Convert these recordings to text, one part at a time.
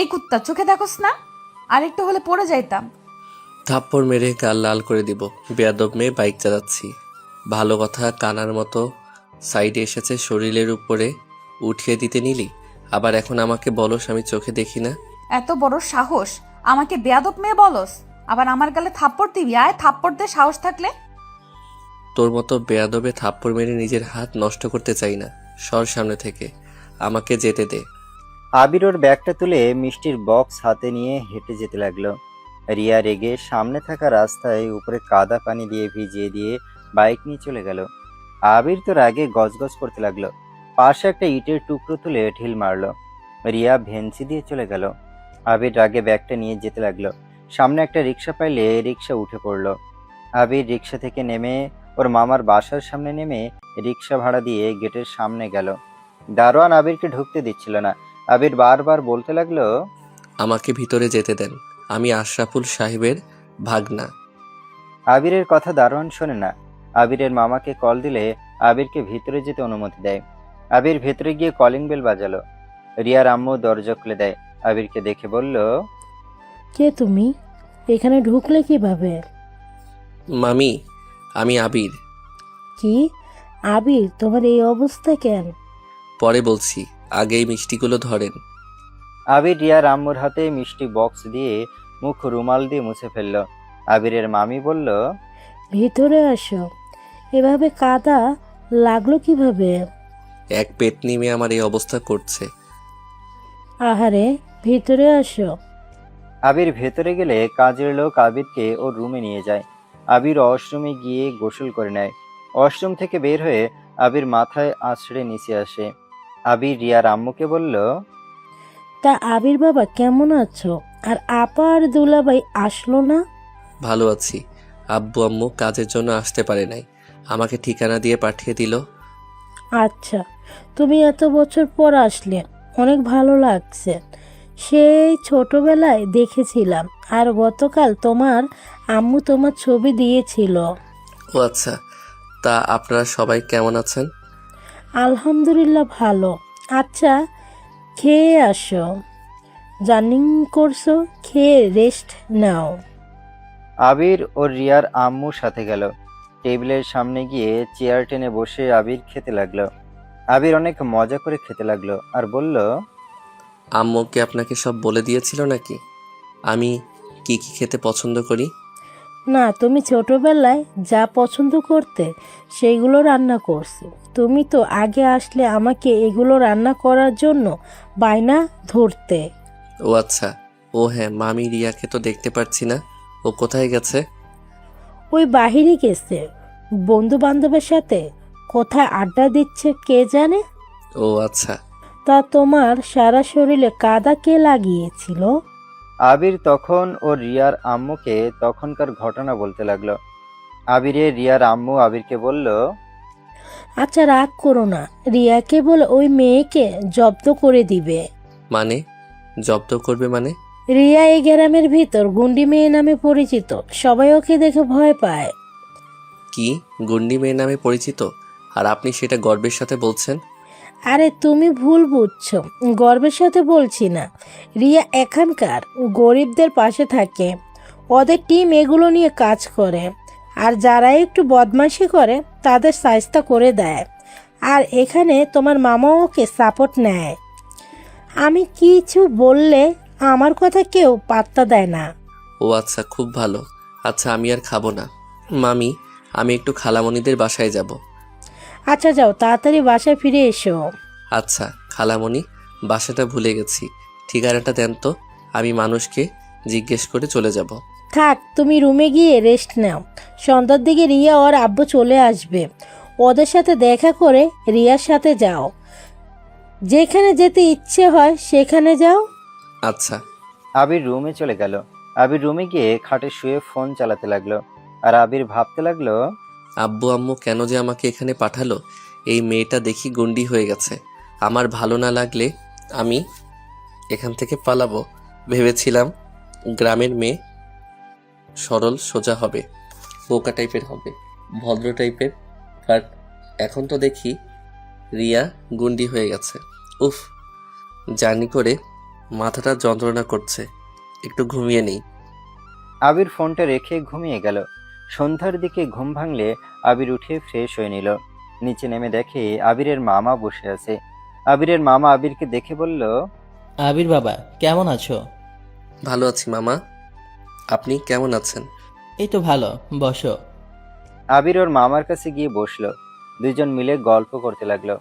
এই কুত্তা, চোখে দেখোস না? আরেকটু হলে পড়ে যাইতাম। থাপ্পড় মেরে গাল লাল করে দিব। বেয়াদব মেয়ে, বাইক চালাচ্ছি। ভালো কথা কানার মতো সাইডে এসেছে, শরীরের উপরে উঠিয়ে দিতে নিলি। আবার এখন আমাকে বলস আমি চোখে দেখি না। এত বড় সাহস, আমাকে বেয়াদব মেয়ে বলস? আবার আমার গালে থাপ্পড় দিবি? আয় থাপ্পড় দে সাহস থাকলে। তোর মতো বেয়াদবে থাপ্পড় মেরে নিজের হাত নষ্ট করতে চাই না। সর সামনে থেকে, আমাকে যেতে দে। আবির ওর ব্যাগটা তুলে মিষ্টির বক্স হাতে নিয়ে হেঁটে যেতে লাগলো। রিয়া রেগে সামনে থাকা রাস্তায় উপরে কাদা পানি দিয়ে ভিজিয়ে দিয়ে বাইক নিয়ে চলে গেল। আবির তো রাগে গজগজ করতে লাগলো। পাশে একটা ইটের টুকরো তুলে ঢিল মারলো। রিয়া ভেঞ্চি দিয়ে চলে গেল। আবির রাগে ব্যাগটা নিয়ে যেতে লাগলো। সামনে একটা রিক্সা পাইলে রিক্সা উঠে পড়লো। আবির রিক্সা থেকে নেমে ওর মামার বাসার সামনে নেমে রিক্সা ভাড়া দিয়ে গেটের সামনে গেল। দারোয়ান আবিরকে ঢুকতে দিচ্ছিল না। আবির বারবার বলতে লাগলো, আমাকে ভিতরে যেতে দেন, আমি আশরাফুল সাহেবের ভাগনা। আবিরের কথা দারোয়ান শোনে না। আবিরের মামাকে কল দিলে আবিরকে ভিতরে যেতে অনুমতি দেয়। আবির ভেতরে গিয়ে কলিং বেল বাজালো। রিয়ার আম্মু দরজা খুলে দেয়। আবিরকে দেখে বলল, কে তুমি? এখানে ঢুকলে কিভাবে? মামি, আমি আবির। কি আবির, তোমার এই অবস্থা কেন? পরে বলছি, আগে এই মিষ্টিগুলো ধরেন। আবির রিয়ার আম্মুর হাতে মিষ্টি বক্স দিয়ে মুখ রুমাল দিয়ে মুছে ফেলল। আবিরের মামি বলল, ভিতরে আসো। এভাবে কাদা লাগলো কিভাবে? এক পেটনি মেয়ে আমার এই অবস্থা করছে। আহারে, ভিতরে আসো। আবির ভেতরে গেলে কাজের লোক আবিরকে ওর রুমে নিয়ে যায়। আবির ওয়াশরুমে গিয়ে গোসল করে নেয়। ওয়াশরুম থেকে বের হয়ে আবির মাথায় আছড়ে নিচে আসে। আবির রিয়ার আম্মুকে বলল, তা আবির বাবা কেমন আছো? আর আপা আর দুলাভাই আসলো না? ভালো আছি। আব্বু আম্মু কাজের জন্য আসতে পারে নাই, আমাকে ঠিকানা দিয়ে পাঠিয়ে দিল। আচ্ছা, তুমি এত বছর পর আসলে, অনেক ভালো লাগছে। সেই ছোটবেলায় দেখেছিলাম, আর গতকাল তোমার আম্মু তোমার ছবি দিয়েছিল। ও আচ্ছা, তা আপনারা সবাই কেমন আছেন? আলহামদুলিল্লাহ ভালো। আচ্ছা, খেয়ে আসো। জার্নিং করছো, খেয়ে রেস্ট নাও। আবির ও রিয়ার আম্মুর সাথে গেল। টেবিলের সামনে গিয়ে চেয়ার টেনে বসে আবির খেতে লাগলো। আবির অনেক মজা করে খেতে লাগলো আর বলল, আম্মু কি আপনাকে সব বলে দিয়েছিল নাকি আমি কি কি খেতে পছন্দ করি? না, তুমি ছোটবেলায় যা পছন্দ করতে সেইগুলো রান্না করছো। তুমি তো আগে আসলে আমাকে এগুলো রান্না করার জন্য বায়না ধরতে। ও আচ্ছা, ও হ্যাঁ, মামি রিয়াকে তো দেখতে পাচ্ছি না, ও কোথায় গেছে? ওই বাহিরে গেছে বন্ধু বান্ধবের সাথে, কোথায় আড্ডা দিচ্ছে কে জানে। ও আচ্ছা। তা তোমার সারা শরীরে কাদা কে লাগিয়েছিল? আবির তখন ও রিয়ার আম্মুকে তখনকার ঘটনা বলতে লাগলো। আবিরের রিয়ার আম্মু আবিরকে বলল, আচ্ছা রাগ করো না, রিয়াকে বলে ওই মেয়েকে জব্দ করে দিবে। মানে? জব্দ করবে মানে? রিয়া এই গ্রামের ভিতর গুন্ডি মেয়ে নামে পরিচিত, সবাই ওকে দেখে ভয় পায়। কি গুন্ডি মেয়ে নামে পরিচিত? আর আপনি সেটা গর্বের সাথে বলছেন? আরে তুমি ভুল বুঝছো, গর্বের সাথে বলছি না। রিয়া এখানকার গরিবদের পাশে থাকে, ওদের টিম এগুলো নিয়ে কাজ করে, আর যারা একটু বদমাশি করে তাদের শায়েস্তা করে দেয়। আর এখানে তোমার মামাও ওকে সাপোর্ট নেয়। আমি কিছু বললে আমার কথা কেউ পাত্তা দেয় না। ও আচ্ছা, খুব ভালো। আচ্ছা, আমি আর খাবো না। মামি, আমি একটু খালামণিদের বাসায় যাব। আচ্ছা যাও, তাড়াতাড়ি বাসায় ফিরে এসো। আচ্ছা খালামণি, বাসাটা ভুলে গেছি, ঠিকানাটা দেন তো, আমি মানুষকে জিজ্ঞেস করে চলে যাব। থাক, তুমি রুমে গিয়ে রেস্ট নাও। সন্ধ্যার দিকে রিয়া ওর আব্বু চলে আসবে, ওদের সাথে দেখা করে রিয়ার সাথে যাও। যেখানে যেতে ইচ্ছে হয় সেখানে যাও। আচ্ছা। আবির রুমে চলে গেল। আবির রুমে গিয়ে খাটে শুয়ে ফোন চালাতে লাগলো। আর আবির ভাবতে লাগলো, আব্বু আম্মু কেন যে আমাকে এখানে পাঠালো? এই মেয়েটা দেখি গুন্ডি হয়ে গেছে। আমার ভালো না লাগলে আমি এখান থেকে পালাবো। ভেবেছিলাম গ্রামের মেয়ে সরল সোজা হবে, বোকা টাইপের হবে, ভদ্র টাইপের, বাট এখন তো দেখি রিয়া গুন্ডি হয়ে গেছে। উফ, জার্নি করে মাথাটা যন্ত্রণা করছে, একটু ঘুমিয়ে নেই। আবির ফোনটা রেখে ঘুমিয়ে গেল। সন্ধ্যার দিকে ঘুম ভাঙলে আবির উঠে ফ্রেশ হয়ে নিল। নিচে নেমে দেখে আবিরের মামা বসে আছে। আবিরের মামা আবিরকে দেখে বলল, আবির বাবা কেমন আছো? ভালো আছি মামা, আপনি কেমন আছেন? এই তো ভালো, বসো। আবির ওর মামার কাছে গিয়ে বসলো। দুজন মিলে গল্প করতে লাগলো।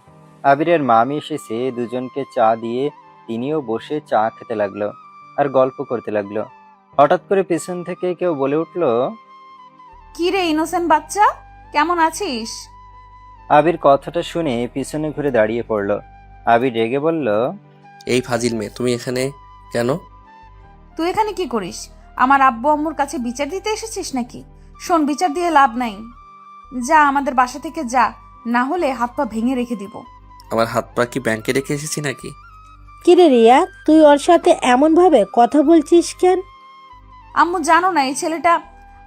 আবিরের মামি এসেছে, দুজনকে চা দিয়ে তিনিও বসে চা খেতে লাগলো আর গল্প করতে লাগলো। হঠাৎ করে পিছন থেকে কেউ বলে উঠলো, কি রে ইনোসেন্ট বাচ্চা, কেমন আছিস? আবির কথাটা শুনে পিছনে ঘুরে দাঁড়িয়ে পড়লো। আবির রেগে বলল, এই ফাজিল মেয়ে, তুমি এখানে কেন? তুই এখানে কি করিস? আমার আব্বু আম্মুর কাছে বিচার দিতে এসেছিস নাকি? শোন, বিচার দিয়ে লাভ নাই। যা আমাদের বাসা থেকে যা, না হলে হাত পা ভেঙে রেখে দিব। আমার হাত পা কি ব্যাংকে রেখে এসেছি নাকি? কিরে রিয়া, তুই ওর সাথে এমনভাবে কথা বলছিস কেন? আম্মু জানো না, এই ছেলেটা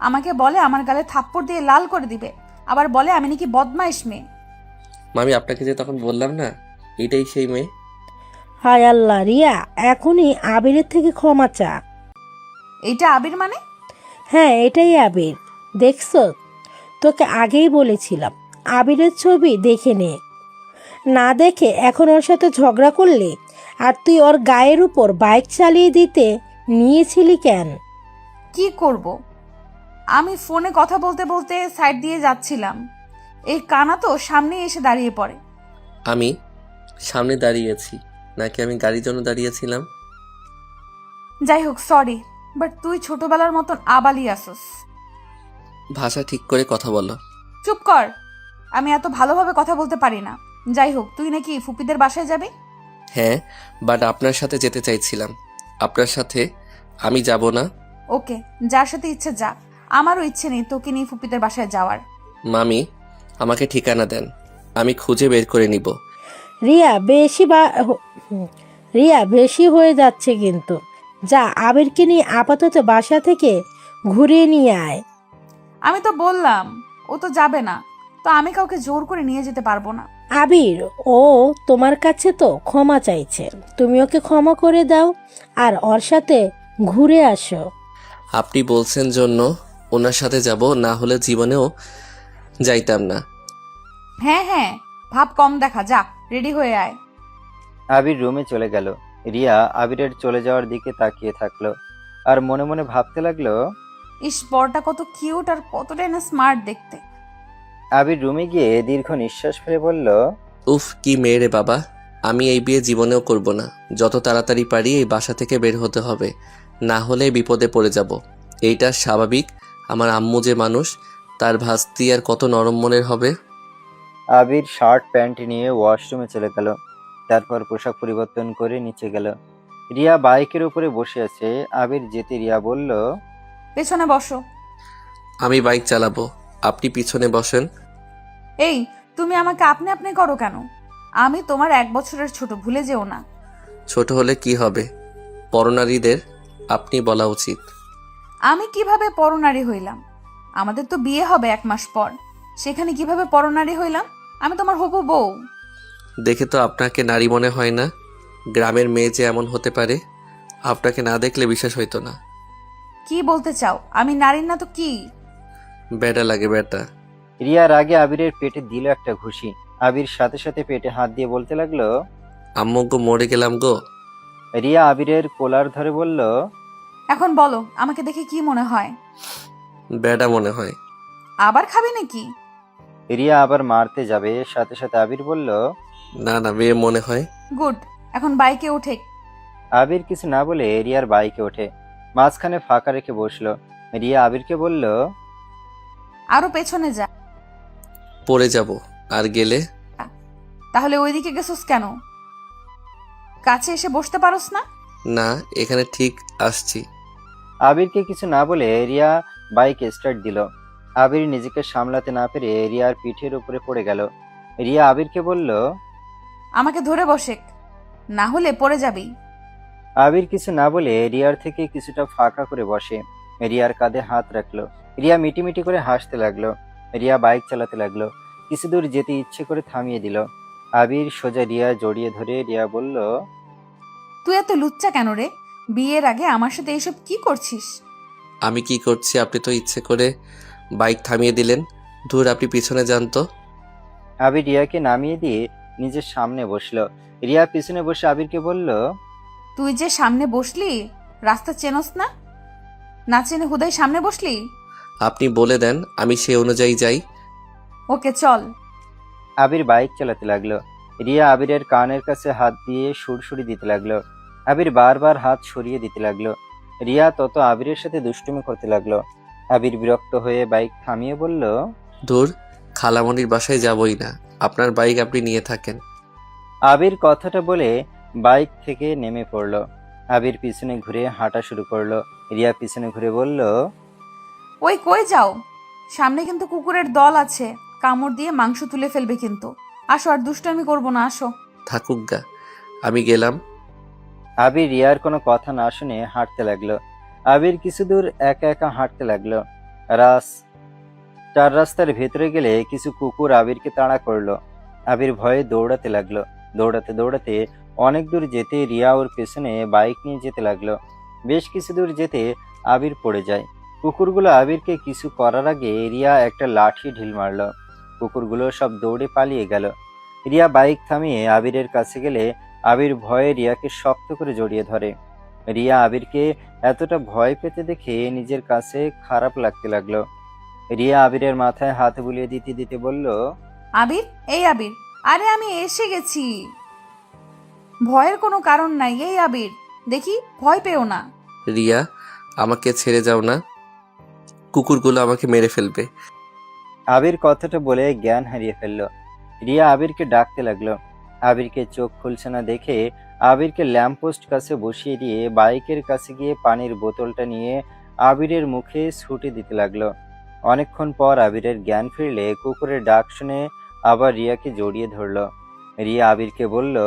আমাকে বলে আমার গালে থাপ্পড় দিয়ে লাল করে দিবে, আবার বলে আমি নাকি বদমাইশ মেয়ে। মামি, আপনাকে যে তখন বললাম না, এটাই সেই মেয়ে। হায় আল্লাহ, রিয়া এখনই আবিরের থেকে ক্ষমা চা। এইটা আবির মানে? হ্যাঁ, এটাই আবির। দেখছো, তোকে আগেই বলেছিলাম আবিরের ছবি দেখে নে। না দেখে এখন ওর সাথে ঝগড়া করলি, আর তুই ওর গায়ের উপর বাইক চালিয়ে দিতে নিয়েছিলি কেন? কি করব? আমি ফোনে কথা বলতে বলতে সাইড দিয়ে যাচ্ছিলাম, এই কানা তো সামনে এসে দাঁড়িয়ে পড়ে। আমি সামনে দাঁড়িয়েছি নাকি আমি গাড়ির জন্য দাঁড়িয়েছিলাম? যাই হোক, সরি, বাট তুই ছোটবেলার মতন আবালি আসস। ভাষা ঠিক করে কথা বলো। চুপ কর, আমি এত ভালোভাবে কথা বলতে পারি না। যাই হোক, তুই নাকি ফুপিদের বাসায় যাবি? হ্যাঁ, বাট আপনার সাথে যেতে চাইছিলাম। আপনার সাথে আমি যাব না। ওকে, যার সাথে ইচ্ছে যা, আমারও ইচ্ছে নেই তোকে নিয়ে ফুপিদের বাসায় যাওয়ার। মামি, আমাকে ঠিকানা দেন, আমি খুঁজে বের করে নিব। রিয়া রিয়া বেশি হয়ে যাচ্ছে কিন্তু। যা, আবিরকে নিয়ে আপাতত বাসা থেকে ঘুরিয়ে নিয়ে আয়। আমি তো বললাম ও তো যাবে না, তো আমি কাউকে জোর করে নিয়ে যেতে পারবো না। আবির, ও তোমার কাছে তো ক্ষমা চাইছে, তুমি ওকে ক্ষমা করে দাও আর ওর সাথে ঘুরে আসো। আপনি বলছেন জন্য ওনার সাথে যাব, না হলে জীবনেও যাইতাম না। হ্যাঁ হ্যাঁ, ভাব কম দেখা, যা রেডি হয়ে আয়। আবির রুমে চলে গেল। রিয়া আবিরের চলে যাওয়ার দিকে তাকিয়ে থাকলো আর মনে মনে ভাবতে লাগলো, ইস, বরটা কত কিউট আর কতটাই না স্মার্ট দেখতে। আবির রুমে গিয়ে দীর্ঘ নিঃশ্বাস ফেলে বলল, উফ, কি মেয়ে রে বাবা। আমি এই বিয়ে জীবনেও করব না। যত তাড়াতাড়ি পারি এই বাসা থেকে বের হতে হবে, না হলে বিপদে পড়ে যাব। এইটা স্বাভাবিক। আমার আম্মু যে মানুষ, তার ভাস্তি আর কত নরম মনের হবে। আবির শার্ট প্যান্ট নিয়ে ওয়াশরুমে চলে গেল। তারপর পোশাক পরিবর্তন করে নিচে গেল। রিয়া বাইকের উপরে বসে আছে। আবির যেতে রিয়া বলল, পেছনে বসো। আমি বাইক চালাবো, আপনি পিছনে বসেন। এই, তুমি আমাকে আপনি আপনি করো কেন? আমি তোমার 1 বছরের ছোট, ভুলে যেও না। ছোট হলে কি হবে? পরনারীদের আপনি বলা উচিত। আমি কিভাবে পরনারী হইলাম? আমাদের তো বিয়ে হবে 1 মাস পর, সেখানে কিভাবে পরনারী হইলাম? আমি তোমার হবু বউ। দেখে তো আপনাকে নারী মনে হয় না। গ্রামের মেয়ে যে এমন হতে পারে, আপনাকে না দেখলে বিশ্বাস হইতো না। কি বলতে চাও? আমি নারীর না তো কি? বেটা লাগে বেটা। রিয়ার আগে আবিরের পেটে দিল একটা ঘুষি। আবির সাথে সাথে পেটে হাত দিয়ে বলতে লাগলো, আম্মু গো, মরে গেলাম গো। রিয়া আবিরের কোলার ধরে বলল, এখন বলো, আমাকে দেখে কি মনে হয়? বেটা মনে হয়। আবার খাবে নাকি? রিয়া আবার মারতে যাবে, সাথে সাথে আবির বলল, না না, মেয়ে মনে হয়। গুড, এখন বাইকে উঠে। আবির কিছু না বলে রিয়ার বাইকে ওঠে। মাঝখানে ফাঁকা রেখে বসলো। রিয়া আবিরকে বলল, আরো পেছনে যা। পড়ে যাব, আর গেলে? তাহলে ওইদিকে গেছস কেন? কাছে এসে বসতে পারোস না? না, এখানে ঠিক আসছি। আবিরকে কিছু না বলে রিয়া বাইক স্টার্ট দিল। আবির নিজেকে সামলাতে না পেরে রিয়ার পিঠের উপরে পড়ে গেল। রিয়া আবিরকে বলল, আমাকে ধরে বসে, না হলে পড়ে যাবি। আবির কিছু না বলে রিয়ার থেকে কিছুটা ফাঁকা করে বসে। রিয়ার কাঁধে হাত রাখলো। রিয়া মিটিমিটি করে হাসতে লাগলো। রিয়া বাইক চালাতে লাগলো। কিছু দূর যেতে ইচ্ছে করে থামিয়ে দিল। আবির সোজা রিয়া জড়িয়ে ধরে রিয়া বলল, তুই এত লুচ্চা কেন রে? বিয়ের আগে আমার সাথে এইসব কি করছিস? আমি কি করছি? আপনি তো ইচ্ছে করে বাইক থামিয়ে দিলেন। ধুর, আপনি পিছনে যান তো। আবির রিয়াকে নামিয়ে দিয়ে নিজের সামনে বসলো। রিয়া পিছনে বসে আবিরকে বলল, তুই যে সামনে বসলি, রাস্তা চেনস না? না চেনে হুদাই সামনে বসলি? আপনি বলে দেন, আমি সেই অনুযায়ী যাই। ওকে চল। আবির বাইক চালাতে লাগলো। রিয়া আবিরের কানের কাছে হাত দিয়ে সুড়সুড়ি দিতে লাগলো। আবির বারবার হাত সরিয়ে দিতে লাগলো। রিয়া তত আবিরের সাথে দুষ্টুমি করতে লাগলো। আবির বিরক্ত হয়ে বাইক থামিয়ে বলল, ধুর, খালামণির বাসায় যাবই না। আপনার বাইক আপনি নিয়ে থাকেন। আবির কথাটা বলে বাইক থেকে নেমে পড়লো। আবির পিছনে ঘুরে হাঁটা শুরু করলো। রিয়া পিছনে ঘুরে বলল, ওই কই যাও? সামনে কিন্তু কুকুরের দল আছে, কামড় দিয়ে মাংস তুলে ফেলবে কিন্তু। আসো, আর দুষ্টুমি করবো না, আসো। থাকুক গা, আমি গেলাম। আবির রিয়ার কোনো কথা না শুনে হাঁটতে লাগলো। আবির কিছু দূর একা একা হাঁটতে লাগলো। চার রাস্তার ভেতরে গেলে কিছু কুকুর আবিরকে তাড়া করলো। আবির ভয়ে দৌড়াতে লাগলো। দৌড়াতে দৌড়াতে অনেক দূর যেতে রিয়া ওর পেছনে বাইক নিয়ে যেতে লাগলো। বেশ কিছু দূর যেতে আবির পড়ে যায়। কুকুরগুলো আবিরকে কিছু করার আগে রিয়া একটা লাঠি ঢিল মারলো। কুকুরগুলো সব দৌড়ে পালিয়ে গেল। রিয়া বাইক থামিয়ে আবিরের কাছে গেলে আবির ভয়ে রিয়াকে শক্ত করে জড়িয়ে ধরে। রিয়া আবিরকে এতটা ভয় পেতে দেখে নিজের কাছে খারাপ লাগতে লাগলো। রিয়া আবিরের মাথায় হাত বুলিয়ে দিতে দিতে বলল, আবির, এই আবির, আরে আমি এসে গেছি। ভয়ের কোনো কারণ নাই। এই আবির, দেখি, ভয় পেও না। রিয়া, আমাকে ছেড়ে যাও না, কুকুরগুলো আমাকে মেরে ফেলবে। আবির কথাটা বলে জ্ঞান হারিয়ে ফেলল। রিয়া আবিরকে ডাকতে লাগলো। আবিরকে চোখ খুলছে না দেখে আবিরকে ল্যাম্পপোস্ট কাছে বসিয়ে দিয়ে বাইকের কাছে গিয়ে পানির বোতলটা নিয়ে আবিরের মুখে ছুটে দিতে লাগলো। অনেকক্ষণ পর আবিরের জ্ঞান ফিরলে কুকুরের ডাক শুনে আবার রিয়াকে জড়িয়ে ধরলো। রিয়া আবিরকে বলল,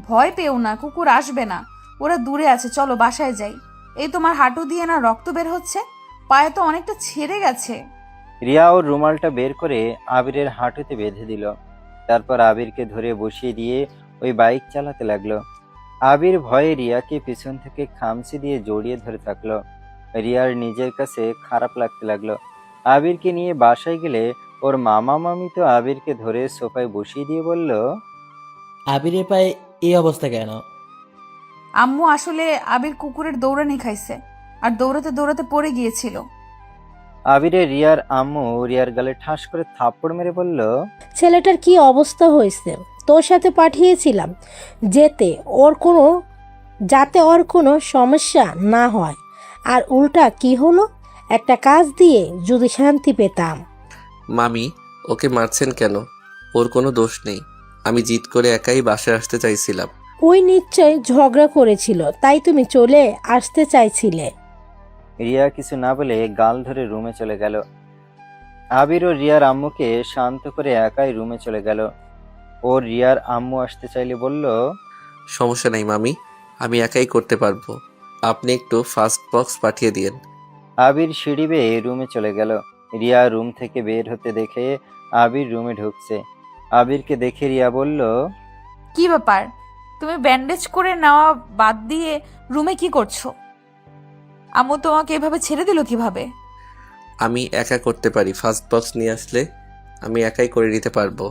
ভয় পেও না, কুকুর আসবে না। ওরা দূরে আছে, চলো বাসায় যাই। এই তোমার হাঁটু দিয়ে না রক্ত বের হচ্ছে, পায়ে তো অনেকটা ছেড়ে গেছে। রিয়া ওর রুমালটা বের করে আবিরের হাঁটুতে বেঁধে দিল। তারপর আবিরকে ধরে বসিয়ে দিয়ে ওই বাইক চালাতে লাগলো। আবির ভয়ে রিয়াকে পিছন থেকে খামচি দিয়ে জড়িয়ে ধরে থাকলো। রিয়ার নিজের কাছে খারাপ লাগতে লাগলো। আবিরকে নিয়ে বাসায় গেলে ওর মামা মামি তো আবিরকে ধরে সোফায় বসিয়ে দিয়ে বলল, আবিরের পায়ে এই অবস্থা কেন? আম্মু, আসলে আবির কুকুরের দৌড়ানি খাইছে, আর দৌড়াতে দৌড়াতে পড়ে গিয়েছিল। আবিরের রিয়ার আম্মু রিয়ার গালে ঠাস করে থাপ্পড় মেরে বলল, ছেলেটার কি অবস্থা হয়েছে? তোর সাথে পাঠিয়েছিলাম যেতে যাতে ওর কোনো সমস্যা না হয়, আর উল্টা কি হলো? একটা কাজ দিয়ে যদি শান্তি পেতাম। মামি, ওকে মারছেন কেন? ওর কোনো দোষ নেই। আমি জিদ করে একাই বাসায় আসতে চাইছিলাম। ওই নিশ্চয় ঝগড়া করেছিল, তাই তুমি চলে আসতে চাইছিলে। রিয়া কিছু না বলে গাল ধরে রুমে চলে গেল। আবির ও রিয়ার আম্মুকে শান্ত করে একাই রুমে চলে গেল। ওর রিয়ার আম্মু আসতে চাইলে বলল, সমস্যা নেই মামি, আমি একাই করতে পারবো। আপনি একটু ফাস্ট বক্স পাঠিয়ে দিয়েন। আবির সিঁড়ি বেয়ে রুমে চলে গেল। রিয়া রুম থেকে বের হতে দেখে আবির রুমে ঢুকছে। আবিরকে দেখে রিয়া বলল, কি ব্যাপার? তুমি ব্যান্ডেজ করে নেওয়া বাদ দিয়ে রুমে কি করছো? আম্মু তোমাকে এভাবে ছেড়ে দিল কিভাবে? আমি একা করতে পারি, ফাস্ট বক্স নিয়ে আসলে আমি একাই করে নিতে পারবো।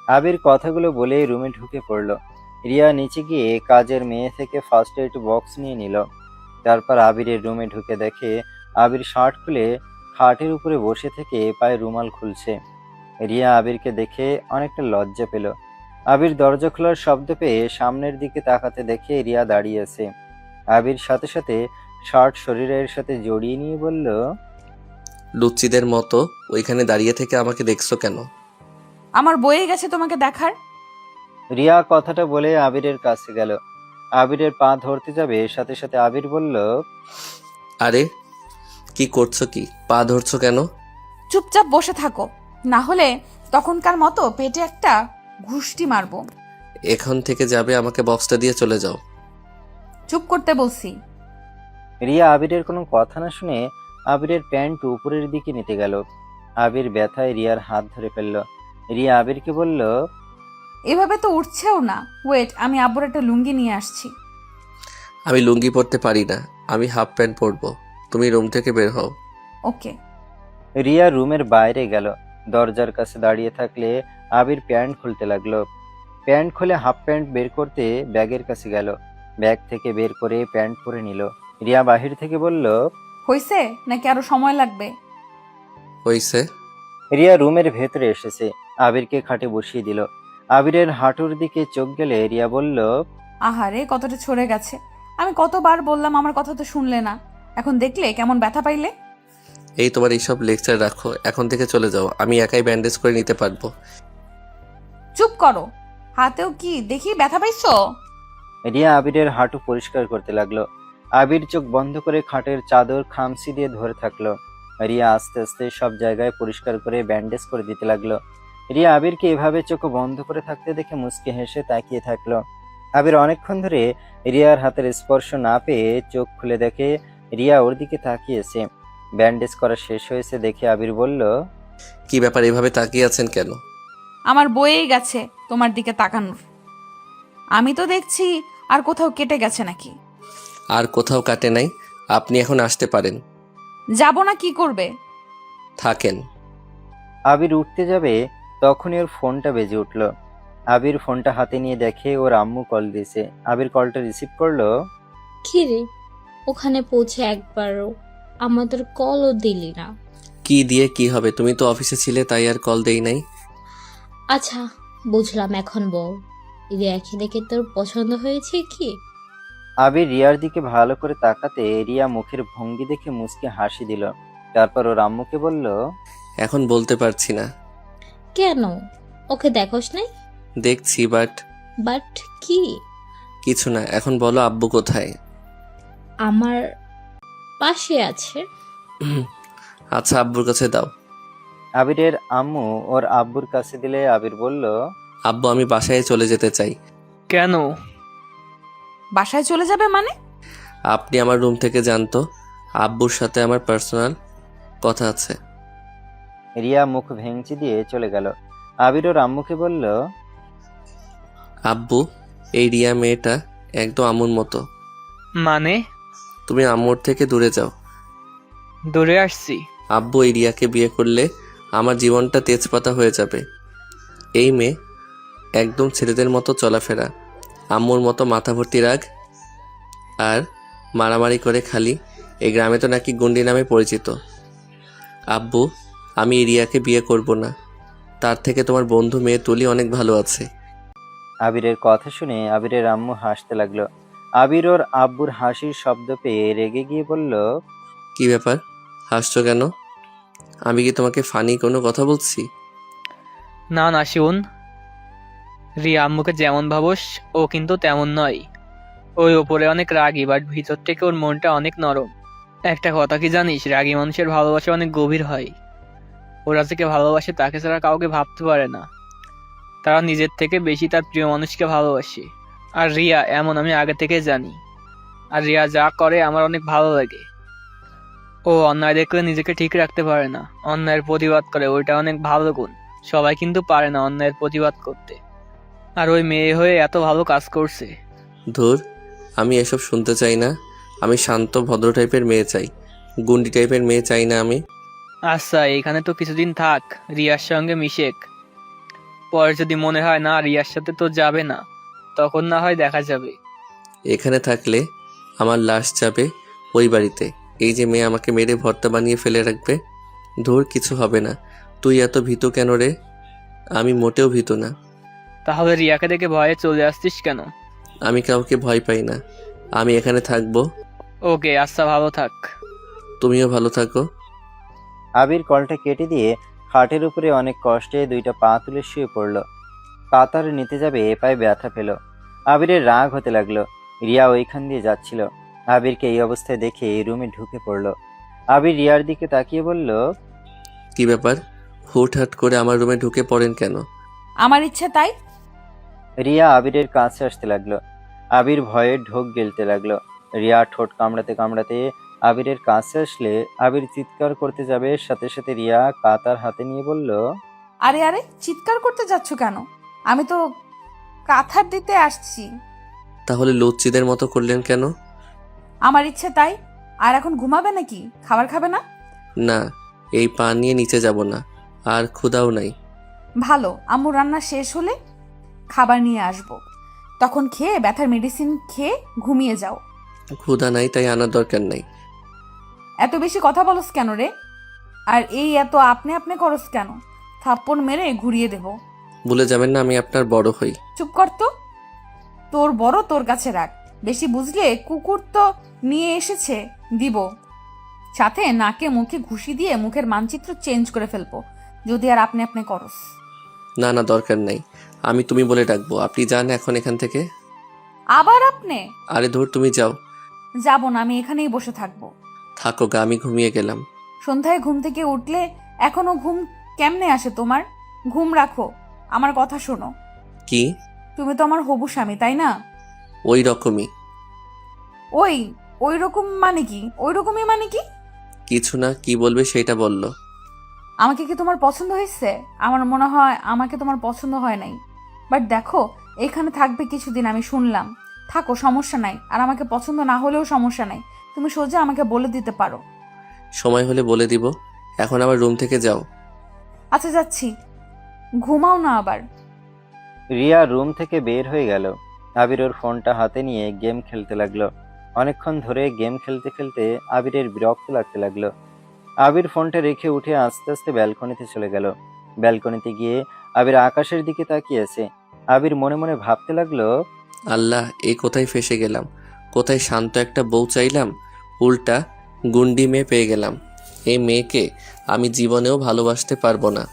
আবির কথাগুলো বলে রুমে ঢুকে পড়ল। রিয়া নিচে গিয়ে কাজের মেয়ে থেকে ফার্স্ট এড বক্স নিয়ে নিল। তারপর আবিরের রুমে ঢুকে দেখে আবির শার্ট খুলে খাটের উপরে বসে থেকে পায়ে রুমাল খুলছে। রিয়া আবিরকে দেখে অনেকটা লজ্জা পেল। আবির দরজা খোলার শব্দ পেয়ে সামনের দিকে তাকাতে দেখে রিয়া দাঁড়িয়ে আছে। আবির সাথে সাথে শার্ট শরীরের সাথে জড়িয়ে নিয়ে বলল, লুচ্চিদের মতো ওইখানে দাঁড়িয়ে থেকে আমাকে দেখছো কেন? আমার বয়ে গেছে তোমাকে দেখার। রিয়া কথাটা বলে আবিরের কাছে গেল। আবিরের পা ধরতে যাবে, সাথে সাথে আবির বলল, আরে কি করছো? কি পা ধরছো কেন? চুপচাপ বসে থাকো, না হলে তখনকার মতো পেটে একটা ঘুষটি মারবো। এখন থেকে যাবে, আমাকে বক্সটা দিয়ে চলে যাও। চুপ করতে বলছি। রিয়া আবিরের কোনো কথা না শুনে আবিরের প্যান্ট উপরের দিকে নিতে গেল। আবির ব্যথায় রিয়ার হাত ধরে ফেলল। রিয়া আবিরকে বলল, এভাবে তো উঠছেও না। ওয়েট, আমি আব্বুর একটা লুঙ্গি নিয়ে আসছি। আমি লুঙ্গি পরতে পারি না, আমি হাফ প্যান্ট পরবো। তুমি রুম থেকে বের হও। ওকে। রিয়া রুমের বাইরে গেল। দরজার কাছে দাঁড়িয়ে থাকলে আবির প্যান্ট খুলতে লাগলো। প্যান্ট খুলে হাফ প্যান্ট বের করতে ব্যাগের কাছে গেল। ব্যাগ থেকে বের করে প্যান্ট পরে নিল। রিয়া বাহির থেকে বলল, হয়েছে নাকি আরো সময় লাগবে? হইছে। রিয়া রুমের ভেতরে এসেছে, আবিরকে খাটে বসিয়ে দিল। আবিরের হাঁটুর দিকে চোখ গেলে রিয়া বলল, আহারে কতটা ছড়ে গেছে। আমি কতবার বললাম, আমার কথা তো শুনলে না। এখন দেখলে কেমন ব্যথা পাইলে। এই তোমার এইসব লেকচার রাখো, এখন থেকে চলে যাও, আমি একাই ব্যান্ডেজ করে নিতে পারবো। চুপ করো। হাতেও কি দেখি ব্যথা পাইছো? রিয়া আবিরের হাঁটু পরিষ্কার করতে লাগলো। আবির চোখ বন্ধ করে খাটের চাদর খামচি দিয়ে ধরে থাকলো। রিয়া আস্তে আস্তে সব জায়গায় পরিষ্কার করে ব্যান্ডেজ করে দিতে লাগলো। রিয়া আবিরকে এভাবে চোখ বন্ধ করে থাকতে দেখে মুচকি হেসে তাকিয়ে থাকলো। আবির অনেকক্ষণ ধরে রিয়ার হাতের স্পর্শ না পেয়ে চোখ খুলে দেখে রিয়া ওর দিকে তাকিয়েছে। ব্যান্ডেজ করা শেষ হয়েছে দেখে আবির বলল, কি ব্যাপার, এভাবে তাকিয়ে আছেন কেন? আমার বয়েই গেছে তোমার দিকে তাকানোর। আমি তো দেখছি আর কোথাও কেটে গেছে নাকি। আর কোথাও কাটে নাই, আপনি এখন আসতে পারেন। যাব না, কি করবে? থাকেন। আবির উঠতে যাবে তখনই ওর ফোনটা বেজে উঠল। আবির ফোনটা হাতে নিয়ে দেখে ওর আম্মু কল দিয়েছে। আবির কলটা রিসিভ করলো। কি রে, ওখানে পৌঁছে একবারও আমাদের কলও দিলি না। কি দিয়ে কি হবে, তুমি তো অফিসে ছিলে তাই আর কল দেই নাই। আচ্ছা বুঝলাম, এখন বল, রিয়াকে দেখে তোর পছন্দ হয়েছে কি? আবির রিয়ার দিকে ভালো করে তাকাতে রিয়া মুখের ভঙ্গি দেখে মুচকে হাসি দিল। তারপর ওর আম্মুকে বলল, এখন বলতে পারছি না। কেন, ওকে দেখোস নাই? দেখছি, বাট বাট কি? কিছু না। এখন বলো আব্বু কোথায়? আমার পাশে আছে। আচ্ছা, আব্বুর কাছে দাও। আবিরের আম্মু ওর আব্বুর কাছে দিলে আবির বলল, আব্বু, আমি বাসায় চলে যেতে চাই। কেন? বাসায় চলে যাবে মানে? আপনি আমার রুম থেকে জানতো, আব্বুর সাথে আমার পার্সোনাল কথা আছে। রিয়া মুখ ভেঙচি দিয়ে চলে গেল। আবির ওর আম্মুকে বলল, আব্বু, এই রিয়া মেয়েটা একদম আম্মুর মতো। মানে? তুমি আম্মুর থেকে দূরে যাও। দূরে আসছি? আব্বু, এই রিয়াকে বিয়ে করলে আমার জীবনটা তেজপাতা হয়ে যাবে। এই মেয়ে একদম ছেলেদের মতো চলাফেরা, আম্মুর মতো মাথা ভর্তি রাগ, আর মারামারি করে খালি। এই গ্রামে তো নাকি গুন্ডি নামে পরিচিত। আব্বু, আমি এই রিয়াকে বিয়ে করব না, তার থেকে তোমার বন্ধু মেয়ে তুলি অনেক ভালো আছে। আবিরের কথা শুনে আবিরের আম্মু হাসতে লাগলো। আবির ওর আব্বুর হাসির শব্দ পেয়ে রেগে গিয়ে বলল, কি ব্যাপার, হাসছো কেন? আমি কি তোমাকে ফানি কোনো কথা বলছি? না না, শুন, রিয়া আম্মুকে যেমন ভাবোস ও কিন্তু তেমন নয়। ওই ওপরে অনেক রাগী, বাট ভিতর থেকে ওর মনটা অনেক নরম। একটা কথা কি জানিস, রাগী মানুষের ভালোবাসা অনেক গভীর হয়। ওরা যাকে ভালোবাসে তাকে ছাড়া কাউকে ভাবতে পারে না। তারা নিজের থেকে বেশি তার প্রিয় মানুষকে ভালোবাসে। আর রিয়া এমন আমি আগে থেকে জানি। আর রিয়া যা করে আমার অনেক ভালো লাগে। ও অন্যায় দেখলে নিজেকে ঠিক রাখতে পারে না, অন্যায়ের প্রতিবাদ করে, ওইটা অনেক ভালো গুণ। সবাই কিন্তু পারে না অন্যায়ের প্রতিবাদ করতে। আর ওই মেয়ে হয়ে এত ভালো কাজ করছে। ধুর, আমি এসব শুনতে চাই না। আমি শান্ত ভদ্র টাইপের মেয়ে চাই, গুন্ডি টাইপের মেয়ে চাই না আমি। আচ্ছা, এখানে তো কিছুদিন থাক, রিয়ার সঙ্গে মিশেক। পরে যদি মনে হয় না রিয়ার সাথে তো যাবে না, তখন না হয় দেখা যাবে। এখানে থাকলে আমার লাশ যাবে ওই বাড়িতে। এই যে মেয়ে আমাকে মেরে ভর্তা বানিয়ে ফেলে রাখবে। ধুর, কিছু হবে না। তুই এত ভীতু কেন রে? আমি মোটেও ভীতু না। তাহলে রিয়াকে দেখে ভয়ে চলে আসছিস কেন? আমি কাউকে ভয় পাই না, আমি এখানে থাকবো। ওকে, আচ্ছা, ভালো থাক। তুমিও ভালো থাকো। আবির কলটা কেটে দিয়ে খাটের উপরে অনেক কষ্টে দুইটা পা তুলে শুয়ে পড়ল। কাতার নিতে যাবে পায়ে ব্যথা পেল। আবিরের রাগ হতে লাগলো। রিয়া ওইখান দিয়ে যাচ্ছিল। আবিরকে এই অবস্থায় দেখে রুমে ঢুকে পড়ল। আবির রিয়ার দিকে তাকিয়ে বলল, কি ব্যাপার, হুটহাট করে আমার রুমে ঢুকে পড়েন কেন? আমার ইচ্ছে তাই। রিয়া আবিরের কাছে আসতে লাগলো। আবির ভয়ে ঢোক গিলতে লাগলো। রিয়া ঠোঁট কামড়াতে কামড়াতে আবিরের কাছে আসলে আবির চিৎকার করতে যাবে, সাথে সাথে রিয়া কাতার হাতে নিয়ে বলল, আরে আরে, চিৎকার করতে যাচ্ছ কেন? আমি তো কাঁথার দিতে আসছি। তাহলে লুচ্চিদের মতো করলেন কেন? আমার ইচ্ছে তাই। আর এখন ঘুমাবে নাকি? খাবার খাবে না? না, এই পা নিয়ে নিচে যাব না, আর ক্ষুধাও নাই। ভালো, আম্মু রান্না শেষ হলে খাবার নিয়ে আসবো, তখন খেয়ে ব্যথার মেডিসিন খেয়ে ঘুমিয়ে যাও। ক্ষুধা নাই, তাই আনার দরকার নাই। এত বেশি কথা বলস কেন রে? আর এই এত আপনি আপনি করস কেন? থাপ্পড় মেরে ঘুরিয়ে দেব। ভুলে যাবেন না আমি আপনার বড় হই। চুপ কর তো। তোর বড় তোর কাছে রাখ। বেশি বুঝলে কুকুর তো নিয়ে এসেছে দিব, সাথে নাকে মুখে ঘুষি দিয়ে মুখের মানচিত্র চেঞ্জ করে ফেলবো যদি আর আপনি আপনি করস। না না, দরকার নাই, আমি তুমি বলে ডাকবো। আপনি যান এখন এখান থেকে। আবার আপনি? আরে ধর, তুমি যাও। যাব না, আমি এখানেই বসে থাকবো। থাকো গা, আমি ঘুমিয়ে গেলাম। সন্ধ্যায় ঘুম থেকে উঠলে এখনো ঘুম কেমনে আসে তোমার? ঘুম রাখো, আমার কথা শোনো। কি? তুমি তো আমার হবু স্বামী, তাই না? ওই রকমই। ওই ওই রকম মানে কি? ওই রকমই মানে কি? কিছু না, কি বলবে সেটা বললো। আমাকে কি তোমার পছন্দ হয়েছে? আমার মনে হয় আমাকে তোমার পছন্দ হয় নাই। বাট দেখো, এখানে থাকবে কিছুদিন, আমি শুনলাম। থাকো, সমস্যা নাই। আর আমাকে পছন্দ না হলেও সমস্যা নাই, তুমি সোজা আমাকে বলে দিতে পারো। সময় হলে বলে দিব। এখন আবার রুম থেকে যাও। আচ্ছা, যাচ্ছি। ঘুমাও না আবার। রিয়া রুম থেকে বের হয়ে গেল। আবির ওর ফোনটা হাতে নিয়ে গেম খেলতে লাগলো। অনেকক্ষণ ধরে গেম খেলতে খেলতে আবিরের বিরক্ত লাগতে লাগলো। আবির ফোনটা রেখে উঠে আস্তে আস্তে ব্যালকনিতে চলে গেল। ব্যালকনিতে গিয়ে আবির আকাশের দিকে তাকিয়েছে। আবির মনে মনে ভাবতে লাগলো, আল্লাহ, এই কোথায় ফেসে গেলাম? কোথায় শান্ত একটা বউ চাইলাম, উল্টা গুন্ডি মেয়ে পেয়ে গেলাম। এই মেয়েকে আমি জীবনেও ভালোবাসতে পারবো না।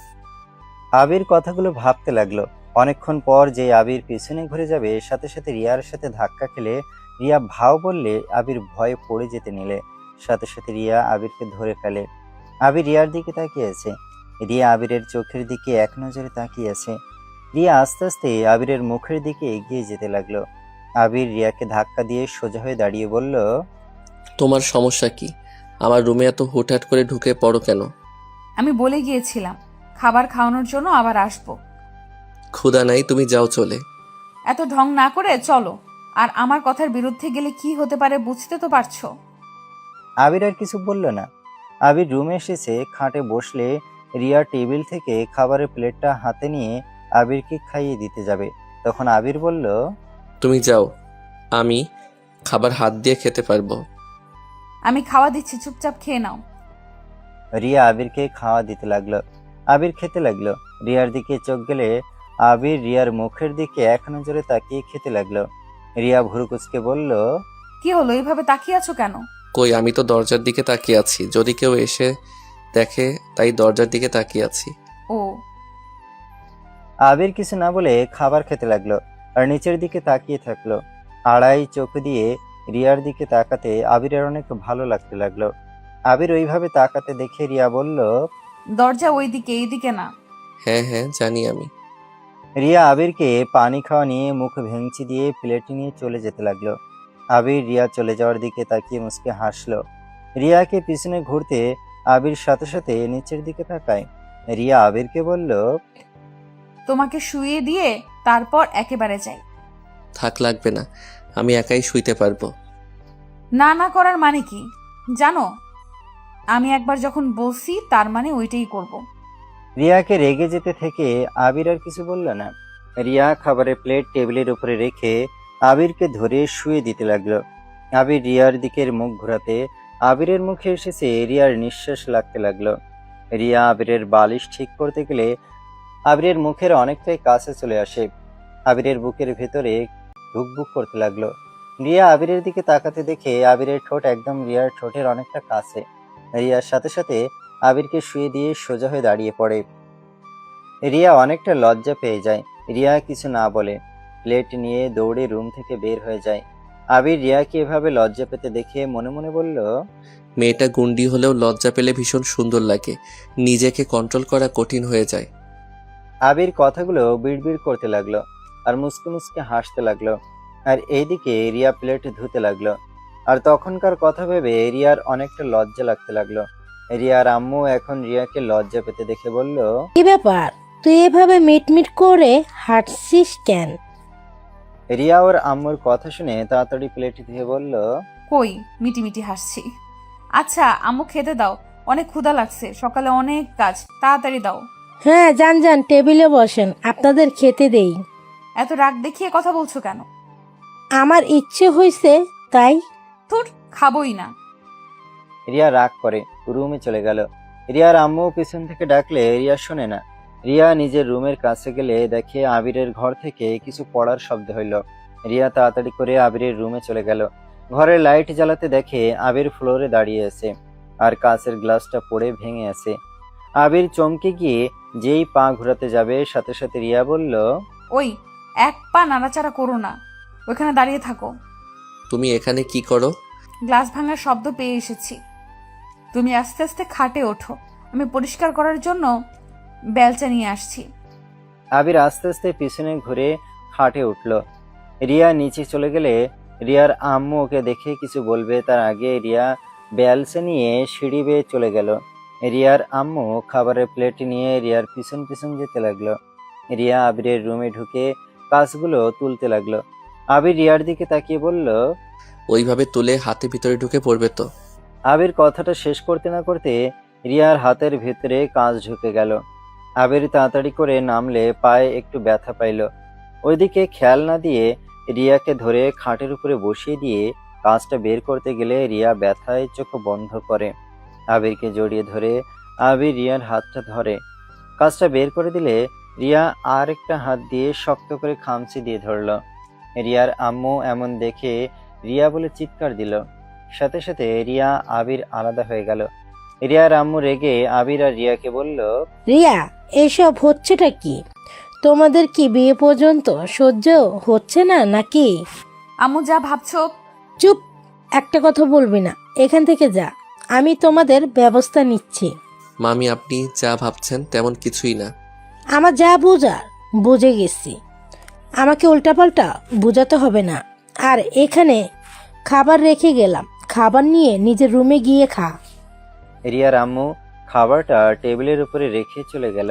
আবির কথাগুলো ভাবতে লাগলো। অনেকক্ষণ পর যে আবির পিছনে ঘুরে যাবে, সাথে সাথে রিয়ার সাথে ধাক্কা খেলে রিয়া ভাও বললে আবির ভয়ে পড়ে যেতে নিলে সাথে সাথে রিয়া আবিরকে ধরে ফেলে। আবির রিয়ার দিকে তাকিয়েছে। রিয়া আবিরের চোখের দিকে এক নজরে তাকিয়েছে। রিয়া আস্তে আস্তে আবিরের মুখের দিকে এগিয়ে যেতে লাগলো। আবির রিয়াকে ধাক্কা দিয়ে সোজা হয়ে দাঁড়িয়ে বলল, তোমার সমস্যা কি? আমার রুমে এত হুটহাট করে ঢুকে পড়ো কেন? আমি বলে গিয়েছিলাম খাবার খাওয়ানোর জন্য আবার আসবো। ক্ষুধা নাই, তুমি যাও চলে। এত ঢং না করে চলো। আর আমার কথার বিরুদ্ধে গেলে কি হতে পারে বুঝতে তো পারছো। আবির আর কিছু বলল না। আবির রুমে এসেছে। খাটে বসলে রিয়া টেবিল থেকে খাবারের প্লেটটা হাতে নিয়ে আবিরকে খাইয়ে দিতে যাবে। তখন আবির বলল, তুমি যাও, আমি খাবার হাত দিয়ে খেতে পারবো। আমি খাওয়া দিচ্ছি, চুপচাপ খেয়ে নাও। রিয়া আবিরকে খাওয়া দিতে লাগলো। আবির খেতে লাগলো। রিয়ার দিকে চোখ গেলে আবির রিয়ার মুখের দিকে এক নজরে তাকিয়ে খেতে লাগলো। রিয়া ভুরু কুঁচকে বলল, কি হলো, এইভাবে তাকিয়ে আছো কেন? কই, আমি তো দরজার দিকে তাকিয়ে আছি, যদি কেউ এসে দেখে, তাই দরজার দিকে তাকিয়ে আছি। ও, আবির কিছু না বলে খাবার খেতে লাগলো আর নিচের দিকে তাকিয়ে থাকলো। আড়াই চোখ দিয়ে রিয়ার দিকে তাকাতে আবিরের অনেক ভালো লাগতে লাগলো। আবির ওইভাবে তাকাতে দেখে রিয়া বলল, দরজা ওইদিকে, এইদিকে না। হ্যাঁ হ্যাঁ, জানি আমি। রিয়া আবিরকে পানি খাওয়া নিয়ে মুখ ভেঙচি দিয়ে প্লেটে নিয়ে চলে যেতে লাগলো। আবির রিয়া চলে যাওয়ার দিকে তাকিয়ে মুচকে হাসলো। রিয়াকে পিছনে ঘুরতে আবির সাথে সাথে নিচের দিকে তাকায়। রিয়া আবিরকে বলল, তোমাকে শুইয়ে দিয়ে তারপর একেবারে যাই। থাক, লাগবে না, আমি একাই শুইতে পারবো। না না করার মানে কি জানো? আমি একবার যখন বলছি তার মানে ওইটাই করব। রিয়াকে রেগে যেতে থেকে আবির আর কিছু বলল না। রিয়া খাবারের প্লেট টেবিলের উপরে রেখে আবিরকে ধরে শুয়ে দিতে লাগলো। আবির রিয়ার দিকের মুখ ঘোরাতে আবিরের মুখে এসেছে রিয়ার নিঃশ্বাস লাগতে লাগলো। রিয়া আবিরের বালিশ ঠিক করতে গেলে আবিরের মুখের অনেকটাই কাছে চলে আসে। আবিরের বুকের ভেতরে ধুকভুক করতে লাগলো। রিয়া আবিরের দিকে তাকাতে দেখে আবিরের ঠোঁট একদম রিয়ার ঠোঁটের অনেকটা কাছে। রিয়ার সাথে সাথে আবিরকে শুয়ে দিয়ে সোজা হয়ে দাঁড়িয়ে পড়ে। রিয়া অনেকটা লজ্জা পেয়ে যায়। রিয়া কিছু না বলে প্লেট নিয়ে দৌড়ে রুম থেকে বের হয়ে যায়। আবির রিয়াকে এভাবে লজ্জা পেতে দেখে মনে মনে বলল, মেয়েটা গুন্ডি হলেও লজ্জা পেলে ভীষণ সুন্দর লাগে, নিজেকে কন্ট্রোল করা কঠিন হয়ে যায়। আবির কথাগুলো বিড়বিড় করতে লাগলো আর মুসকে মুসকে হাসতে লাগলো। আর এইদিকে রিয়া প্লেট ধুতে লাগলো। আর তখনকার কথা ভেবে রিয়ার অনেকটা লজ্জা লাগতে লাগলো। রিয়ার আম্মু এখন রিয়াকে লজ্জা পেতে দেখে বলল, কি ব্যাপার, তুই এভাবে মিটমিট করে হাঁটছিস কেন? রিয়া ওর আম্মুর কথা শুনে তাড়াতাড়ি প্লেট ধুয়ে বলল, কই মিটি মিটি হাসছি। আচ্ছা আম্মু খেতে দাও, অনেক ক্ষুধা লাগছে, সকালে অনেক কাজ, তাড়াতাড়ি দাও। হ্যাঁ, যান যান, টেবিলে বসেন, আপনাদের খেতে দেই। এত রাগ দেখিয়ে কথা বলছো কেন? আমার ইচ্ছে হয়েছে তাই। ধুর, খাবোই না। রিয়া রাগ করে রুমে চলে গেল। রিয়ার আম্মু পিছন থেকে ডাকলে রিয়া শোনে না। রিয়া নিজের রুমের কাছে গেলে দেখে আবিরের ঘর থেকে কিছু পড়ার শব্দ হইল। রিয়া তাড়াতাড়ি করে আবিরের রুমে চলে গেল। ঘরের লাইট জ্বালাতে দেখে আবির ফ্লোরে দাঁড়িয়ে আছে আর কাঁচের গ্লাসটা পড়ে ভেঙে আছে। আবির চমকে গিয়ে যেই পা ঘোরাতে যাবে সাথে সাথে রিয়া বলল, ওই, এক পা নাড়াচাড়া করো না, ওইখানে দাঁড়িয়ে থাকো। তুমি এখানে কি করো? গ্লাস ভাঙার শব্দ পেয়ে এসেছি। তুমি আস্তে আস্তে খাটে ওঠো, আমি পরিষ্কার করার জন্য বেলচা নিয়ে আসছি। আবির আস্তে আস্তে পিছনে ঘুরে খাটে উঠল। রিয়া নিচে চলে গেলে রিয়ার আম্মু ওকে দেখে কিছু বলবে তার আগে রিয়া বেলচা নিয়ে সিঁড়ি বেয়ে চলে গেল। রিয়ার আম্মু খাবারের প্লেট নিয়ে রিয়ার পিছন পিছন যেতে লাগলো। রিয়া আবিরের রুমে ঢুকে কাজগুলো তুলতে লাগলো। আবির রিয়ার দিকে তাকিয়ে বলল, ওইভাবে তুলে হাতে ভিতরে ঢুকে পড়বে তো। আবির কথাটা শেষ করতে না করতে রিয়ার হাতের ভেতরে কাঁচ ঢুকে গেল। আবির তাড়াতাড়ি করে নামলে পায়ে একটু ব্যথা পাইল। ওইদিকে খেয়াল না দিয়ে রিয়াকে ধরে খাটের উপরে বসিয়ে দিয়ে কাঁচটা বের করতে গেলে রিয়া ব্যথায় চোখ বন্ধ করে। আবিরকে জড়িয়ে ধরে আবির রিয়ার হাতটা ধরে। কাঁচটা বের করে দিলে রিয়া আর একটা হাত দিয়ে শক্ত করে খামচি দিয়ে ধরল। রিয়ার আম্মু এমন দেখে রিয়া বলে চিৎকার দিল। সাথে সাথে রিয়া আবির আলাদা হয়ে গেল। রিয়ার আম্মু রেগে আবির আর রিয়াকে বলল, রিয়া, এসব হচ্ছেটা কি? তোমাদের কি বিয়ে পর্যন্ত সহ্য হচ্ছে না নাকি? আম্মু যা ভাবছো। চুপ, একটা কথা বলবি না, এখান থেকে যা, আমি তোমাদের ব্যবস্থা নিচ্ছি। মামি আপনি যা ভাবছেন তেমন কিছুই না। আমার যা বোঝার বুঝে গেছি, আমাকে উল্টাপাল্টা বোঝাতে হবে না। আর এখানে খাবার রেখে গেলাম, খাবার নিয়ে নিজের রুমে গিয়ে খা। রিয়ার আম্মু খাবারটা টেবিলের উপরে রেখে চলে গেল।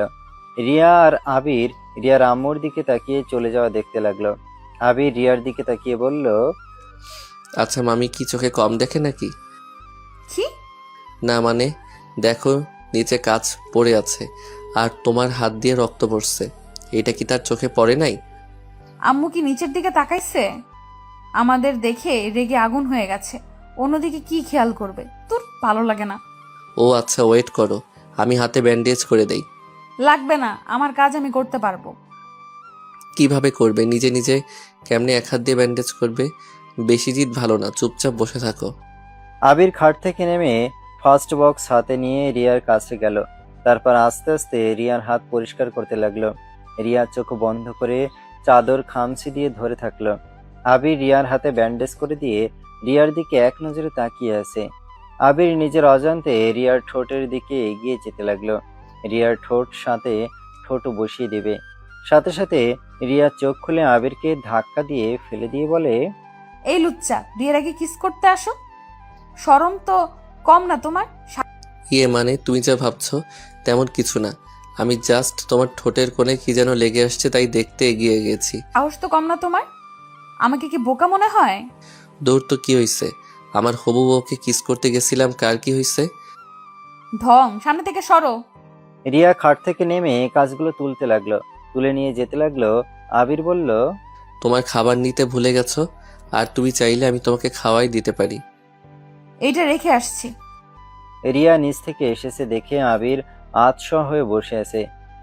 রিয়া আর আবির রিয়ার আম্মুর দিকে তাকিয়ে চলে যাওয়া দেখতে লাগলো। আবির রিয়ার দিকে তাকিয়ে বলল, আচ্ছা মামি কি চোখে কম দেখে নাকি? কি? না মানে দেখো, নিচে কাচ পড়ে আছে আর তোমার হাত দিয়ে রক্ত পড়ছে, এটা কি তার চোখে পড়ে নাই? আম্মু কি নিচের দিকে তাকাইছে? আমাদের দেখে রেগে আগুন হয়ে গেছে, অন্যদিকে কি খেয়াল করবে? তোর ভালো লাগে না। ও আচ্ছা, ওয়েট করো, আমি হাতে ব্যান্ডেজ করে দেই। লাগবে না, আমার কাজ আমি করতে পারবো। কিভাবে করবে? নিজে নিজে কেমনে এক হাত দিয়ে ব্যান্ডেজ করবে? বেশি জিদ ভালো না, চুপচাপ বসে থাকো। আবির খাট থেকে নেমে ফার্স্ট বক্স হাতে নিয়ে রিয়ার কাছে গেল। তারপর আস্তে আস্তে রিয়ার হাত পরিষ্কার করতে লাগলো। রিয়া চোখ বন্ধ করে চাদর খামচি দিয়ে ধরে থাকলো। আবির রিয়ার হাতে ব্যান্ডেজ করে দিয়ে রিয়ার দিকে এক নজরে তাকিয়ে আছে। আবির নিজের অজান্তে রিয়ার ঠোঁটের দিকে এগিয়ে যেতে লাগলো। রিয়ার ঠোঁট সাথে ঠোঁট বসিয়ে দেবে। সাথে সাথে রিয়া চোখ খুলে আবিরকে ধাক্কা দিয়ে ফেলে দিয়ে বলে, এই লুচ্চা, বিয়ের আগে কিস করতে আসো? শরম তো কম না তোমার? ইয়ে মানে তুমি যা ভাবছো তেমন কিছু না, আমি জাস্ট তোমার ঠোঁটের কোণে কি যেন লেগে আসছে তাই দেখতে এগিয়ে গেছি। সাহস তো কম না তোমার? আমাকে কি বোকা মনে হয়? দৌড় তো কি হয়েছে, আমার হবু বউকে কিস করতে গেছিলাম, কার কি হয়েছে? ঢং, সামনে থেকে সরো। রিয়া খাট থেকে নেমে কাজগুলো তুলতে লাগলো। তুলে নিয়ে যেতে লাগলো। আবির বলল, তোমার খাবার নিতে ভুলে গেছো, আর তুমি চাইলে আমি তোমাকে খাওয়াই দিতে পারি। এইটা রেখে আসছি। রিয়া নিচ থেকে এসেছে দেখে আবির আতশোয়া হয়ে বসে আছে।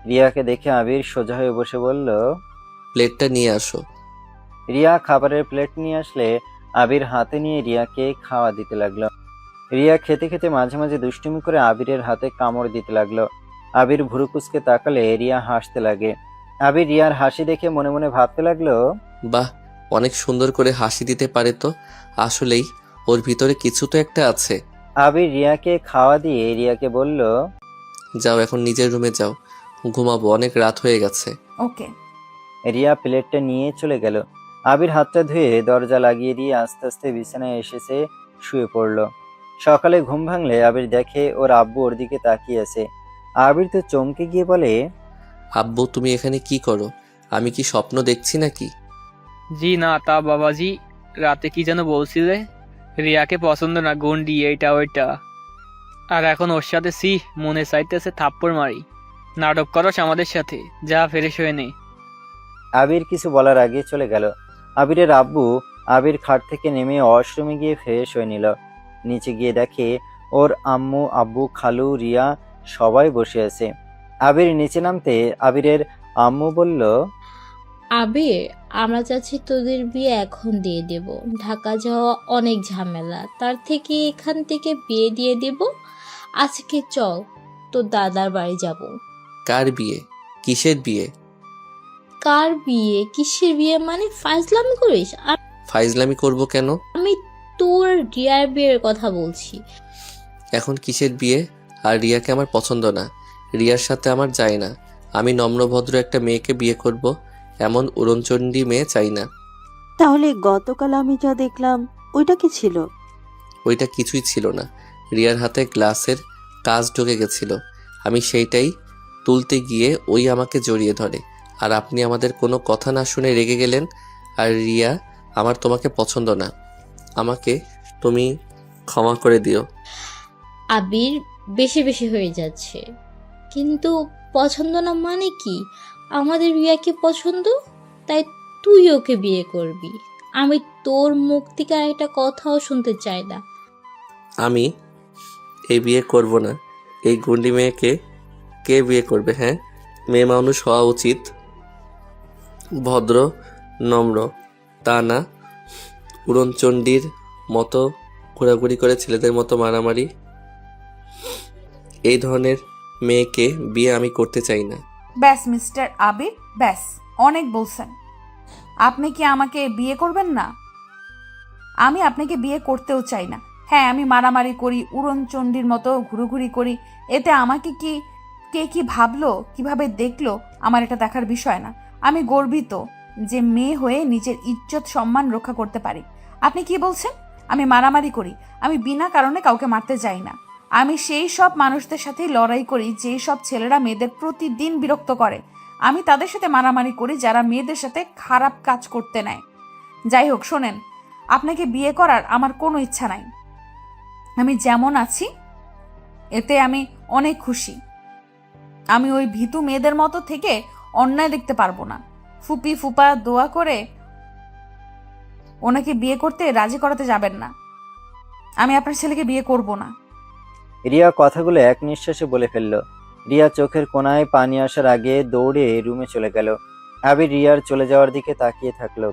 রিয়াকে দেখে আবির সোজা হয়ে বসে বলল, প্লেটটা নিয়ে আসো। রিয়া খাবারের প্লেট নিয়ে আসলে আবির হাতে নিয়ে রিয়াকে খাওয়া দিতে লাগলো। রিয়া খেতে খেতে মাঝে মাঝে দুষ্টুমি করে আবিরের হাতে কামড় দিতে লাগলো। আবির ভুরু কুঁচকে তাকালে রিয়া হাসতে লাগে। আবির রিয়ার হাসি দেখে মনে মনে ভাবতে লাগলো, বাহ, অনেক সুন্দর করে হাসি দিতে পারে তো, আসলেই ওর ভিতরে কিছু তো একটা আছে। আবির রিয়াকে খাওয়া দিয়ে রিয়াকে বলল, যাও এখন নিজের রুমে যাও, ঘুমাবো, অনেক রাত হয়ে গেছে। ওকে। রিয়া প্লেটটা নিয়ে চলে গেল। আবির হাতটা ধুয়ে দরজা লাগিয়ে দিয়ে আস্তে আস্তে বিছানায় এসেছে, শুয়ে পড়ল। সকালে ঘুম ভাঙলে আবির দেখে ওর আব্বু ওর দিকে তাকিয়ে আছে। আবির তো চমকে গিয়ে বলে, আব্বু তুমি এখানে কি করো? আমি কি স্বপ্ন দেখছি নাকি? জি না তা বাবাজি, রাতে কি যেন বলছিলে? রিয়াকে পছন্দ না, গুন্ডি, এইটা ওইটা। আর এখন ওর সাথে মনে চাইতেছে থাপ্পড় মারি। নাটক করস আমাদের সাথে, যা ফ্রেশ হয়ে নে। আবির কিছু বলার আগে চলে গেল। আবিরের আব্বু আবির খাট থেকে নেমে ওয়াশরুমে গিয়ে ফ্রেশ হয়ে নিল। নিচে গিয়ে দেখে ওর আম্মু, আব্বু, খালু, রিয়া সবাই বসে আছে। আবির নিচে নামতে আবিরের আম্মু বলল, আবির, আমরা চাচ্ছি তোদের বিয়ে এখন দিয়ে দেব। ঢাকা যাওয়া অনেক ঝামেলা, তার থেকে এখান থেকে বিয়ে দিয়ে দেব। আজকে চল, তোর দাদার বাড়ি যাব। কার বিয়ে? কিসের বিয়ে? কার বিয়ে? কিসের বিয়ে মানে? ফাজলামি করিস? আর ফাইজলামি করব কেন? আমি তোর রিয়ার বিয়ের কথা বলছি। এখন কিসের বিয়ে? আর রিয়াকে আমার পছন্দ না, রিয়ার সাথে আমার যায় না। আমি নম্রভদ্র একটা মেয়েকে বিয়ে করব, এমন উড়নচণ্ডী মেয়ে চাই না। তাহলে গতকাল আমি যা দেখলাম ওইটা কি ছিল? ওইটা কিছুই ছিল না। রিয়ার হাতে গ্লাসের কাজ ঢুকে গেছিল, আমি সেইটাই তুলতে গিয়ে ওই আমাকে জড়িয়ে ধরে। আর আপনি আমাদের কোনো কথা না শুনে রেগে গেলেন। আর রিয়া, আমার তোমাকে পছন্দ না, আমাকে তুমি ক্ষমা করে দিও। আবির, বেশি বেশি হয়ে যাচ্ছে। কিন্তু পছন্দ না মানে কি? আমাদের রিয়াকে পছন্দ, তাই তুই ওকে বিয়ে করবি। আমি তোর মুখ থেকে আর একটা কথাও শুনতে চাই না। আমি এই বিয়ে করব না। এই গুন্ডি মেয়েকে কে বিয়ে করবে? হ্যাঁ, মেয়ে মানুষ হওয়া উচিত ভদ্র, নম্র, তা না উড়নচণ্ডীর মতো ঘোরাঘুরি করে ছেলেদের মতো মারামারি। এই ধরনের মেয়েকে বিয়ে আমি করতে চাই না। ব্যাস মিস্টার আবির, ব্যাস, অনেক বলছেন। আপনি কি আমাকে বিয়ে করবেন না? আমি আপনাকে বিয়ে করতেও চাই না। হ্যাঁ, আমি মারামারি করি, উড়নচণ্ডীর মতো ঘুরোঘুরি করি, এতে আমাকে কে কি ভাবলো, কিভাবে দেখলো, আমার এটা দেখার বিষয় না। আমি গর্বিত যে মেয়ে হয়ে নিজের ইজ্জত সম্মান রক্ষা করতে পারি। আপনি কি বলছেন আমি মারামারি করি? আমি বিনা কারণে কাউকে মারতে যাই না। আমি সেই সব মানুষদের সাথেই লড়াই করি যেই সব ছেলেরা মেয়েদের প্রতিদিন বিরক্ত করে। আমি তাদের সাথে মারামারি করি যারা মেয়েদের সাথে খারাপ কাজ করতে নেয়। যাই হোক, শোনেন, আপনাকে বিয়ে করার আমার কোনো ইচ্ছা নাই। আমি যেমন আছি এতে আমি অনেক খুশি। আমি ওই ভীতু মেয়েদের মতো থেকে অন্যায় দেখতে পারবো না। ফুপি ফুপা দোয়া করে ওনাকে বিয়ে করতে রাজি করাতে যাবেন না। আমি আপনার ছেলেকে বিয়ে করব না। রিয়া কথাগুলো এক নিঃশ্বাসে বলে ফেলল। রিয়া চোখের কোণায় পানি আসার আগে দৌড়ে রুমে চলে গেল। আবির রিয়ার চলে যাওয়ার দিকে তাকিয়ে থাকলো।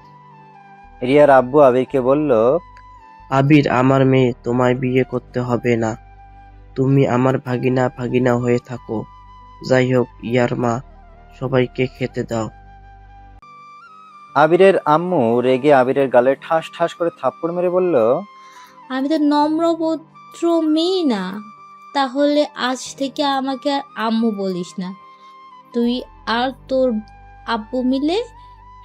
রিয়ার আব্বু আবিরকে বলল, আবির, আমার মেয়ে, তোমায় বিয়ে করতে হবে না। তুমি আমার ভাগিনা হয়ে থাকো। যাই হোক, ইয়ার মা, সবাইকে খেতে দাও। আবিরের আম্মু রেগে আবিরের গালে ঠাস ঠাস করে থাপ্পড় মেরে বলল, আমি তো নম্রভদ্র মেয়ে না। তাহলে আজ থেকে আমাকে আর আম্মু বলিস না। তুই আর তোর আব্বু মিলে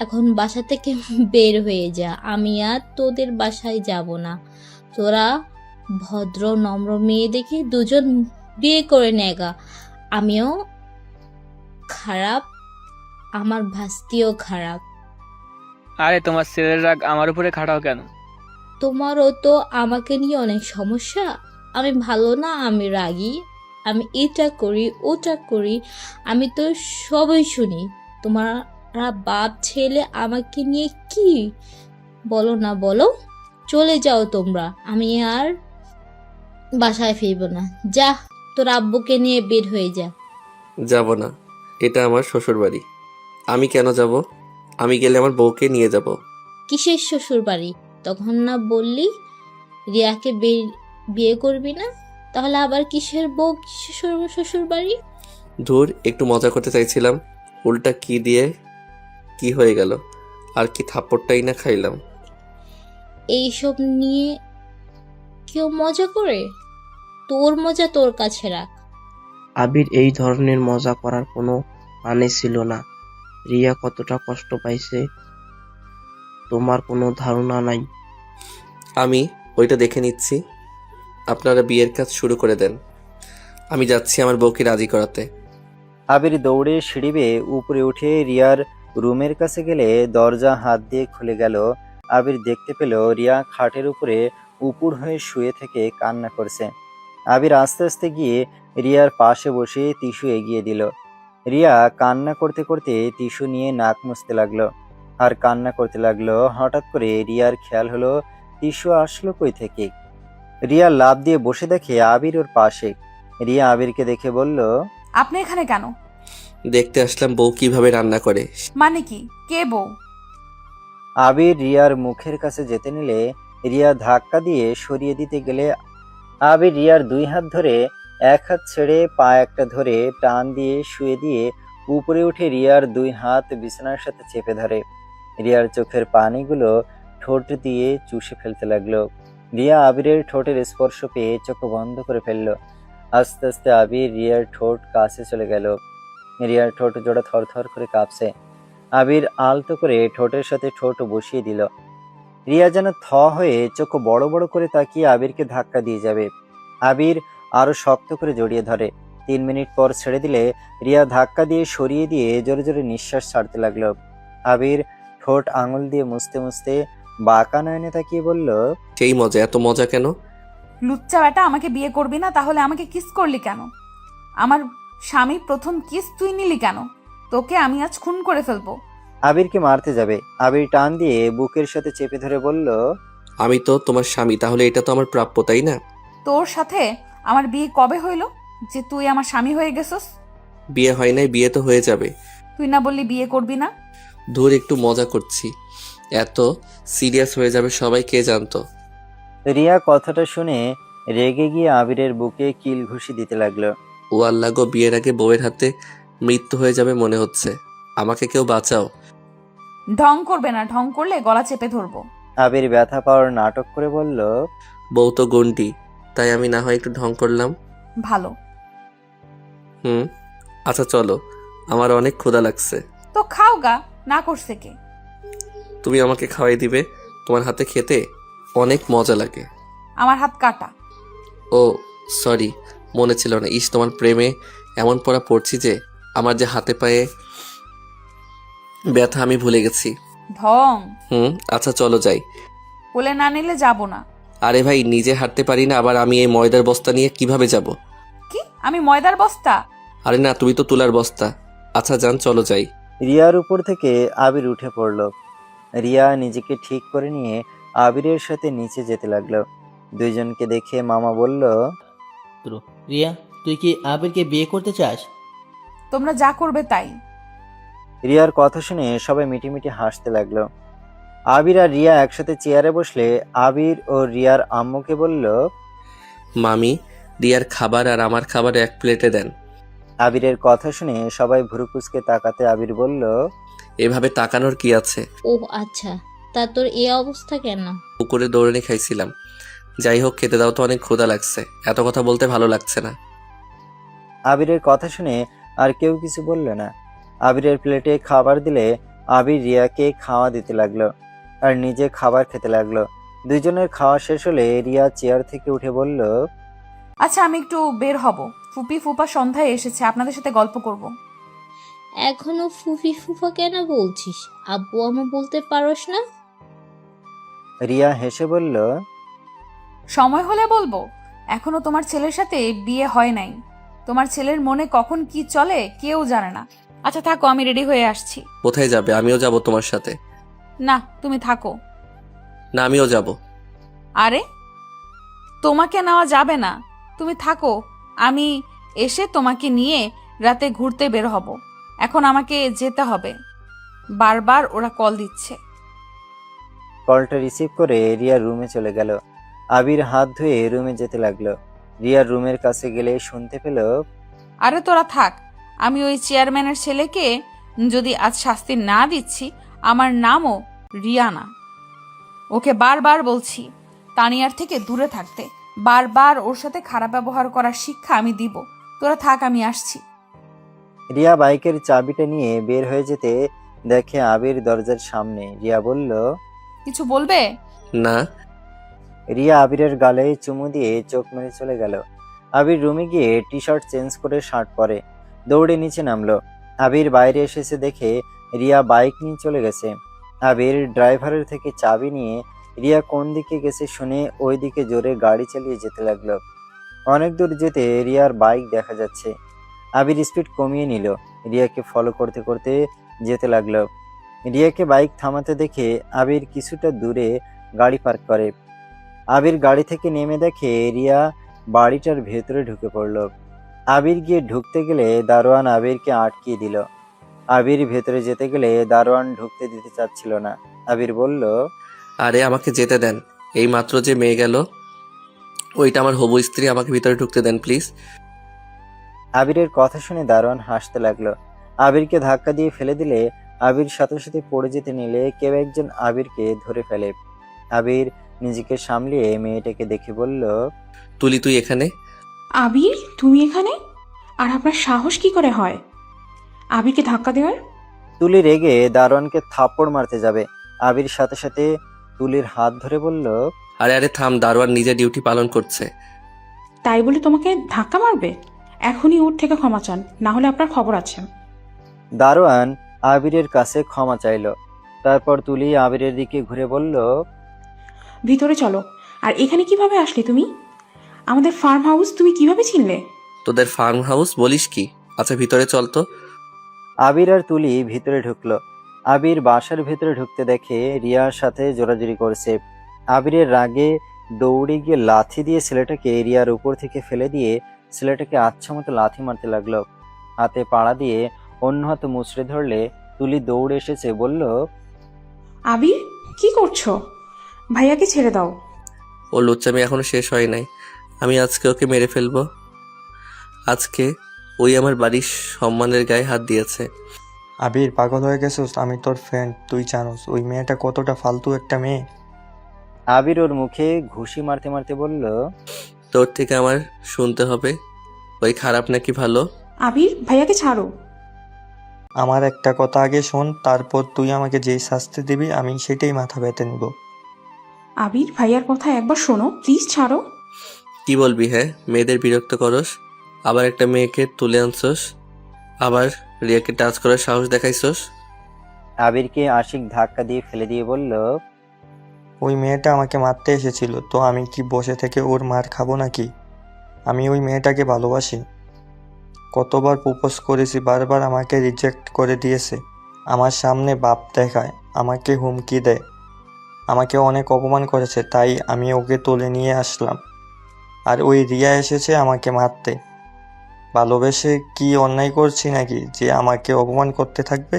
এখন বাসা থেকে বের হয়ে যা। আমি আর তোদের বাসায় যাব না। তোরা ভদ্র নম্র মেয়ে দেখে দুজন বিয়ে করে নেগা। আমিও খারাপ, আমার ভাস্তিও খারাপ। আরে তোমার ছেলের রাগ আমার উপরে খাটাও কেন? তোমারও তো আমাকে নিয়ে অনেক সমস্যা। আমি ভালো না, আমি রাগী, আমি এটা করি ওটা করি, আমি তো সবই শুনি। তোমারা বাপ ছেলে আমাকে নিয়ে কি বলো না বলো। চলে যাও তোমরা, আমি আর বাসায় ফিরবো না। যা, তোর আব্বুকে নিয়ে বের হয়ে যা। যাব না, এটা আমার শ্বশুর বাড়ি। আমি কেন যাব? আমি গেলে আমার বউকে নিয়ে যাব। কিসের শ্বশুর বাড়ি? তখন না বললি রিয়াকে বিয়ে করবি না? তাহলে আবার কিসের বউ, কিসের শ্বশুর বাড়ি? ধুর, একটু মজা করতে চাইছিলাম, উল্টা কি দিয়ে কি হয়ে গেল। আর কি থাপ্পড়টাই না খাইলাম। এইসব নিয়ে কেউ মজা করে? তোর মজা তোর কাছে রাখ। আবির, এই ধরনের মজা করার কোনো মানে ছিল না। রিয়া কতটা কষ্ট পাইছে তোমার কোনো ধারণা নাই। আমি ওইটা দেখে নিচ্ছি, আপনারা বিয়ের কাজ শুরু করে দেন। আমি যাচ্ছি আমার বউকে রাজি করাতে। আবির দৌড়ে সিঁড়ি বেয়ে উপরে উঠে রিয়ার রুমের কাছে গেলে দরজা হাত দিয়ে খুলে গেল। আবির দেখতে পেল রিয়া খাটের উপরে উপুড় হয়ে শুয়ে থেকে কান্না করছে। আবির আস্তে আস্তে গিয়ে রিয়ার পাশে বসে টিস্যু এগিয়ে দিল। রিয়া কান্না করতে করতে টিস্যু নিয়ে নাক মুছতে লাগলো আর কান্না করতে লাগলো। হঠাৎ করে রিয়ার খেয়াল হলো টিস্যু আসলো কই থেকে। রিয়া লাফ দিয়ে বসে দেখে আবির ওর পাশে। রিয়া আবিরকে দেখে বলল, আপনি এখানে কেন? দেখতে আসলাম বউ কিভাবে রান্না করে। মানে কি? কে বউ? আবির রিয়ার মুখের কাছে যেতে নিলে রিয়া ধাক্কা দিয়ে সরিয়ে দিতে গেলে আবির রিয়ার 2 হাত ধরে 1 হাত ছেড়ে পা একটা ধরে টান দিয়ে শুয়ে দিয়ে উপরে উঠে রিয়ার 2 হাত বিছানার সাথে চেপে ধরে। রিয়ার চোখের পানিগুলো ঠোঁট দিয়ে চুষে ফেলতে লাগলো। রিয়া আবিরের ঠোঁটের স্পর্শ পেয়ে চোখ বন্ধ করে ফেললো। আস্তে আস্তে আবির রিয়ার ঠোঁট কাছে চলে গেল। রিয়ার ঠোঁট জোড়া থরথর করে কাঁপছে। আবির আলতো করে ঠোঁটের সাথে ঠোঁট বসিয়ে দিল। রিয়া যেন থ হয়ে চোখ বড় বড় করে তাকিয়ে আবিরকে ধাক্কা দিয়ে যাবে। আবির আরো শক্ত করে জড়িয়ে ধরে। 3 মিনিট পর ছেড়ে দিলে রিয়া ধাক্কা দিয়ে সরিয়ে দিয়ে জোরে জোরে নিঃশ্বাস ছাড়তে লাগলো। আবির ঠোঁট আঙুল দিয়ে মুছতে মুছতে বাঁকা নয়নে তাকিয়ে বলল, সেই মজা, এত মজা কেন? লুচ্চা বেটা, আমাকে বিয়ে করবি না? তাহলে আমাকে কিস করলি কেন? আমার স্বামী প্রথম কিস তুই নিলি কেন? তোকে আমি আজ খুন করে ফেলবো। আবিরকে মারতে যাবে। আবির টান দিয়ে বুকের সাথে চেপে ধরে বলল, আমি তো তোমার স্বামী, তাহলে এটা তো আমার প্রাপ্য, তাই না? তোর সাথে আমার বিয়ে কবে হইল যে তুই আমার স্বামী হয়ে গেছস? বিয়ে হয় নাই, বিয়ে তো হয়ে যাবে। তুই না বললি বিয়ে করবি না? ধুর, একটু মজা করছি, এত সিরিয়াস হয়ে যাবে সবাই কে জানতো। রিয়া কথাটা শুনে রেগে গিয়ে আবিরের বুকে কিল ঘুষি দিতে লাগলো। ও আল্লাহ গো, বিয়ের আগে বউয়ের হাতে মৃত্যু হয়ে যাবে মনে হচ্ছে। আমাকে কেউ বাঁচাও। ঢং করবে না, ঢং করলে গলা চেপে ধরবো। আবির ব্যথা পাওয়ার নাটক করে বলল, বউ তো গন্ডি, তাই আমি না হয় একটু ঢং করলাম। ভালো। আচ্ছা চলো, আমার অনেক ক্ষুধা লাগছে। তো খাও গা, না করছে কে? তুমি আমাকে খাওয়াই দিবে? তোমার হাতে খেতে অনেক মজা লাগে। আমার হাত কাটা। ও সরি, মনে ছিল না। ইস, তোমার প্রেমে এমন পড়া পড়ছি যে আমার যে হাতে পায়ে ব্যথা আমি ভুলে গেছি। ঢং আচ্ছা চলো যাই। বলে না নিলে যাব না। আরে ভাই, নিজে হাঁটতে পারি না, আবার আমি এই ময়দার বস্তা নিয়ে কিভাবে যাব? কি আমি ময়দার বস্তা? আরে না, তুমি তো তুলার বস্তা। আচ্ছা যান, চলো যাই। রিয়ার উপর থেকে আবির উঠে পড়ল। রিয়া নিজেকে ঠিক করে নিয়ে আবিরের সাথে নিচে যেতে লাগলো। দুইজনকে দেখে মামা বলল, রিয়া, তুই কি আবিরকে বিয়ে করতে চাস? তোমরা যা করবে তাই। রিয়ার কথা শুনে সবাই মিটিমিটি হাসতে লাগলো। আবির আর রিয়া একসাথে চেয়ারে বসলে আবির ও রিয়ার আম্মুকে বলল, মামি, রিয়ার খাবার আর আমার খাবার এক প্লেটে দেন। আবিরের কথা শুনে সবাই ভুরুকুচকে তাকাতে আবির বলল, এভাবে তাকানোর কি আছে? ও আচ্ছা, তা তোর এই অবস্থা কেন? পুকুরে দৌড়ানি খাইছিলাম। যাই হোক, খেতে দাও তো, অনেক ক্ষুধা লাগছে। এত কথা বলতে ভালো লাগছে না। আবিরের কথা শুনে আর কেউ কিছু বলল না। আবিরের প্লেটে খাবার দিলে আবির রিয়াকে খাওয়া দিতে লাগলো আর নিজে খাবার খেতে লাগলো। দুইজনের খাওয়া শেষ হলে রিয়া চেয়ার থেকে উঠে বলল, আচ্ছা আমি একটু বের হব। ফুপি ফুপা সন্ধ্যায় এসেছে, আপনাদের সাথে গল্প করব। এখনো ফুফি ফুফা কেন বলছিস? আব্বু আম্মু বলতে পারোস না? রিয়া হেসে বলল, সময় হলে বলবো। এখনো তোমার ছেলের সাথে বিয়ে হয় নাই। তোমার ছেলের মনে কখন কি চলে কেউ জানে না। আচ্ছা থাকো, আমি রেডি হয়ে আসছি। কোথায় যাবে? আমিও যাব তোমার সাথে। না তুমি থাকো। না, আমিও যাব। আরে তোমাকে নেওয়া যাবে না, তুমি থাকো। আমি এসে তোমাকে নিয়ে রাতে ঘুরতে বের হব। এখন আমাকে যেতে হবে, বারবার ওরা কল দিচ্ছে। কলটা রিসিভ করে রিয়া রুমে চলে গেল। আবির হাত ধুয়ে রুমে যেতে লাগলো। রিয়ার রুমের কাছে গেলে শুনতে পেল, আরে তোরা থাক, আমি ওই চেয়ারম্যানের ছেলেকে যদি আজ শাস্তি না দিচ্ছি, আমার নামও রিয়ানা। ওকে বারবার বলছি তানিয়ার থেকে দূরে থাকতে, বারবার ওর সাথে খারাপ ব্যবহার করার শিক্ষা আমি দিব। তোরা থাক, আমি আসছি। রিয়া বাইকের চাবিটা নিয়ে বের হয়ে যেতে দেখে আবির দরজার সামনে। রিয়া বলল, কিছু বলবে? না। রিয়া আবিরের গালে চুমু দিয়ে চোখ মেরে চলে গেল। আবির রুমে গিয়ে টি শার্ট চেঞ্জ করে শার্ট পরে দৌড়ে নিচে নামলো। আবির বাইরে এসেছে দেখে রিয়া বাইক নিয়ে চলে গেছে। আবির ড্রাইভারের থেকে চাবি নিয়ে রিয়া কোন দিকে গেছে শুনে ওই দিকে জোরে গাড়ি চালিয়ে যেতে লাগলো। অনেক দূর যেতে রিয়ার বাইক দেখা যাচ্ছে। আবির স্পিড কমিয়ে নিল, রিয়াকে ফলো করতে করতে যেতে লাগলো। রিয়াকে বাইক থামাতে দেখে আবির কিছুটা দূরে গাড়ি পার্ক করে। আবির গাড়ি থেকে নেমে দেখে রিয়া বাড়িটার ভেতরে ঢুকে পড়ল। আবির গিয়ে ঢুকতে গেলে দারোয়ান আবিরকে আটকিয়ে দিল। আবির ভেতরে যেতে গেলে দারোয়ান ঢুকতে দিতে চাচ্ছিল না। আবির বলল, আরে আমাকে যেতে দেন, এই মাত্র যে মেয়ে গেল ওইটা আমার হবু স্ত্রী, আমাকে ভিতরে ঢুকতে দেন প্লিজ। আবিরের কথা শুনে দারোয়ান হাসতে লাগলো। আবিরকে ধাক্কা দিয়ে ফেলে দিলে আবির সাথে সাথে পড়ে যেতে নিলে কেউ একজন আবিরকে ধরে ফেলে। আবির নিজেকে সামলিয়ে মেয়েটাকে দেখে বলল, তুলি তুই এখানে? আবির, তুমি এখানে? আর আপনার সাহস কি করে হয় আবিরকে ধাক্কা দেওয়ার? তুলি রেগে দারোয়ানকে থাপ্পড় মারতে যাবে। আবির সাথে সাথে তুলির হাত ধরে বলল, আরে আরে থাম, দারোয়ান নিজে ডিউটি পালন করছে। তাই বলে তোমাকে ধাক্কা মারবে? এখনই ওর থেকে ক্ষমা চান, না হলে আপনার খবর আছে। দারোয়ান আবিরের কাছে ক্ষমা চাইল। তারপর তুলি আবিরের দিকে ঘুরে বলল, ভিতরে চলো। আর এখানে কিভাবে আসলে তুমি? আমাদের ফার্ম হাউস তুমি কিভাবে চিনলে? তোদের ফার্ম হাউস বলিস কি? আচ্ছা ভিতরে চল তো। আবির আর তুলি ভিতরে ঢুকলো। আবির বাসার ভিতরে ঢুকতে দেখে রিয়ার সাথে জোরাজুরি করছে। আবিরের রাগে দৌড়ে গিয়ে লাথি দিয়ে ছেলেটাকে রিয়ার উপর থেকে ফেলে দিয়ে ছেলেটাকে আচ্ছা মতো লাথি মারতে লাগলো। হাতে পাড়া দিয়ে অন্য হাতে মুচড়ে ধরলে তুলি দৌড়ে এসেছে, বলল, আবির, কি করছো? ভাইয়াকে ছেড়ে দাও। ও লুচ্চামি এখনো শেষ হয় নাই, আমি আজকে ওকে মেরে ফেলবো। আজকে ওই আমার বাড়ির সম্মানের গায়ে হাত দিয়েছে। আবির, পাগল হয়ে গেছিস? আমি তোর ফ্রেন্ড, তুই জানোস ওই মেয়েটা কতটা ফালতু একটা মেয়ে। আবির ওর মুখে ঘুষি মারতে মারতে বলল, তোর থেকে আমার শুনতে হবে ওই খারাপ নাকি ভালো। আবির, ভাইয়াকে ছাড়ো। আমার একটা কথা আগে শোন, তারপর তুই আমাকে যেই শাস্তি দিবি আমি সেটাই মাথা ব্যথে নিব। আবির, ভাইয়ার কথা একবার শোনো, প্লিজ ছাড়ো। কি বলবি? হ্যাঁ, মেয়েদের বিরক্ত করস, আবার একটা মেয়েকে তুলে আনছস, আবার রিয়াকে টাচ করার সাহস দেখাইছস। আবিরকে আশিক ধাক্কা দিয়ে ফেলে দিয়ে বলল, ওই মেয়েটা আমাকে মারতে এসেছিল, তো আমি কি বসে থেকে ওর মার খাবো নাকি? আমি ওই মেয়েটাকে ভালোবাসি। কতবার প্রপোজ করেছি, বারবার আমাকে রিজেক্ট করে দিয়েছে। আমার সামনে বাপ দেখায়, আমাকে হুমকি দেয়, আমাকে অনেক অপমান করেছে, তাই আমি ওকে তুলে নিয়ে আসলাম। আর ওই রিয়া এসেছে আমাকে মারতে। ভালোবেসে কি অন্যায় করছি নাকি যে আমাকে অপমান করতে থাকবে?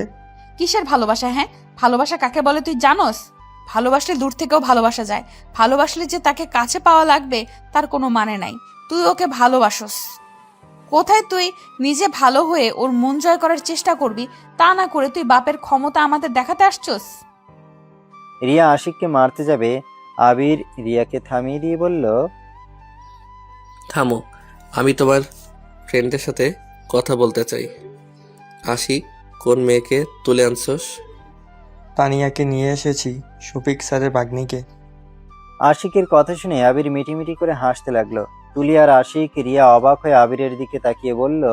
কিসের ভালোবাসা? হ্যাঁ, ভালোবাসা কাকে বলে তুই জানোস? ভালোবাসলে দূর থেকেও ভালোবাসা যায়, ভালোবাসলে যে তাকে কাছে পাওয়া লাগবে তার কোনো মানে নাই। তুই ওকে ভালোবাসস কোথায়? তুই নিজে ভালো হয়ে ওর মন জয় করার চেষ্টা করবি, তা না করে তুই বাপের ক্ষমতা আমাদের দেখাতে আসছস। রিয়া আশিককে মারতে যাবে। আবির রিয়াকে থামিয়ে দিয়ে বলল, থামো, আমি তোমার ফ্রেন্ডের সাথে কথা বলতে চাই। আসি, কোন মেয়েকে তুলে আনছস? তানিয়াকে নিয়ে এসেছি, শফিক স্যারের ভাগ্নিকে। আশিকের কথা শুনে আবির মিটিমিটি করে হাসতে লাগলো। তুলি আর আশিক রিয়া অবাক হয়ে আবিরের দিকে তাকিয়ে বলল,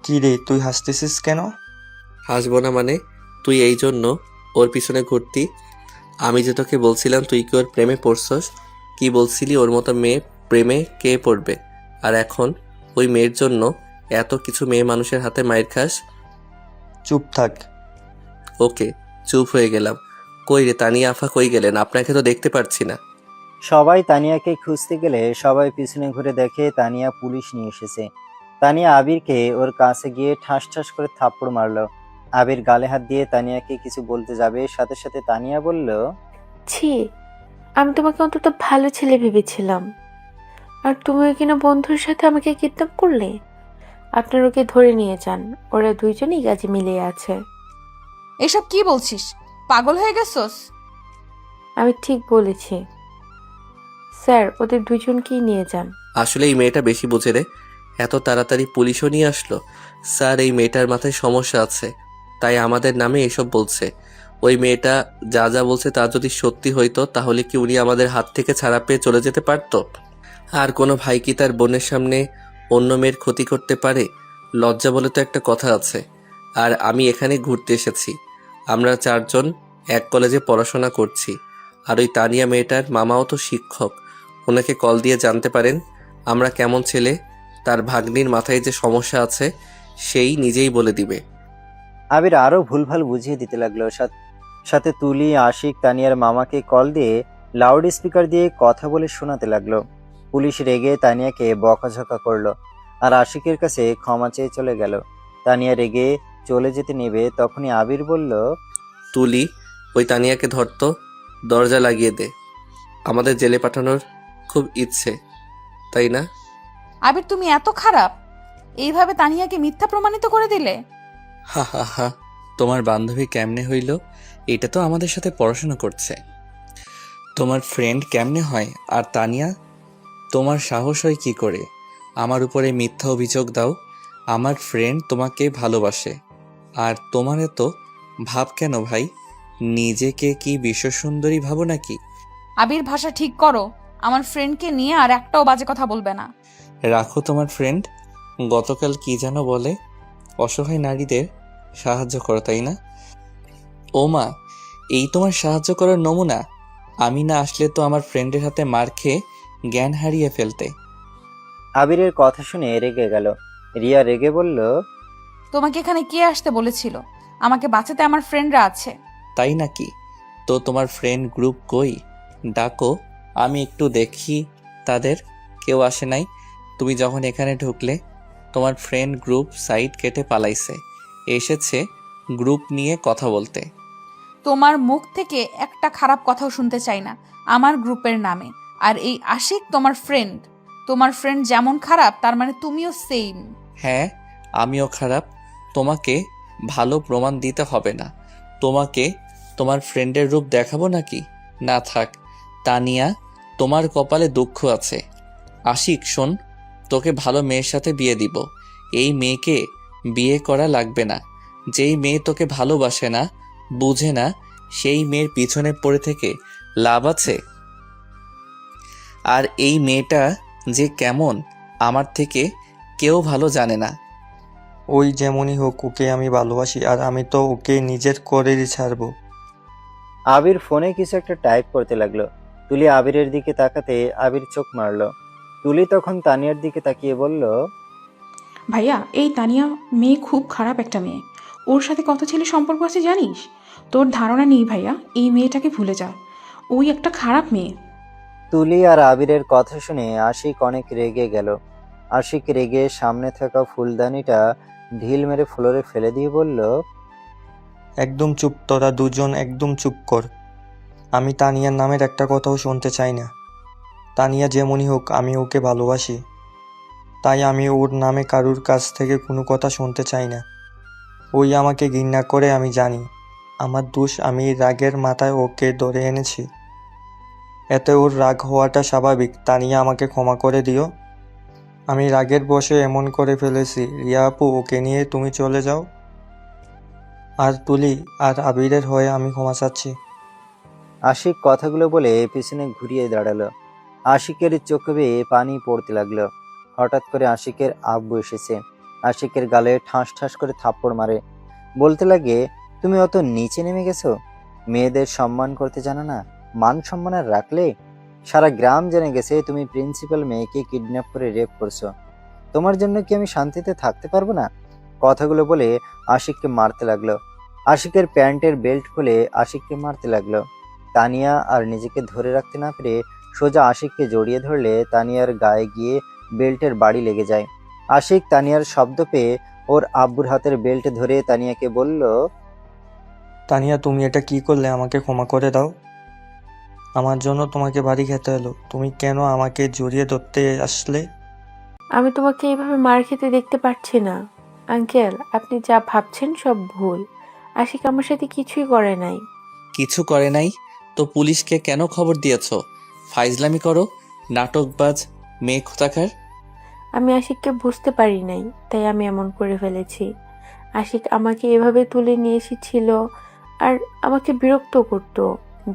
কি রে, তুই হাসতেছিস কেন? হাসবো না মানে? তুই এই জন্য ওর পিছনে ঘুরতি? আমি যে তোকে বলছিলাম তুই কি ওর প্রেমে পড়ছস? কি বলছিলি ওর মতো মেয়ে প্রেমে কে পড়বে? আর এখন ওই মেয়ের জন্য এত কিছু মেয়ে মানুষের হাতে মাইর খাস। চুপ থাক। ওকে, চুপ হয়ে গেলাম। কই রে তানিয়া আফা, কই গেলেন? আপনাকে তো দেখতে পারছি না। সবাই তানিয়াকে খুঁজতে গেলে সবাই পিছনে ঘুরে দেখে তানিয়া পুলিশ নিয়ে এসেছে। তানিয়া আবিরকে ওর কাছে গিয়ে ঠাস ঠাস করে থাপ্পড় মারলো। আবির গালে হাত দিয়ে তানিয়াকে কিছু বলতে যাবে, সাথে সাথে তানিয়া বলল, ছি, আমি তোমাকে অন্তত ভালো ছেলে ভেবেছিলাম, আর তুমিও কিনা বন্ধুর সাথে আমাকে কিডন্যাপ করলে। আপনার ওকে ধরে নিয়ে যান, ওরা দুইজনই কাজে মিলে আছে। এসব কি বলছিস? পাগল হয়ে গেছস? আমি ঠিক বলেছি স্যার, ওদের দুইজনকেই নিয়ে যান। আসলে এই মেয়েটা বেশি বোঝে রে, এত তাড়াতাড়ি পুলিশও নিয়ে আসলো। স্যার, এই মেয়েটার মাথায় সমস্যা আছে, তাই আমাদের নামে এসব বলছে। ওই মেয়েটা যা যা বলছে তা যদি সত্যি হইতো তাহলে কি উনি আমাদের হাত থেকে ছাড়া পেয়ে চলে যেতে পারতো? আর কোনো ভাই কি তার বোনের সামনে অন্য মেয়ের ক্ষতি করতে পারে? লজ্জা বলে তো একটা কথা আছে। আর আমি এখানে ঘুরতে এসেছি। আমরা চারজন এক কলেজে পড়াশোনা করছি, আর ওই তানিয়া মেয়েটার মামাও তো শিক্ষক, ওনাকে কল দিয়ে জানতে পারেন আমরা কেমন ছেলে। তার ভাগ্নির মাথায় যে সমস্যা আছে সেই নিজেই বলে দিবে। আবির আরো ভুলভাল বুঝিয়ে দিতে লাগলো। সাথে তুলি, আশিক তানিয়ার মামাকে কল দিয়ে লাউড স্পিকার দিয়ে কথা বলে শোনাতে লাগলো। পুলিশ রেগে তানিয়াকে বকাঝকা করলো আর আশিকের কাছে ক্ষমা চেয়ে চলে গেল। তানিয়া রেগে চলে যেতে নেবে তখনই আবির বলল, তুলি, ওই তানিয়াকে ধরতো, দরজা লাগিয়ে দে। আমাদের জেলে পাঠানোর খুব ইচ্ছে, তাই না? আবির তুমি এত খারাপ, এইভাবে তানিয়াকে মিথ্যা প্রমাণিত করে দিলে। হা হা হা, তোমার বান্ধবী কেমনে হইল? এটা তো আমাদের সাথে পড়াশোনা করছে। তোমার ফ্রেন্ড কেমনে হয়? আর তানিয়া, তোমার সাহস হয় কি করে আমার উপরে মিথ্যা অভিযোগ দাও? আমার ফ্রেন্ড তোমাকে ভালোবাসে, আর তোমার এত ভাব কেন ভাই? নিজেকে কি বিশ্বসুন্দরী ভাবো নাকি? আবির, ভাষা ঠিক করো, আমার ফ্রেন্ডকে নিয়ে আর একটাও বাজে কথা বলবে না। রাখো তোমার ফ্রেন্ড। গতকাল কি যেন বলে, অসহায় নারীদের সাহায্য করো, তাই না? ও মা, এই তোমার সাহায্য করার নমুনা? আমি না আসলে তো আমার ফ্রেন্ডের হাতে মার খেয়ে জ্ঞান হারিয়ে ফেলতে। আবিরের কথা শুনে রেগে গেল। রিয়া রেগে বলল, তোমাকে এখানে কে আসতে বলেছিল? আমাকে বাঁচাতে আমার ফ্রেন্ডরা আছে। তাই নাকি? তো তোমার ফ্রেন্ড গ্রুপ কই? ডাকো, আমি একটু দেখি তাদের। কেউ আসে নাই? তুমি যখন এখানে ঢুকলে তোমার ফ্রেন্ড গ্রুপ সাইড কেটে পালাইছে, এসেছে গ্রুপ নিয়ে কথা বলতে। তোমার মুখ থেকে একটা খারাপ কথাও শুনতে চাই না আমার গ্রুপের নামে। আর এই আশিক তোমার ফ্রেন্ড, তোমার ফ্রেন্ড যেমন খারাপ তার মানে তুমিও সেম। হ্যাঁ, আমিও খারাপ। তোমাকে ভালো প্রমাণ দিতে হবে না। তোমাকে তোমার ফ্রেন্ডের রূপ দেখাবো নাকি? না থাক। তানিয়া, তোমার কপালে দুঃখ আছে। আশিক শোন, তোকে ভালো মেয়ের সাথে বিয়ে দিব। এই মেয়েকে বিয়ে করা লাগবে না। যেই মেয়ে তোকে ভালোবাসে না, বুঝে না, সেই মেয়ের পিছনে পড়ে থেকে লাভ আছে? আর এই মেয়েটা যে কেমন আমার থেকে কেউ ভালো জানে না। ওই যেমনই হোক, ওকে আমি ভালোবাসি, আর আমি তো ওকে নিজের করেই ছাড়বো। আবির ফোনে কিছু একটা টাইপ করতে লাগলো। তুলি আবিরের দিকে তাকাতে আবির চোখ মারলো। তুলি তখন তানিয়ার দিকে তাকিয়ে বলল, ভাইয়া, এই তানিয়া মেয়ে খুব খারাপ একটা মেয়ে। ওর সাথে কত ছেলে সম্পর্ক আছে জানিস? তোর ধারণা নেই ভাইয়া, এই মেয়েটাকে ভুলে যা। ওই একটা খারাপ মেয়ে। তুলি আর আবিরের কথা শুনে আশিক অনেক রেগে গেল। আশিক রেগে সামনে থাকা ফুলদানিটা ঢিল মেরে ফ্লোরে ফেলে দিয়ে বলল, একদম চুপ, তোরা দুজন একদম চুপ কর। আমি তানিয়ার নামের একটা কথাও শুনতে চাই না। তানিয়া যেমনই হোক, আমি ওকে ভালোবাসি, তাই আমি ওর নামে কারুর কাছ থেকে কোনো কথা শুনতে চাই না। ওই আমাকে ঘৃণা করে, আমি জানি আমার দোষ। আমি রাগের মাথায় ওকে ধরে এনেছি, এতে ওর রাগ হওয়াটা স্বাভাবিক। তানিয়া, আমাকে ক্ষমা করে দিও। আমি রাগের বশে এমন করে ফেলেছি। রিয়া আপু, ওকে নিয়ে তুমি চলে যাও। আর তুলি আর আবিরের হয়ে আমি ক্ষমা চাচ্ছি। আশিক কথাগুলো বলে পিছনে ঘুরিয়ে দাঁড়ালো। আশিকের চোখে বেয়ে পানি পড়তে লাগলো। হঠাৎ করে আশিকের আব্বু এসেছে। আশিকের গালে ঠাস ঠাস করে থাপ্পড় মারে। বলতে লাগে, তুমি অত নিচে নেমে গেছো? মেয়েদের সম্মান করতে জানো না? মান সম্মান আর রাখলে? সারা গ্রাম জেনে গেছে তুমি প্রিন্সিপাল মেয়েকে কিডন্যাপ করে রেপ করছো। তোমার জন্য কি আমি শান্তিতে থাকতে পারবো না? কথাগুলো বলে আশিককে মারতে লাগলো। আশিকের প্যান্টের বেল্ট খুলে আশিককে মারতে লাগলো। তানিয়া আর নিজেকে ধরে রাখতে না পেরে সোজা আশিককে জড়িয়ে ধরলে তানিয়ার গায়ে গিয়ে বেল্টের বাড়ি লেগে যায়। আশিক তানিয়ার শব্দ পেয়ে ওর আব্বুর হাতের বেল্ট ধরে তানিয়াকে বলল, তানিয়া, তুমি এটা কি করলে? আমাকে ক্ষমা করে দাও। আমার জন্য তোমাকে বাড়ি খেতে হলো। তুমি কেন আমাকে জড়িয়ে ধরতে আসলে? আমি তোমাকে এইভাবে মার খেতে দেখতে পারছি না আঙ্কেল। আপনি যা ভাবছেন সব ভুল। আশিক আমার সাথে কিছুই করে নাই। কিছু করে নাই তো পুলিশকে কেন খবর দিয়েছো? ফাইজলামি করো, নাটকবাজ মেয়ে কোথাকার। আমি আশিককে বুঝতে পারি নাই, তাই আমি এমন করে ফেলেছি। আশিক আমাকে এভাবে তুলে নিয়ে এসেছিল আর আমাকে বিরক্ত করতো,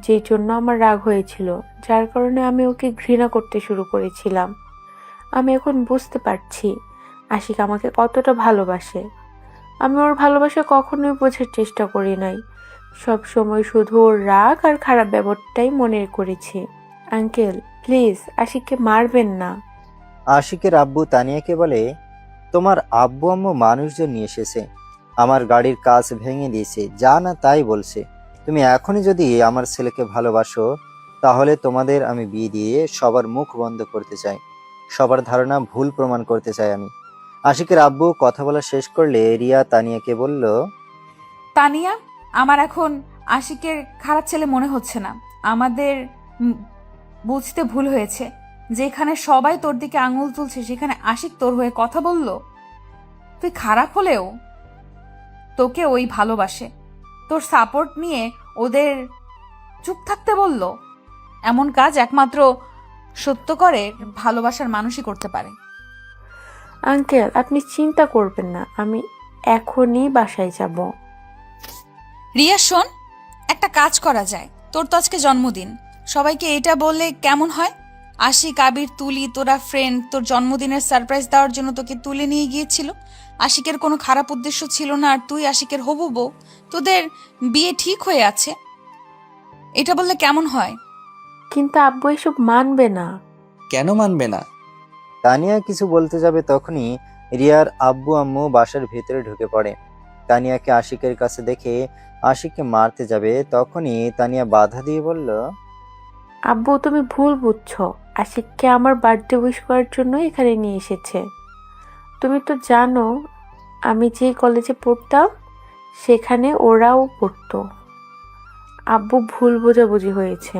যেই জন্য আমার রাগ হয়েছিল, যার কারণে আমি ওকে ঘৃণা করতে শুরু করেছিলাম। আমি এখন বুঝতে পারছি আশিক আমাকে কতটা ভালোবাসে। আমি ওর ভালোবাসা কখনোই বোঝার চেষ্টা করি নাই, সব সময় শুধু ওর রাগ আর খারাপ ব্যবহারটাই মনে করেছি। আঙ্কেল প্লিজ আশিককে মারবেন না। আশিকের আব্বু তানিয়াকে বলে, তোমার আব্বু আম্মু মানুষজন নিয়ে এসেছে, আমার গাড়ির কাজ ভেঙে দিয়েছে, যা না তাই বলছে। তুমি এখনই যদি আমার ছেলেকে ভালোবাসো তাহলে তোমাদের আমি বিয়ে দিয়ে সবার মুখ বন্ধ করতে চাই, সবার ধারণা ভুল প্রমাণ করতে চাই আমি। আশিকের আব্বু কথা বলা শেষ করলে রিয়া তানিয়াকে বলল, তানিয়া, আমার এখন আশিকের খারাপ ছেলে মনে হচ্ছে না। আমাদের বুঝতে ভুল হয়েছে। যেখানে সবাই তোর দিকে আঙুল তুলছে সেখানে আশিক তোর হয়ে কথা বলল। তুই খারাপ হলেও তোকে ওই ভালোবাসে, তোর সাপোর্ট নিয়ে ওদের চুপ থাকতে বলল। এমন কাজ একমাত্র সত্য করে ভালোবাসার মানুষই করতে পারে। আঙ্কেল আপনি চিন্তা করবেন না, আমি এখনই বাসায় যাব। রিয়া শোন, একটা কাজ করা যায়। তোর তো আজকে জন্মদিন, সবাইকে এটা বললে কেমন হয়? আশিক, আবির, তুলি, তোরা ফ্রেন্ড, তোর জন্মদিনের সারপ্রাইজ দেওয়ার জন্য তোকে তুলে নিয়ে গিয়েছিল। আশিকের কোনো খারাপ উদ্দেশ্য ছিল না, আর তুই আশিকের হবু বউ। তোদের বিয়ে ঠিক হয়ে আছে, এটা বললে কেমন হয়? কিন্তু আব্বু এসব মানবে না। কেন মানবে না? তানিয়া কিছু বলতে যাবে তখনই রিয়ার আব্বু আম্মু বাসার ভিতরে ঢুকে পড়ে। তানিয়াকে আশিকের কাছে দেখে আশিককে মারতে যাবে, তখনই তানিয়া বাধা দিয়ে বলল, আব্বু তুমি ভুল বুঝছো, আশিককে আমার বার্থডে উইশ করার জন্য এখানে নিয়ে এসেছে। তুমি তো জানো আমি যে কলেজে পড়তাম সেখানে ওরাও পড়তো। আব্বু ভুল বোঝাবুঝি হয়েছে।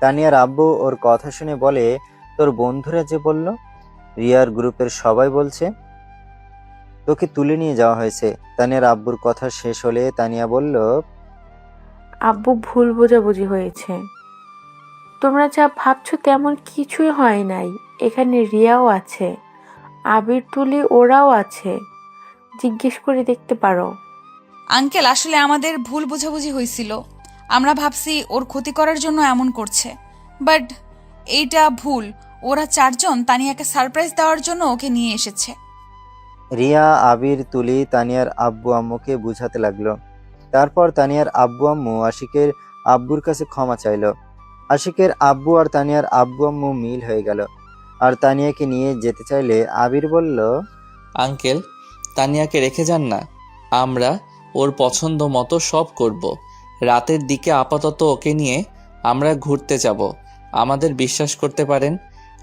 তানিয়ার আব্বু ওর কথা শুনে বলে, তোর বন্ধুরা যে বলল, রিয়ার গ্রুপের সবাই বলছে তোকে তুলে নিয়ে যাওয়া হয়েছে। তানিয়ার আব্বুর কথা শেষ হলে তানিয়া বলল, আব্বু ভুল বোঝাবুঝি হয়েছে। তোমরা যা ভাবছো তেমন কিছুই হয় নাই। এখানে রিয়াও আছে, আবির, তুলি ওরাও আছে, জিজ্ঞেস করে দেখতে পারো। আঙ্কেল, আসলে আমাদের ভুল বোঝাবুঝি হয়েছিল। আমরা ভাবছি ওর ক্ষতি করার জন্য এমন করছে, বাট এইটা ভুল। ওরা চারজন তানিয়াকে সারপ্রাইজ দেওয়ার জন্য ওকে নিয়ে এসেছে। রিয়া, আবির, তুলি তানিয়ার আব্বু আম্মুকে বুঝাতে লাগলো। তারপর তানিয়ার আব্বু আম্মু আশিকের আব্বুর কাছে ক্ষমা চাইলো। আশিকের আব্বু আর তানিয়ার আব্বু আম্মু মিল হয়ে গেল। আর তানিয়াকে নিয়ে যেতে চাইলে আবির বলল, আঙ্কেল, তানিয়াকে রেখে যান না, আমরা ওর পছন্দ মতো সব করব। রাতের দিকে আপাতত ওকে নিয়ে আমরা ঘুরতে যাব, আমাদের বিশ্বাস করতে পারেন।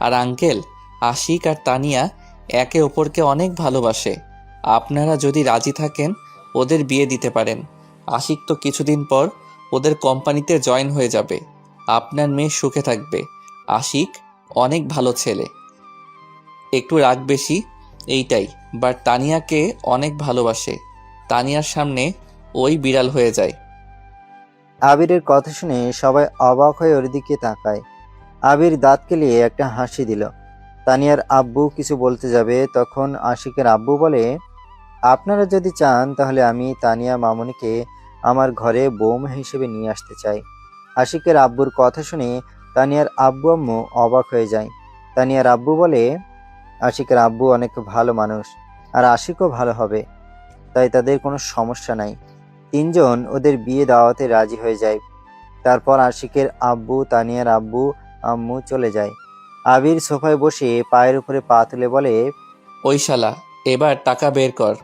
আর আঙ্কেল, আশিক আর তানিয়া একে অপরকে অনেক ভালোবাসে। আপনারা যদি রাজি থাকেন ওদের বিয়ে দিতে পারেন। আশিক তো কিছুদিন পর ওদের কোম্পানিতে জয়েন হয়ে যাবে। আপনার মেয়ে সুখে থাকবে। আশিক অনেক ভালো ছেলে, একটু রাগ বেশি এইটাই, বাট তানিয়াকে অনেক ভালোবাসে। তানিয়ার সামনে ওই বিড়াল হয়ে যায়। আবিরের কথা শুনে সবাই অবাক হয়ে ওর দিকে তাকায়। আবির দাঁত কেলিয়ে একটা হাসি দিল। তানিয়ার আব্বু কিছু বলতে যাবে তখন আশিকের আব্বু বলে, আপনারা যদি চান তাহলে আমি তানিয়া মামুনিকে আমার ঘরে বৌমা হিসেবে নিয়ে আসতে চাই। আশিকের আব্বুর কথা শুনে তানিয়ার আব্বু আম্মু অবাক হয়ে যায়। তানিয়ার আব্বু বলে, আশিকের আব্বু অনেক ভালো মানুষ, আর আশিকও ভালো হবে, তাই তাদের কোনো সমস্যা নাই। তিনজন ওদের বিয়ে দাওয়াতে রাজি হয়ে যায়। তারপর আশিকের আব্বু, তানিয়ার আব্বু আম্মু চলে যায়। আবির সোফায় বসে পায়ের উপরে পা তুলে বলে, ওই শালা, এবার টাকা বের কর।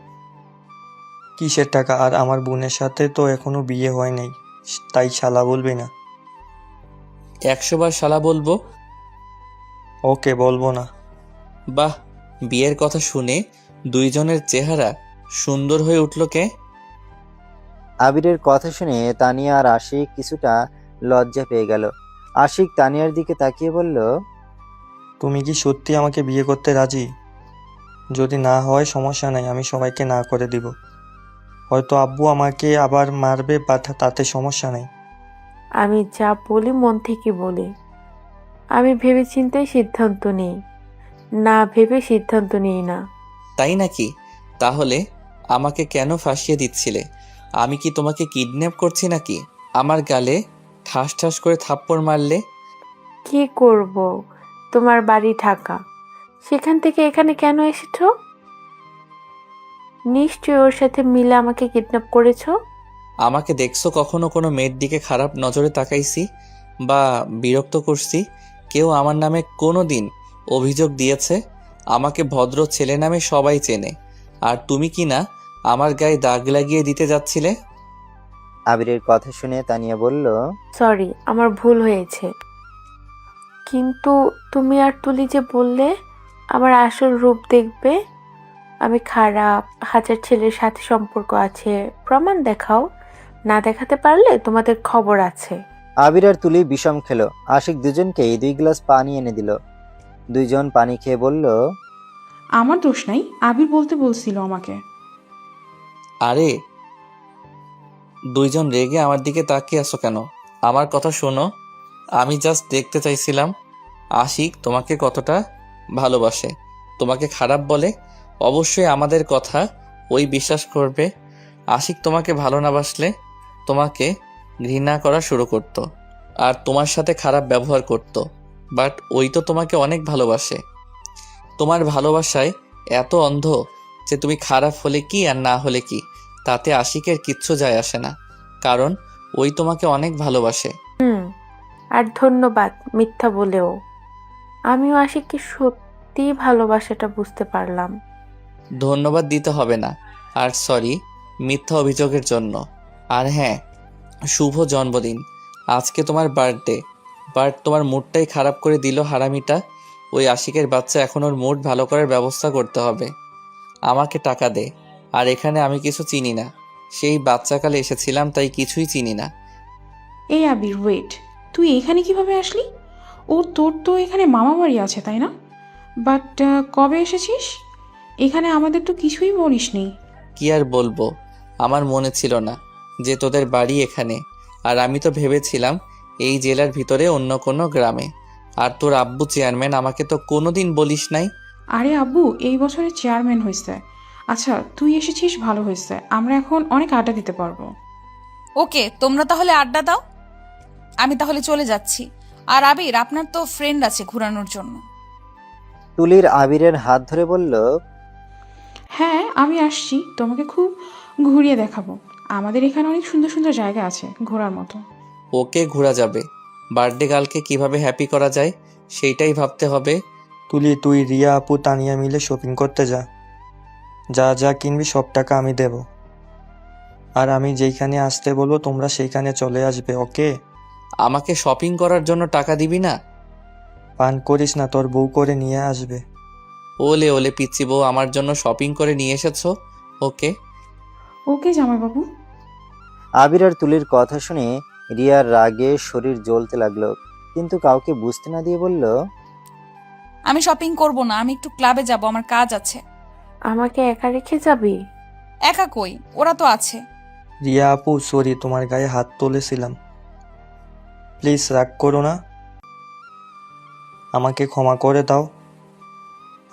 কিসের টাকা? আর আমার বোনের সাথে তো এখনো বিয়ে হয় নাই, তাই শালা বলবি না। 100 বার শালা বলবো? ওকে, বলবো না। বাহ, বিয়ের কথা শুনে দুইজনের চেহারা সুন্দর হয়ে উঠল কে? আবিরের কথা শুনে তানিয়া আর আশিক কিছুটা লজ্জা পেয়ে গেল। আশিক তানিয়ার দিকে তাকিয়ে বলল, তুমি কি সত্যি আমাকে বিয়ে করতে রাজি? যদি না হয় সমস্যা নাই, আমি সবাইকে না করে দিব। হয়তো আব্বু আমাকে আবার মারবে, বাট তাতে সমস্যা নাই। আমি যা বলি মন থেকে বলি। আমি ভেবে চিন্তেই সিদ্ধান্ত নিই, না ভেবে সিদ্ধান্ত নিই না। তাই নাকি? তাহলে আমাকে কেন ফাঁসিয়ে দিচ্ছিলে? আমি কি তোমাকে কিডন্যাপ করছি নাকি? আমার গালে ঠাস ঠাস করে থাপ্পড় মারলে। কি করব? তোমার বাড়ি ঢাকা, সেখান থেকে এখানে কেন এসেছো? নিশ্চয়ই ওর সাথে মিলে আমাকে কিডন্যাপ করেছো। আমাকে দেখছো কখনো কোনো মেয়ের দিকে খারাপ নজরে তাকাইছি বা বিরক্ত করছি? কেউ আমার নামে কোনো দিন অভিযোগ দিয়েছে? আমাকে ভদ্র ছেলে নামে সবাই চেনে, আর তুমি কি না আমার গায়ে দাগ লাগিয়ে দিতে যাচ্ছিলে? আবিরের কথা শুনে তানিয়া বলল, সরি, আমার ভুল হয়েছে। কিন্তু তুমি আর তুলি যে বললে আমার আসল রূপ দেখবে, আমি খারাপ, হাজার ছেলের সাথে সম্পর্ক আছে, প্রমাণ দেখাও। না দেখাতে পারলে তোমাদের খবর আছে। আবির আর তুলি বিষম খেলো। আশিক দুজনকেই 2 গ্লাস পানি এনে দিল। দুইজন পানি খেয়ে বলল, আমার দোষ নাই, আবির বলতে বলছিল আমাকে। আরে দুইজন রেগে আমার দিকে তাকিয়ে আছো কেন? আমার কথা শোনো। আমি জাস্ট দেখতে চাইছিলাম আশিক তোমাকে কতটা ভালোবাসে। তোমাকে খারাপ বলে অবশ্যই আমাদের কথা ওই বিশ্বাস করবে। আশিক তোমাকে ভালো না বাসলে তোমাকে ঘৃণা করা শুরু করত আর তোমার সাথে খারাপ ব্যবহার করত। বাট ওই তো তোমাকে অনেক ভালোবাসে। তোমার ভালোবাসায় এত অন্ধ যে তুমি খারাপ হলে কি আর না হলে কি তাতে আশিকের কিচ্ছু যায় আসে না, কারণ ওই তোমাকে অনেক ভালোবাসে। আর ধন্যবাদ মিথ্যা বলেও। আমিও আশিককে সত্যি ভালোবাসাটা বুঝতে পারলাম। ধন্যবাদ দিতে হবে না, আর সরি মিথ্যা অভিযোগের জন্য। আর হ্যাঁ, শুভ জন্মদিন। আজকে তোমার বার্থডে, বাট তোমার মুডটাই খারাপ করে দিল হারামিটা। ওই আশিকের বাচ্চা, এখন ওর মুড ভালো করার ব্যবস্থা করতে হবে। আমাকে টাকা দে। আর এখানে আমি কিছু চিনি না, সেই বাচ্চাকালে এসেছিলাম তাই কিছুই চিনি না। এই আবির, ওয়েট, তুই এখানে কিভাবে আসলি? তোর তো এখানে মামা বাড়ি আছে তাই না? বাট কবে এসেছিস? এখানে আমাদের তো কিছুই বলিসনি। কি আর বলবো, আমার মনে ছিল না যে তোদের বাড়ি এখানে, আর আমি তো ভেবেছিলাম এই জেলার ভিতরে অন্য কোনো গ্রামে। আর তোর আব্বু চেয়ারম্যান, আমাকে তো কোনোদিন বলিস নাই। আরে আব্বু এই বছরে চেয়ারম্যান হয়েছে। আচ্ছা তুই এসেছিস, ভালো হয়েছে, আমরা এখন অনেক আড্ডা দিতে পারবো। ওকে, তোমরা তাহলে আড্ডা দাও, আমি তাহলে চলে যাচ্ছি। আর আবির, আপনার তো ফ্রেন্ড আছে ঘোরানোর জন্য। তুলির আবিরের হাত ধরে বলল, হ্যাঁ আমি আসছি, তোমাকে খুব ঘুরিয়ে দেখাবো। আমাদের এখানে অনেক সুন্দর সুন্দর জায়গা আছে ঘোরার মতো। ওকে ঘোরা যাবে, বার্থডে গার্লকে কিভাবে হ্যাপি করা যায় সেইটাই ভাবতে হবে। তুলি, তুই, রিয়া আপু, তানিয়া মিলে শপিং করতে যা। যা যা কিনবি সব টাকা আমি দেব। আর আমি যেইখানে আসতে বলবো তোমরা সেইখানে চলে আসবে, ওকে? আমাকে শপিং করার জন্য টাকা দিবি না? পান করিস না, তোর বউ করে নিয়ে আসবে। ওলে ওলে পিচ্ছি বউ, আমার জন্য শপিং করে নিয়ে এসেছো? ওকে ওকে জামাইবাবু। আবির আর তুলির কথা শুনে রিয়ার রাগে শরীর জ্বলতে লাগলো, কিন্তু কাউকে বুঝতে না দিয়ে বলল, আমি শপিং করব না, আমি একটু ক্লাবে যাব, আমার কাজ আছে। আমাকে একা রেখে যাবি? একা কই, ওরা তো আছে। রিয়া আপু, সরি, তোমার গায়ে হাত তুলেছিলাম। প্লিজ রাগ করো না, আমাকে ক্ষমা করে দাও।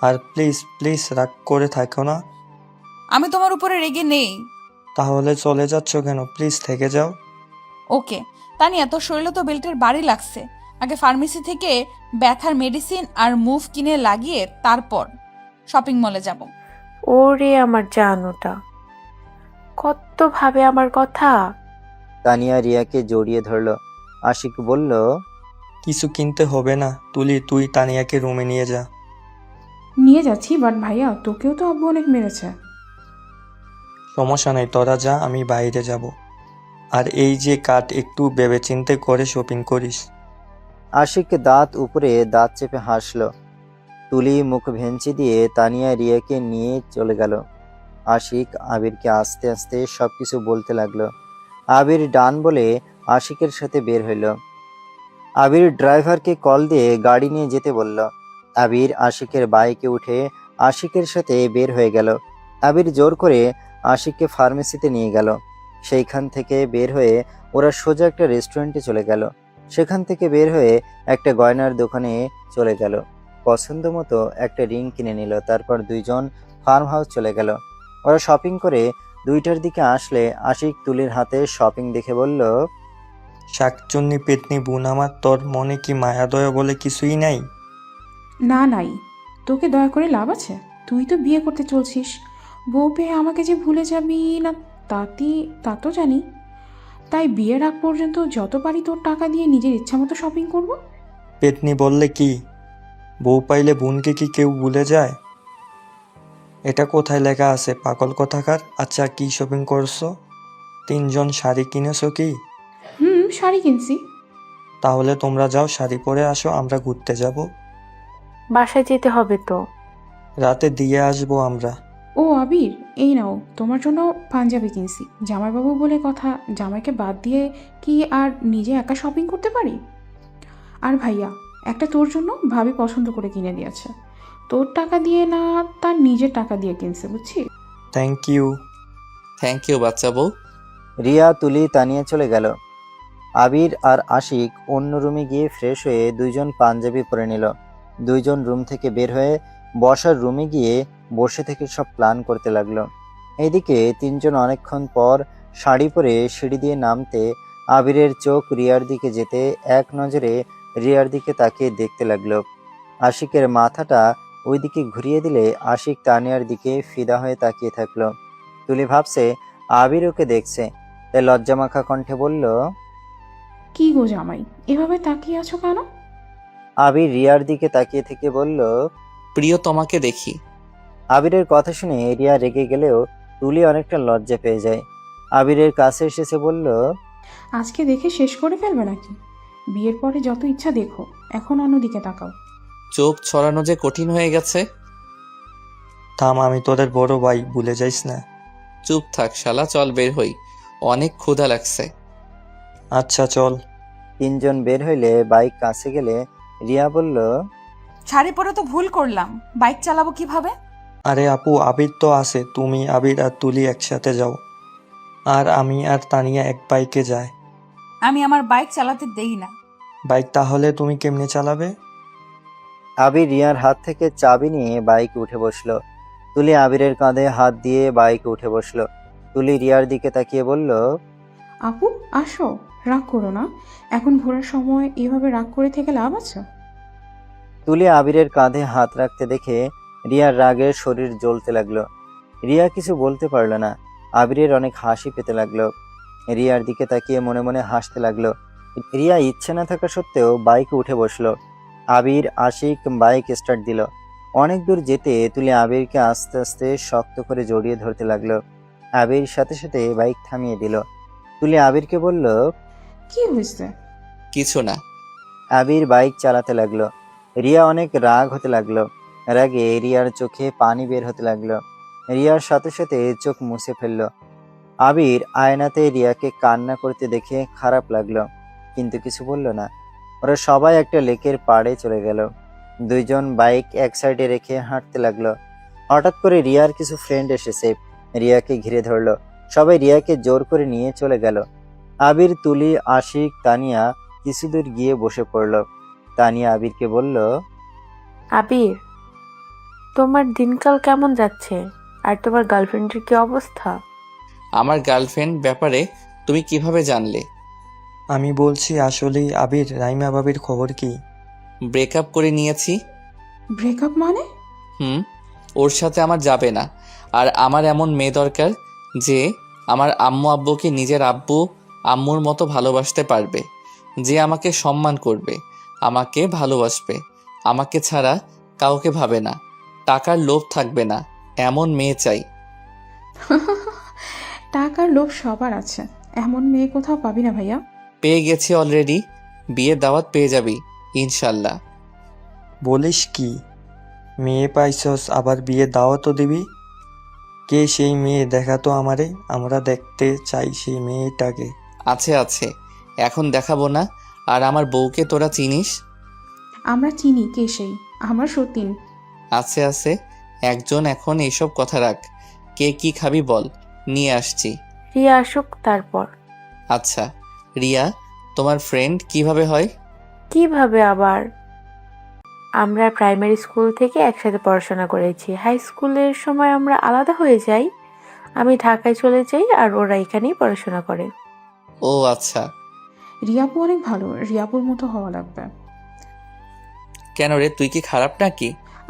আর প্লিজ প্লিজ রাগ করে থাকো না। আমি তোমার উপরে রেগে নেই। তাহলে চলে যাচ্ছ কেন? প্লিজ থেকে যাও। ওকে তানিয়া, তোর শরীরে তো বেল্টের বাড়ি লাগছে, আগে ফার্মেসি থেকে ব্যথার মেডিসিন আর মুভ কিনে লাগিয়ে তারপর শপিং মলে যাব। ওরে আমার জানোটা, কত ভাবে আমার কথা। তানিয়া রিয়াকে জড়িয়ে ধরল। আশিক বলল, কিছু কিনতে হবে না তুলি, তুই তানিয়াকে রুমে নিয়ে যা। নিয়ে যাচ্ছি, বাট ভাইয়া তোকেও তো আব্বু অনেক মেরেছে। সমস্যা নেই, তোরা যা, আমি বাইরে যাব। আর এই যে কাট, একটু ভেবেচিন্তে করে শপিং করিস। আশিক দাঁত উপরে দাঁত চেপে হাসল। তুলি মুখ ভেঞ্চি দিয়ে তানিয়া রিয়াকে নিয়ে চলে গেল। আশিক আবিরকে আস্তে আস্তে সবকিছু বলতে লাগলো। আবির ডান বলে আশিকের সাথে বের হইল। আবির ড্রাইভারকে কল দিয়ে গাড়ি নিয়ে যেতে বলল। আবির আশিকের বাইকে উঠে আশিকের সাথে বের হয়ে গেল। আবির জোর করে আশিককে ফার্মেসিতে নিয়ে গেল। সেইখান থেকে বের হয়ে ওরা সোজা একটা রেস্টুরেন্টে চলে গেল। সেখান থেকে বের হয়ে একটা গয়নার দোকানে চলে গেল। পছন্দ মতো একটা রিং কিনে নিল। তারপর দুইজন ফার্ম হাউস চলে গেল। ওরা শপিং করে 2টার দিকে আসলে আশিক তুলির হাতে শপিং দেখে বলল, শাকচুন্নি পেতনি বোন আমার, তোর মনে কি মায়া দয়া বলে কিছুই নাই? না নাই, তোকে দয়া করে লাভ আছে? তুই তো বিয়ে করতে চলছিস, বউ পেয়ে আমাকে যে ভুলে যাবি না তা তো জানি, তাই বিয়ের আগ পর্যন্ত যত পারি তোর টাকা দিয়ে নিজের ইচ্ছা মতো শপিং করবো। পেতনি বললে কি? বউ পাইলে বোনকে কি কেউ ভুলে যায়? এটা কোথায় লেখা আছে পাগল কথাকার? আচ্ছা, কি শপিং করছো? 3জন শাড়ি কিনেছো কি? শাড়ি কিনছি। তাহলে তোমরা যাও, শাড়ি পরে আসো, আমরা ঘুরতে যাব। বাসায় যেতে হবে তো। রাতে দিয়ে আসবো আমরা। ও আবির, এই নাও তোমার জন্য পাঞ্জাবি কিনছি। জামাইবাবু বলে কথা, জামাইকে বাদ দিয়ে কি আর নিজে একা শপিং করতে পারি? আর ভাইয়া, একটা তোর জন্য ভাবি পছন্দ করে কিনে দিয়েছে, তোর টাকা দিয়ে না, তার নিজের টাকা দিয়ে কিনছে, বুঝছিস? Thank you. থ্যাংক ইউ বাচ্চা বউ। রিয়া, তুলি, তানিয়া চলে গেল। আবির আর আশিক অন্য রুমে গিয়ে ফ্রেশ হয়ে দুইজন পাঞ্জাবি পরে নিল। দুইজন রুম থেকে বের হয়ে বসার রুমে গিয়ে বসে থেকে সব প্ল্যান করতে লাগলো। এইদিকে 3জন অনেকক্ষণ পর শাড়ি পরে সিঁড়ি দিয়ে নামতে আবিরের চোখ রিয়ার দিকে যেতে এক নজরে রিয়ার দিকে তাকিয়ে দেখতে লাগলো। আশিকের মাথাটা ওইদিকে ঘুরিয়ে দিলে আশিক তানিয়ার দিকে ফিদা হয়ে তাকিয়ে থাকলো। তুলি ভাবছে আবির ওকে দেখছে, তাই লজ্জামাখা কণ্ঠে বলল, কি গো জামাই, এভাবে তাকিয়ে আছো কেন? আবির রিয়ার দিকে তাকিয়ে থেকে বলল, প্রিয় তোমাকে দেখি। আবিরের কথা শুনে রিয়া রেগে গেলেও তুলি অনেকটা লজ্জা পেয়ে যায়। আবিরের কাছে এসেছে বলল, আজকে দেখে শেষ করে ফেলবে নাকি? বিয়ের পরে যত ইচ্ছা দেখো, এখন অন্যদিকে তাকাও। চোখ ছড়ানো যে কঠিন হয়ে গেছে। থাম, আমি তোদের বড় ভাই, ভুলে যাইস না। চুপ থাক শালা, চল বের হই, অনেক ক্ষুধা লাগছে। আচ্ছা চল। 3জন বের হইলে বাইক কাছে গেলে রিয়া বলল, শাড়ি পরে তো ভুল করলাম, বাইক চালাবো কিভাবে? আরে আপু, আবির তো আছে, তুমি আবির আর তুলি একসাথে যাও, আর আমি আর তানিয়া এক বাইকে যায়। আমি আমার বাইক চালাতে দেই না। বাইক তাহলে তুমি কেমনে চালাবে? আবির রিয়ার হাত থেকে চাবি নিয়ে বাইকে উঠে বসলো। তুলি আবিরের কাঁধে হাত দিয়ে বাইকে উঠে বসলো। তুলি রিয়ার দিকে তাকিয়ে বলল, আপু আসো, রাগ করো না, এখন ঘোরার সময় এভাবে রাগ করে থেকে লাভ আছে? তুলি আবিরের কাঁধে হাত রাখতে দেখে রিয়ার রাগে শরীর জ্বলতে লাগলো। রিয়া কিছু বলতে পারল না। আবিরের অনেক হাসি পেতে লাগলো। রিয়ার দিকে তাকিয়ে মনে মনে হাসতে লাগলো। রিয়া ইচ্ছে না থাকা সত্ত্বেও বাইকে উঠে বসলো। আবির আশিক বাইক স্টার্ট দিল। অনেক দূর যেতে তুলি আবিরকে আস্তে আস্তে শক্ত করে জড়িয়ে ধরতে লাগলো। আবির সাথে সাথে বাইক থামিয়ে দিল। তুলি আবিরকে বলল, কি হয়েছে? কিছু না। আবির বাইক চালাতে লাগলো। রিয়া অনেক রাগ হতে লাগলো। রাগে রিয়ার চোখে পানি বের হতে লাগলো। রিয়ার সাথে সাথে চোখ মুছে ফেললো। আবির আয়নাতে রিয়াকে কান্না করতে দেখে খারাপ লাগলো, কিন্তু কিছু বলল না। ওরা সবাই একটা লেকের পাড়ে চলে গেল। দুইজন বাইক এক সাইডে রেখে হাঁটতে লাগলো। হঠাৎ করে রিয়ার কিছু ফ্রেন্ড এসেছে, রিয়াকে ঘিরে ধরলো। সবাই রিয়াকে জোর করে নিয়ে চলে গেল। আবির, তুলি, আশিক, তানিয়া কিছু দূর গিয়ে বসে পড়লো। তানিয়া আবিরকে বলল, আবির, তোমার দিনকাল কেমন যাচ্ছে? আর তোমার গার্লফ্রেন্ডের কি অবস্থা? আমার গার্লফ্রেন্ড ব্যাপারে তুমি কিভাবে জানলে? আমি বলছি আসলেই আবির, রাইমা ভাবির খবর কি? ব্রেকআপ করে নিয়েছি। ব্রেকআপ মানে? ওর সাথে আমার যাবে না। আর আমার এমন মেয়ে দরকার যে আমার আম্মু আব্বুকে নিজের আব্বু আম্মুর মতো ভালোবাসতে পারবে, যে আমাকে সম্মান করবে, আমাকে ভালোবাসবে, আমাকে ছাড়া কাউকে ভাবে না, টাকার লোভ থাকবে না, এমন মেয়ে চাই। টাকার লোভ সবার আছে, এমন মেয়ে কোথাও পাবি না ভাইয়া। পেয়ে গেছি অলরেডি, বিয়ের দাওয়াত পেয়ে যাবি ইনশাল্লাহ। বলিস কি? মেয়ে পাইছস, আবার বিয়ে দাওয়াতও দিবি? কে সেই মেয়ে? দেখা তো আমারে, আমরা দেখতে চাই সেই মেয়েটাকে। আছে আছে, এখন দেখাবো না। আর আমার বউকে তোরা চিনিস? আমরা চিনি কে সেই, আমার সতীন। আছে আছে, একজন। এখন এইসব কথা রাখ, কে কি খাবি বল, নিয়ে আসছি। রিয়া আসুক তারপর। আচ্ছা রিয়া, তোমার ফ্রেন্ড কিভাবে হয়? কিভাবে আবার? আমরা প্রাইমারি স্কুল থেকে একসাথে পড়াশোনা করেছি, হাই স্কুলের সময় আমরা আলাদা হয়ে যাই। আমি ঢাকায় চলে যাই আর ওরা এখানেই পড়াশোনা করে। ও আচ্ছা। রিয়াপু অনেক ভালো, রিয়াপুর মতো হওয়া লাগবে। কেন রে, তুই কি খারাপ নাকি?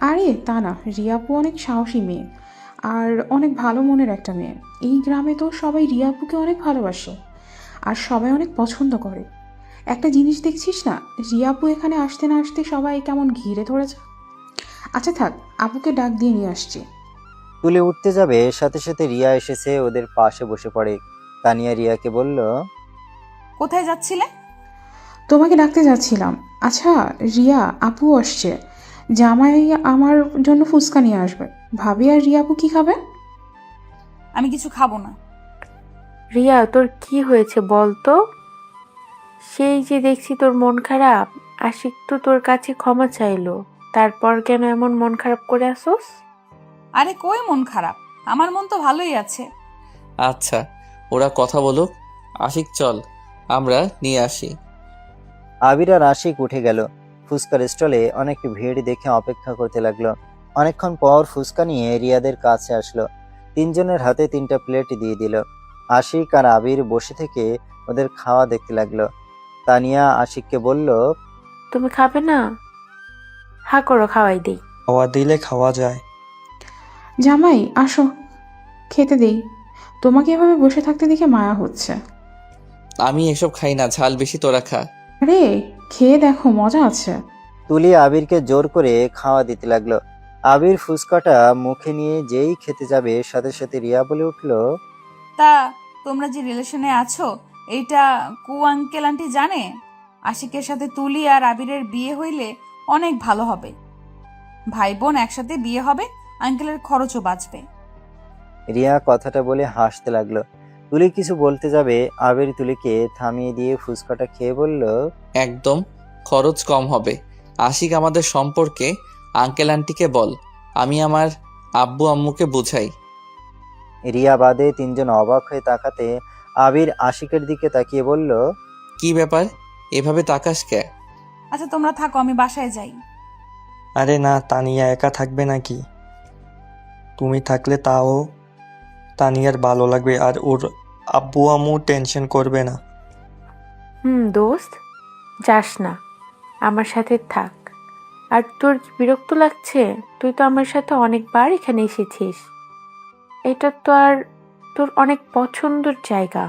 আরে তা না, রিয়াপু অনেক সাহসী মেয়ে। আর অনেক ভালো মনের একটা মেয়ে। এই গ্রামে তো সবাই রিয়া আপুকে অনেক ভালোবাসে আর সবাই অনেক পছন্দ করে। একটা জিনিস দেখছিস না, রিয়া আপু এখানে আসতে না আসতে সবাই কেমন ঘিরে ধরেছে। আচ্ছা থাক, আপুকে ডাক দিয়ে নিয়ে আসছি। তুলি উঠতে যাবে, সাথে সাথে রিয়া এসেছে ওদের পাশে বসে পড়ে। তানিয়া রিয়াকে বলল, কোথায় যাচ্ছিলে? তোমাকে ডাকতে যাচ্ছিলাম। আচ্ছা রিয়া, আপু আসছে, জামাই আমার জন্য ফুচকা নিয়ে আসবে। ভাবি আর রিয়া আপু কি খাবে? আমি কিছু খাবো না। রিয়া, তোর কি হয়েছে বল তো? সেই যে দেখছি তোর মন খারাপ, আশিক তো তোর কাছে ক্ষমা চাইলো, তারপর কেন এমন মন খারাপ করে আসোস? আরে কই মন খারাপ, আমার মন তো ভালোই আছে। আচ্ছা, ওরা কথা বলুক। আশিক চল, আমরা নিয়ে আসি। আবির আর আশিক উঠে গেল। ফুচকার স্টলে অনেক ভিড় দেখে অপেক্ষা করতে লাগলো। অনেকক্ষণ পর ফুচকা নিয়ে রিয়াদের কাছে আসলো। তিনজনের হাতে 3টা প্লেট দিয়ে দিল। আশিক আর আবির বসে থেকে ওদের খাওয়া দেখতে লাগলো। তানিয়া আশিককে বলল, তুমি খাবে না? হা করো, খাওয়াই দেই। খাওয়া দিলে খাওয়া যায়। জামাই আসো, খেতে দেই। তোমাকে এভাবে বসে থাকতে দেখে মায়া হচ্ছে। আমি এসব খাই না, ঝাল বেশি, তোরা খা। আরে খেয়ে দেখো, মজা আছে। তুলি আবিরকে জোর করে খাওয়া দিতে লাগলো। আবির ফুচকাটা মুখে নিয়ে যেই খেতে যাবে, সাথে সাথে রিয়া বলে উঠল, তা তোমরা যে রিলেশনে আছো এইটা আঙ্কেল আন্টি জানে? আশিকের সাথে তুলি আর আবিরের বিয়ে হইলে অনেক ভালো হবে। ভাই বোন একসাথে বিয়ে হবে, আঙ্কেলের খরচও বাঁচবে। রিয়া কথাটা বলে হাসতে লাগলো। তুলি কিছু বলতে যাবে, আবির তুলিকে থামিয়ে দিয়ে ফুচকাটা খেয়ে বলল, একদম খরচ কম হবে। আশিক আমাদের সম্পর্কে আঙ্কেল আন্টিকে বল, আমি আমার আব্বু আম্মুকে বুঝাই। রিয়া বাদে 3জন অবাক হয়ে তাকাতে আবির আশিকের দিকে তাকিয়ে বলল, কি ব্যাপার, এভাবে তাকাস কে? আচ্ছা তোমরা থাকো, আমি বাসায় যাই। আরে না, তানিয়া একা থাকবে নাকি? তুমি থাকলে তাও তানিয়ার ভালো লাগবে, আর ওর আব্বু আম্মু টেনশন করবে না। দোস্ত, যাস না, আমার সাথে থাক। আর তোর কি বিরক্ত লাগছে? তুই তো আমার সাথে অনেকবার এখানে এসেছিস। এটা তো আর তোর অনেক পছন্দের জায়গা।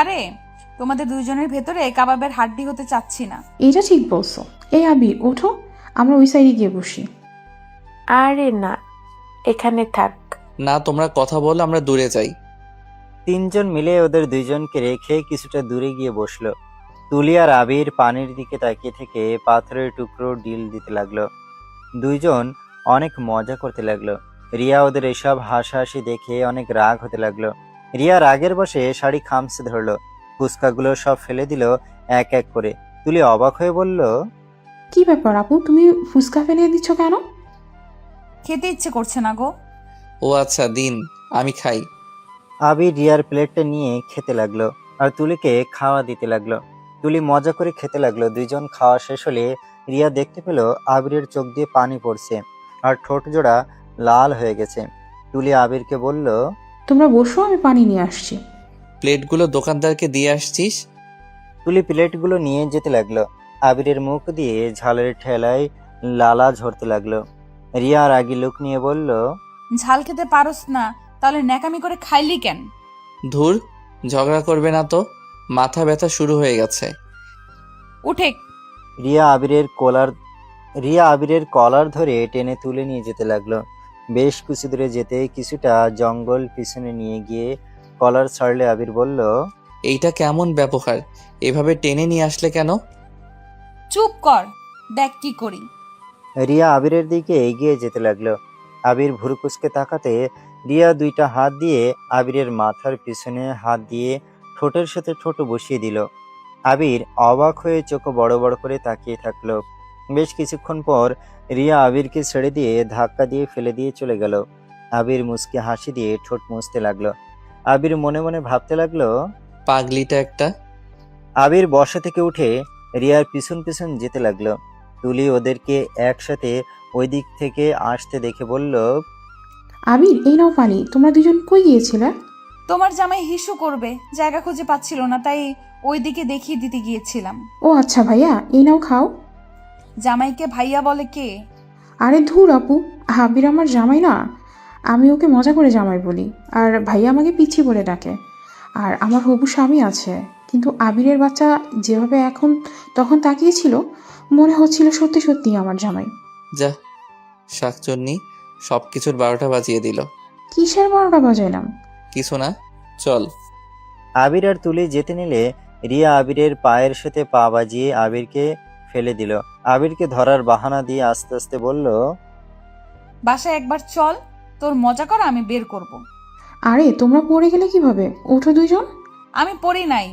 আরে তোমাদের দুইজনের ভেতরে কাবাবের হাড্ডি হতে চাচ্ছি না। এটা ঠিক বলছো। এই আবির ওঠো, আমরা ওই সাইডে গিয়ে বসি। আরে না, এখানে থাক। না, তোমরা কথা বল, আমরা দূরে যাই। 3জন মিলে ওদের 2জনকে রেখে কিছুটা দূরে গিয়ে বসলো। তুলি আর আবির পানির দিকে তাকিয়ে থেকে পাথরের টুকরো ডিল দিতে লাগলো। 2জন অনেক মজা করতে লাগলো। রিয়া ওদের এসব হাসাহাসি দেখে অনেক রাগ হতে লাগলো। রিয়া রাগের বসে শাড়ি খামচে ধরলো, ফুচকাগুলো সব ফেলে দিল এক এক করে। তুলি অবাক হয়ে বলল, কি ব্যাপার আপু, তুমি ফুচকা ফেলে দিচ্ছ কেন? খেতে ইচ্ছে করছে না গো। ও আচ্ছা, দিন, আমি খাই। আবির রিয়ার প্লেটটা নিয়ে খেতে লাগলো আর তুলিকে খাওয়া দিতে লাগলো। তুলি মজা করে খেতে লাগলো। 2জন খাওয়া শেষ হলে রিয়া দেখতে পেল আবিরের চোখ দিয়ে পানি পড়ছে আর ঠোঁট জোড়া লাল হয়ে গেছে। তুলি আবিরকে বলল, তোমরা বসো, আমি পানি নিয়ে আসছি। প্লেটগুলো দোকানদারকে দিয়ে আসছিস? তুলি প্লেটগুলো নিয়ে যেতে লাগলো। আবিরের মুখ দিয়ে ঝালের ঠেলায় লালা ঝরতে লাগলো। রিয়া রাগী লোক নিয়ে বলল, ঝাল খেতে পারোস না, তাহলে ন্যাকামি করে খাইলি কেন? ধুর, ঝগড়া করবে না তো, মাথা ব্যথা শুরু হয়ে গেছে। উঠে। রিয়া আবিরের কলার ধরে টেনে তুলে নিয়ে যেতে লাগলো। বেশ কিছু দূরে যেতে কিছুটা জঙ্গল পিছনে নিয়ে গিয়ে কলার ছাড়লে আবির বলল, এইটা কেমন ব্যবহার? এভাবে টেনে নিয়ে আসলে কেন? চুপ কর, দেখ কি করি। রিয়া আবিরের দিকে এগিয়ে যেতে লাগলো। আবির ভুরুকুচকে তাকাতে রিয়া 2টা হাত দিয়ে আবিরের মাথার পিছনে হাত দিয়ে ঠোঁটের সাথে ঠোঁট বসিয়ে দিল। আবির অবাক হয়ে চোখ বড় বড় করে তাকিয়ে থাকলো। বেশ কিছুক্ষণ পর রিয়া আবিরকে ছেড়ে দিয়ে ধাক্কা দিয়ে ফেলে দিয়ে চলে গেল। আবির মুচকি হাসি দিয়ে ঠোঁট মুছতে লাগলো। আবির মনে মনে ভাবতে লাগলো, পাগলিটা একটা। আবির বসা থেকে উঠে রিয়ার পিছন পিছন যেতে লাগলো। তুলি ওদেরকে একসাথে ওই দিক থেকে আসতে দেখে বলল, আবির এই নাও পানি। তোমরা 2জন কই গিয়েছিলে? তোমার জামাই হিসু করবে, জায়গা খুঁজে পাচ্ছিল না, তাই ওইদিকে দেখিয়ে দিতে গিয়েছিলাম। ও আচ্ছা ভাইয়া, এই নাও খাও। জামাইকে ভাইয়া বলে কে? আরে ধুর আপু, আবির আমার জামাই না। আমি ওকে মজা করে জামাই বলি, আর ভাইয়া আমাকে পিচ্ছি বলে ডাকে। আর আমার হবু স্বামী আছে, কিন্তু আবিরের বাচ্চা যেভাবে এখন তখন তাকিয়েছিল, মনে হচ্ছিল সত্যি সত্যি আমার জামাই। যা, শাকচন্নি সব কিছুর 12টা বাজিয়ে দিল। কিসের 12টা বাজাইলাম? কিছু না, চল। আবির আর তুলি যেতে নিলে রিয়া আবিরের পায়ের সাথে পা বাজিয়ে আবিরকে ফেলে দিল। আবিরকে ধরার বাহানা দিয়ে আস্তে আস্তে বলল, বাসায় একবার চল, তোর মজা করা আমি বের করব। আরে তোমরা পড়ে গেলে কিভাবে? ওঠো দুইজন। আমি পড়ি নাই,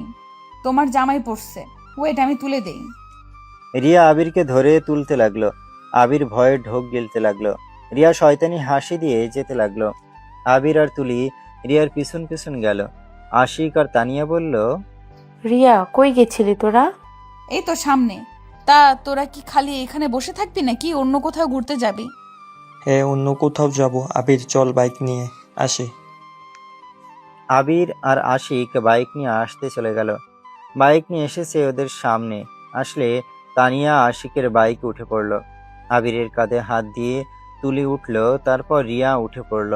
তোমার জামাই পড়ছে। ওয়েট, আমি তুলে দেই। রিয়া আবিরকে ধরে তুলতে লাগলো। আবির ভয়ে ঢোক গিলতে লাগলো। রিয়া শয়তানি হাসি দিয়ে যেতে লাগলো। আবির আর তুলি রিয়ার পিছন পিছন গেল। আশিক আর তানিয়া বলল, রিয়া, কই গেছিলি তোরা? এই তো সামনে। তা তোরা কি খালি এখানে বসে থাকবি নাকি অন্য কোথাও ঘুরতে যাবি? হ্যাঁ, অন্য কোথাও যাব। আবির চল বাইক নিয়ে আসি। আবির আর আশিক বাইক নিয়ে আসতে চলে গেল। বাইক নিয়ে এসেছে ওদের সামনে। আসলে তানিয়া আশিকের বাইকে উঠে পড়ল। আবিরের কাঁধে হাত দিয়ে তুলি উঠল, তারপর রিয়া উঠে পড়ল।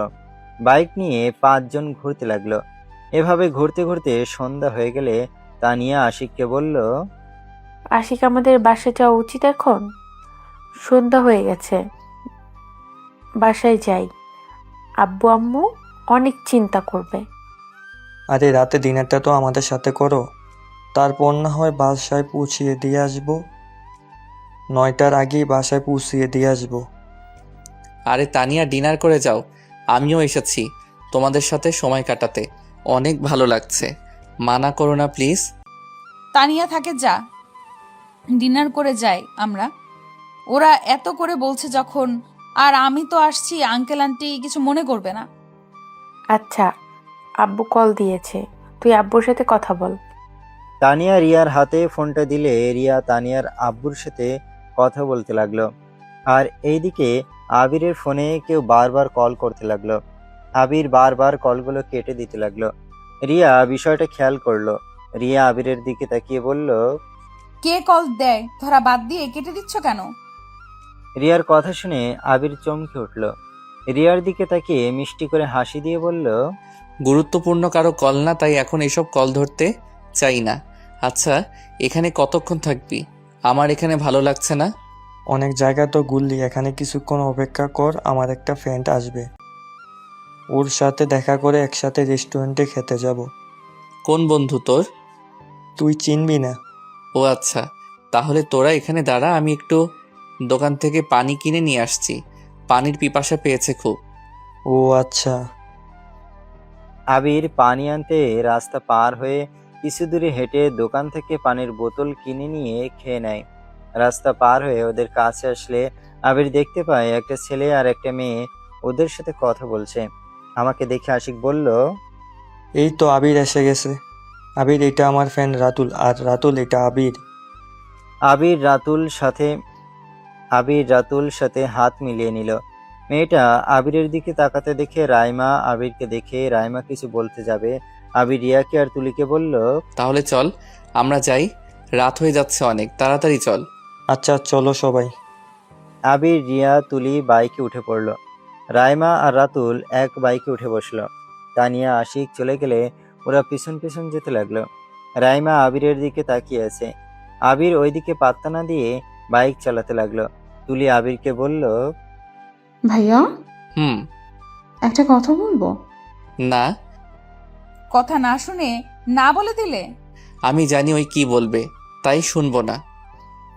বাইক নিয়ে 5 জন ঘুরতে লাগলো। এভাবে ঘুরতে ঘুরতে সন্ধ্যা হয়ে গেলে তানিয়া আশিককে বলল, আশিক, আমাদের বাসায় যাওয়া উচিত এখন। সন্ধ্যা হয়ে গেছে, বাসায় যাই। আব্বু আম্মু অনেক চিন্তা করবে। আরে রাতে ডিনারটা তো আমাদের সাথে করো, তারপর না হয় বাসায় পৌঁছিয়ে দিয়ে আসবো। 9টার আগেই বাসায় পৌঁছিয়ে দিয়ে আসবো। আরে তানিয়া, ডিনার করে যাও। আমিও এসেছি তোমাদের সাথে সময় কাটাতে, অনেক ভালো লাগছে। মানা করো না প্লিজ। তানিয়া থাকে, যা, ডিনার করে যাই আমরা। ওরা এত করে বলছে যখন, আর আমি তো আসছি, আঙ্কেল আন্টি কিছু মনে করবে না। আচ্ছা, আব্বু কল দিয়েছে, তুই আব্বুর সাথে কথা বল। তানিয়া রিয়ার হাতে ফোনটা দিলে রিয়া তানিয়ার আব্বুর সাথে কথা বলতে লাগলো। আর এইদিকে আবিরের ফোনে কেউ বারবার কল করতে লাগলো। আবির বারবার কলগুলো কেটে দিতে লাগলো। রিয়া বিষয়টা খেয়াল করলো। রিয়া আবিরের দিকে তাকিয়ে বলল, কে কল দেয় ধরা বাদ দিয়ে কেটে দিচ্ছ কেন? রিয়ার কথা শুনে আবির চমকে উঠল। রিয়ার দিকে তাকিয়ে মিষ্টি করে হাসি দিয়ে বলল, গুরুত্বপূর্ণ কারো কল না, তাই এখন এসব কল ধরতে চাই না। আচ্ছা, এখানে কতক্ষণ থাকবি? আমার এখানে ভালো লাগছে না। অনেক জায়গা তো ঘুরলি, এখানে কিছুক্ষণ অপেক্ষা কর, আমার একটা ফ্রেন্ড আসবে, ওর সাথে দেখা করে একসাথে রেস্টুরেন্টে খেতে যাব। কোন বন্ধু তোর? তুই চিনবি না। ও আচ্ছা, তাহলে তোরা এখানে দাঁড়া, আমি একটু দোকান থেকে পানি কিনে নিয়ে আসছি। পানির পিপাসা পেয়েছে খুব। ও আচ্ছা। আবির পানি আনতে রাস্তা পার হয়ে কিছু দূরে হেঁটে দোকান থেকে পানির বোতল কিনে নিয়ে খেয়ে নেয়। রাস্তা পার হয়ে ওদের কাছে আসলে আবির দেখতে পায় একটা ছেলে আর একটা মেয়ে ওদের সাথে কথা বলছে। আমাকে দেখে আশিক বলল, এই তো আবির এসে গেছে। আবির, এটা আমার ফ্রেন্ড রাতুল, আর রাতুল এটা আবির। আবির রাতুল সাথে হাত মিলিয়ে নিল। মেয়েটা আবিরের দিকে তাকাতে দেখে রাইমা আবিরকে দেখে রাইমা কিছু বলতে যাবে, আবির রিয়াকে আর তুলিকে বলল, তাহলে চল আমরা যাই, রাত হয়ে যাচ্ছে অনেক, তাড়াতাড়ি চল। আচ্ছা চলো সবাই। আবির, রিয়া, তুলি বাইকে উঠে পড়ল। রাইমা আর রাতুল এক বাইকে উঠে বসলো। তানিয়া আশিক চলে গেলে ওরা পিছন পিছন যেতে লাগলো। রাইমা আবিরের দিকে তাকিয়ে আছে। আবির ওইদিকে পাত্তা না দিয়ে বাইক চালাতে লাগলো। তুলি আবিরকে বলল, ভাইয়া, হুম। একটা কথা বলবো? না। কথা না শুনে না বলে দিলে? আমি জানি ওই কি বলবে, তাই শুনবো না।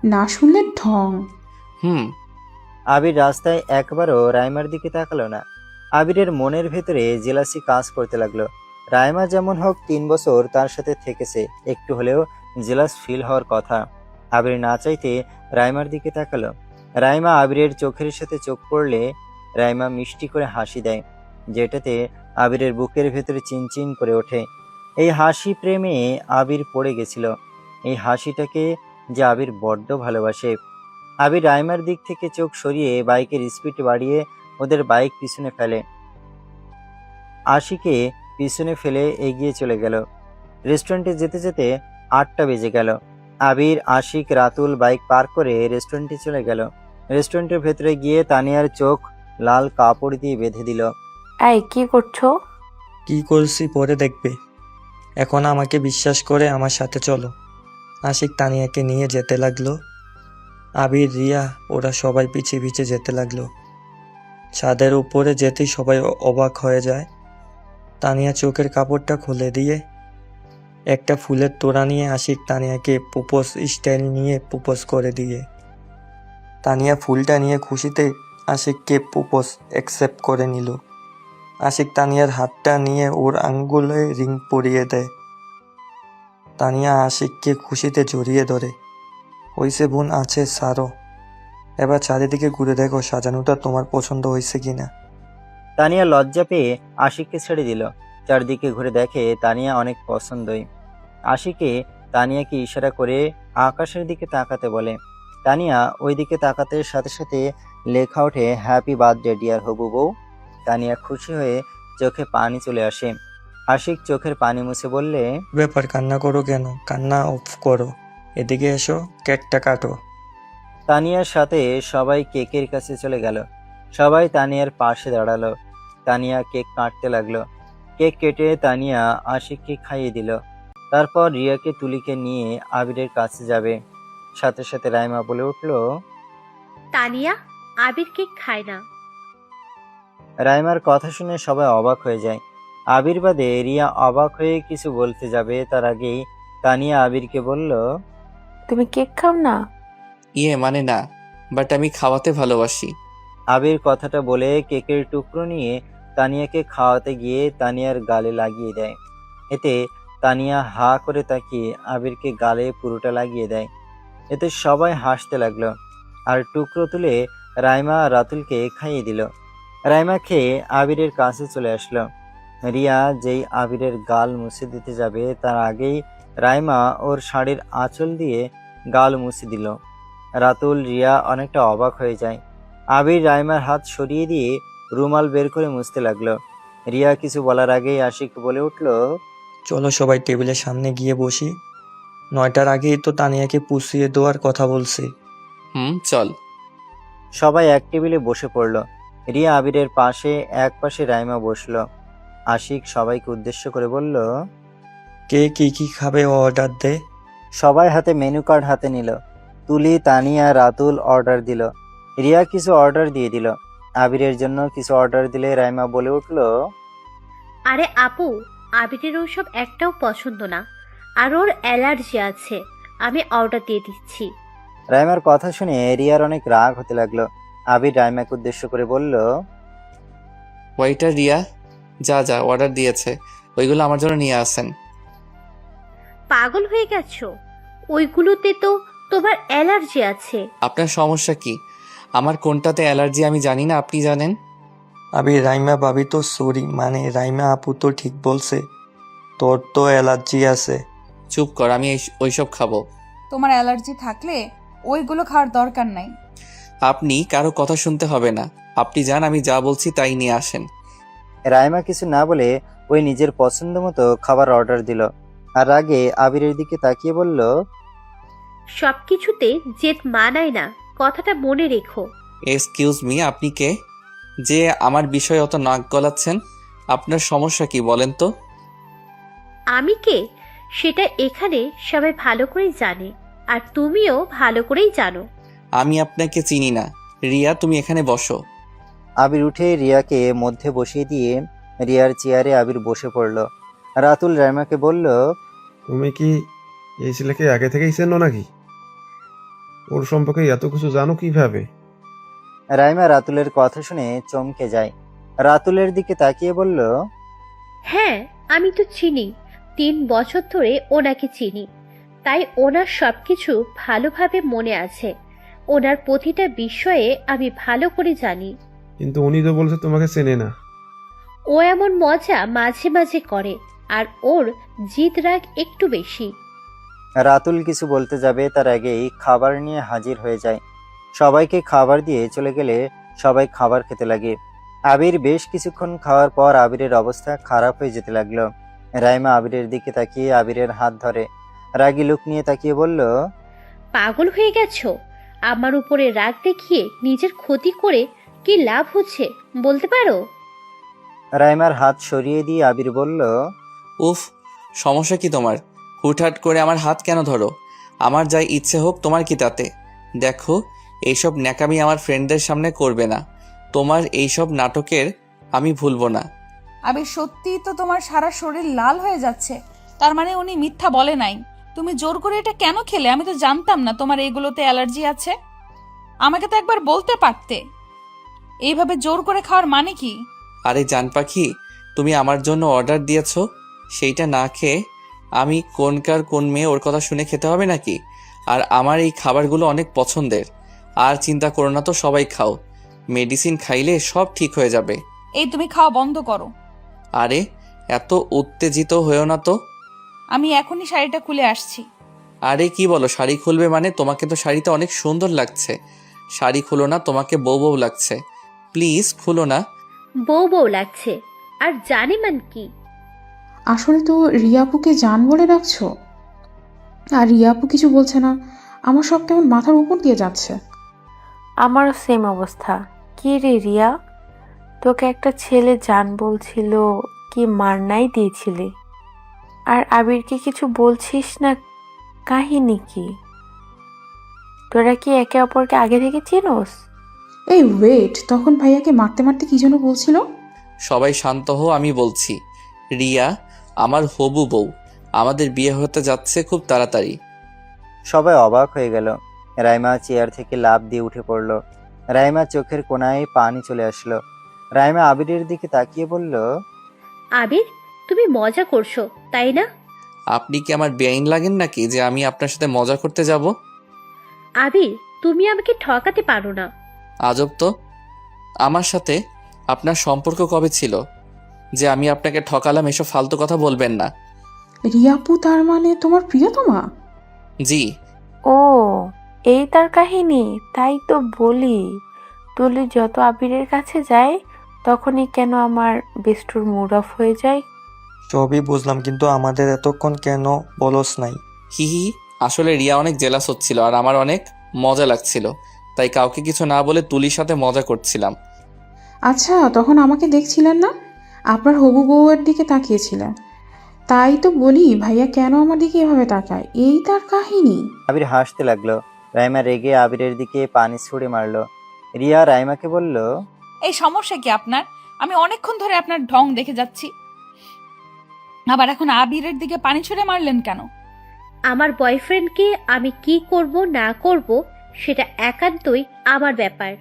না শুনলে ঢং। হুম। আবির রাস্তায় একবারও রাইমার দিকে তাকালো না। আবিরের মনের ভেতরে জেলাসি কাজ করতে লাগলো। রাইমা যেমন হোক 3 বছর তার সাথে থেকেছে, একটু হলেও জেলাস ফিল হওয়ার কথা। আবির না চাইতে রাইমার দিকে তাকালো। রাইমা আবিরের চোখের সাথে চোখ পড়লে রাইমা মিষ্টি করে হাসি দেয়, যেটাতে আবিরের বুকের ভেতরে চিনচিন করে ওঠে। এই হাসি প্রেমে আবির পড়ে গেছিল। এই হাসিটাকে যে আবির বড্ড ভালোবাসে। আবির রাইমার দিক থেকে চোখ সরিয়ে বাইকের স্পিড বাড়িয়ে ওদের বাইক পিছনে ফেলে। আশিকে পিছনে ফেলে এগিয়ে চলে গেল। রেস্টুরেন্টে যেতে যেতে 8টা বেজে গেল। আবির, আশিক, রাতুল বাইক পার করে রেস্টুরেন্টে চলে গেল। রেস্টুরেন্টের ভেতরে গিয়ে তানিয়ার চোখ লাল কাপড় দিয়ে বেঁধে দিল। এই কি করছো? কি করছি পরে দেখবে। এখন আমাকে বিশ্বাস করে আমার সাথে চলো। আশিক তানিয়াকে নিয়ে যেতে লাগলো। আবির, রিয়া ওরা সবাই পিছে পিছে যেতে লাগলো। ছাদের উপরে যেতেই সবাই অবাক হয়ে যায়। তানিয়া চোখের কাপড়টা খুলে দিয়ে একটা ফুলের তোড়া নিয়ে আশিক তানিয়াকে প্রপোজ স্টাইল নিয়ে প্রপোজ করে দিয়ে তানিয়া ফুলটা নিয়ে খুশিতে আশিককে প্রপোজ অ্যাকসেপ্ট করে নিল। আশিক তানিয়ার হাতটা নিয়ে ওর আঙ্গুলে রিং পরিয়ে দেয়। তানিয়া আশিককে খুশিতে জড়িয়ে ধরে। হইছে বোন, আছে সারো। এবার চারিদিকে ঘুরে দেখো সাজানোটা তোমার পছন্দ হয়েছে কিনা। তানিয়া লজ্জা পেয়ে আশিককে ছেড়ে দিল। চারদিকে ঘুরে দেখে তানিয়া অনেক পছন্দই। আশিকে তানিয়াকে ইশারা করে আকাশের দিকে তাকাতে বলে। তানিয়া ওই দিকে তাকাতে সাথে সাথে লেখা ওঠে হ্যাপি বার্থডে ডিয়ার হবু বউ। তানিয়া খুশি হয়ে চোখে পানি চলে আসে। আশিক চোখের পানি মুছে বললে, ব্যাপার, কান্না করো কেন? কান্না অফ করো, এদিকে এসো, কেকটা কাটো। তানিয়ার সাথে সবাই কেকের কাছে চলে গেল। সবাই তানিয়ার পাশে দাঁড়ালো। তানিয়া কেক কাটতে লাগলো। কেক কেটে তানিয়া আশিককে খাইয়ে দিল। তারপর রিয়াকে তুলিকে নিয়ে আবিরের কাছে যাবে। সাথে সাথে রাইমা বলে উঠল, তানিয়া আবির কেক খায় না। রাইমার কথা শুনে সবাই অবাক হয়ে যায়। আবির বাদে রিয়া অবাক হয়ে কিছু বলতে যাবে তার আগেই তানিয়া আবিরকে বলল, তুমি কেক খাও না? মানে না, বাট আমি খাওয়াতে ভালোবাসি। আবির কথাটা বলে কেকের টুকরো নিয়ে তানিয়াকে খাওয়াতে গিয়ে তানিয়ার গালে লাগিয়ে দেয়। এতে তানিয়া হা করে তাকিয়ে আবিরকে গালে পুরোটা লাগিয়ে দেয়। এতে সবাই হাসতে লাগলো। আর টুকরো তুলে রাইমা রাতুলকে খাইয়ে দিল। রাইমা খেয়ে আবিরের কাছে চলে আসলো। রিয়া যেই আবিরের গাল মুছে দিতে যাবে তার আগেই রাইমা ওর শাড়ির আঁচল দিয়ে গাল মুছে দিল। রাতুল, রিয়া অনেকটা অবাক হয়ে যায়। আবির রাইমার হাত সরিয়ে দিয়ে রুমাল বের করে মুছতে লাগলো। রিয়া কিছু বলার আগেই আশিক বলে উঠল, চলো সবাই টেবিলের সামনে গিয়ে বসি। 9টার আগেই তো তানিয়াকে পুষিয়ে দেওয়ার কথা বলছি। চল। সবাই এক টেবিলে বসে পড়ল। রিয়া আবিরের পাশে, এক পাশে রাইমা বসলো। আশিক সবাইকে উদ্দেশ্য করে বলল, কে কি কি খাবে অর্ডার দে। সবাই হাতে মেনু কার্ড হাতে নিল। তুলি, তানিয়া, রাতুল অর্ডার দিল। রিয়া কিছু অর্ডার দিয়ে দিল। আবিরের জন্য কিছু অর্ডার দিলে রাইমা বলে উঠল, আরে আপু, আবিরের ওসব একটাও পছন্দ না, আর ওর অ্যালার্জি আছে। আমি অর্ডার দিয়ে দিচ্ছি। রাইমার কথা শুনে রিয়ার অনেক রাগ হতে লাগলো। আবির রাইমাকে উদ্দেশ্য করে বলল, ওয়েটার, রিয়া যা যা অর্ডার দিয়েছে ওইগুলো আমার জন্য নিয়ে আসেন। পাগল হয়ে গেছো? ওইগুলোতে তো তোমার অ্যালার্জি আছে। আপনার সমস্যা কি? আমার কোনটাতে অ্যালার্জি আমি জানি না, আপনি জানেন? আবি, রাইমা ভাবি তো সরি, মানে রাইমা আপু তো ঠিক বলছে, তোর তো অ্যালার্জি আছে। চুপ কর, আমি ওইসব খাবো। তোমার অ্যালার্জি থাকলে ওইগুলো খাওয়ার দরকার নাই। আপনি কারো কথা শুনতে হবে না, আপনি যান, আমি যা বলছি তাই নিয়ে আসেন। রাইমা কিছু না বলে ওই নিজের পছন্দ মতো খাবার অর্ডার দিল। আর আগে আবিরের দিকে তাকিয়ে বলল, সবকিছুতে জেদ মানায় না, কথাটা মনে রেখো। এক্সকিউজ মি, আপনি কে যে আমার বিষয়ে অত নাক গলাচ্ছেন? আপনার সমস্যা কি বলেন তো? আমি কে সেটা এখানে সবাই ভালো করেই জানে, আর তুমিও ভালো করেই জানো। আমি আপনাকে চিনি না। রিয়া, তুমি এখানে বসো। আবির উঠে রিয়াকে মধ্যে বসিয়ে দিয়ে রিয়ার চেয়ারে আবির বসে পড়ল। রাতুল রাইমাকে বলল, তুমি কি এই ছেলেকে আগে থেকেই চেনো নাকি? ওর সম্পর্কে এত কিছু জানো কিভাবে? রাইমা রাতুলের কথা শুনে চমকে যায়। রাতুলের দিকে তাকিয়ে বলল, হ্যাঁ, আমি তো চিনি। 3 বছর ধরে ওনাকে চিনি, তাই ওনার সবকিছু ভালোভাবে মনে আছে। ওনার প্রতিটা বিষয়ে আমি ভালো করে জানি। কিন্তু উনি তো বলছে তোমাকে চেনে না। ও এমন মজা মাঝে মাঝে করে, আর ওর জিদ রাগ একটু বেশি। রাতুল কিছু বলতে যাবে তার আগেই খাবার নিয়ে হাজির হয়ে যায়। সবাইকে খাবার দিয়ে চলে গেলে সবাই খাবার খেতে লাগে। আবির বেশ কিছুক্ষণ খাওয়ার পর আবিরের অবস্থা খারাপ হয়ে যেতে লাগলো। রাইমা আবিরের দিকে তাকিয়ে আবিরের হাত ধরে রাগী লুক নিয়ে তাকিয়ে বলল, পাগল হয়ে গেছো? আমার উপরে রাগ দেখিয়ে নিজের ক্ষতি করে কি লাভ হচ্ছে বলতে পারো? রাইমার হাত সরিয়ে দিয়ে আবির বলল, উফ, সমস্যা কি তোমার? হুটহাট করে আমার হাত কেন ধরো? আমার যাই ইচ্ছে হোক, তোমার কি তাতে? দেখো, এইসব ন্যাকামি আমার ফ্রেন্ডদের সামনে করবে না। তোমার এইসব নাটকের আমি ভুলবো না। আবির, সত্যিই তো তোমার সারা শরীর লাল হয়ে যাচ্ছে। তার মানে উনি মিথ্যা বলে নাই। তুমি জোর করে এটা কেন খেলে? আমি তো জানতাম না তোমার এইগুলোতে অ্যালার্জি আছে। আমাকে তো একবার বলতে পারতে। এইভাবে জোর করে খাওয়ার মানে কি? আরে জান পাখি, তুমি আমার জন্য অর্ডার দিয়েছো, সেইটা না খেয়ে আমি কোনকার কোন মেয়ে ওর কথা শুনে খেতে হবে নাকি? আর আমার এই খাবারগুলো অনেক পছন্দের। আর চিন্তা করো না তো, সবাই খাও। মেডিসিন খাইলে সব ঠিক হয়ে যাবে। এই, তুমি খাওয়া বন্ধ করো। আরে এত উত্তেজিত হয়েও না তো। আমি এখনই শাড়িটা খুলে আসছি। আরে কি বলো, শাড়ি খুলবে মানে? তোমাকে তো শাড়িতে অনেক সুন্দর লাগছে। শাড়ি খুলো না, তোমাকে বউ বউ লাগছে। প্লিজ খুলো না। বউ বউ লাগছে আর জানি মান কি? আসলে তো রিয়াপুকে জান বলে ডাকছো, আর রিয়াপু কিছু বলছে না। আমার সব কেমন মাথার উপর দিয়ে যাচ্ছে। আমারও সেম অবস্থা। কি রে রিয়া, তোকে একটা ছেলে জান বলছিল, কি মারনাই দিয়েছিলি? আর আবিরকে কিছু বলছিস না, কাহিনী কি? তোরা কি একে অপরকে আগে থেকে চিনোস? এই ওয়েট, তখন ভাইয়াকে মারতে মারতে কি যেন বলছিল? সবাই শান্ত হও, আমি বলছি। রিয়া আমার হবু বউ। আমাদের বিয়ে হতে যাচ্ছে খুব তাড়াতাড়ি। সবাই অবাক হয়ে গেল। রাইমা চেয়ার থেকে লাফ দিয়ে উঠে পড়ল। রাইমা চোখের কোণায় পানি চলে আসলো। রাইমা আবিরের দিকে তাকিয়ে বলল, আবির, তুমি মজা করছো তাই না? আপনি কি আমার বেআইন লাগেন নাকি যে আমি আপনার সাথে মজা করতে যাব? আবির, তুমি আমাকে ঠকাতে পারো না। আজব তো, আমার সাথে আপনার সম্পর্ক কবে ছিল যে আমি আপনাকে ঠকালাম? এসব ফালতু কথা বলবেন না। রিয়াপু তার মানে তোমার প্রিয়তমা? জি। ও, এই তার কাহিনী। তাই তো বলি, তুলি যত আবিরের কাছে যায় তখনই কেন আমার বেস্টুর মুড অফ হয়ে যায়। সবই বুঝলাম, কিন্তু আমাদের এতক্ষণ কেন বলস নাই? হি হি, আসলে রিয়া অনেক জেলাস হচ্ছিল আর আমার অনেক মজা লাগছিল, তাই কাউকে কিছু না বলে তুলির সাথে মজা করছিলাম। আচ্ছা, তখন আমাকে দেখছিলেন না, আপনার হবু বউয়ের দিকে তাকিয়েছিলেন। তাই তো বলি ভাইয়া কেন আমার দিকে এভাবে তাকায়, এই তার কাহিনী। আবির হাসতে লাগলো। রাইমা রেগে আবিরের দিকে পানি ছুঁড়ে মারলো। রিয়া রাইমাকে বলল, এই সমস্যা কি আপনার? আমি অনেকক্ষণ ধরে আপনার ঢং দেখে যাচ্ছি, আবার এখন আবিরের দিকে পানি ছুঁড়ে মারলেন কেন? আমার বয়ফ্রেন্ডকে আমি কি করব না করব সেটা একান্তই আমার ব্যাপার।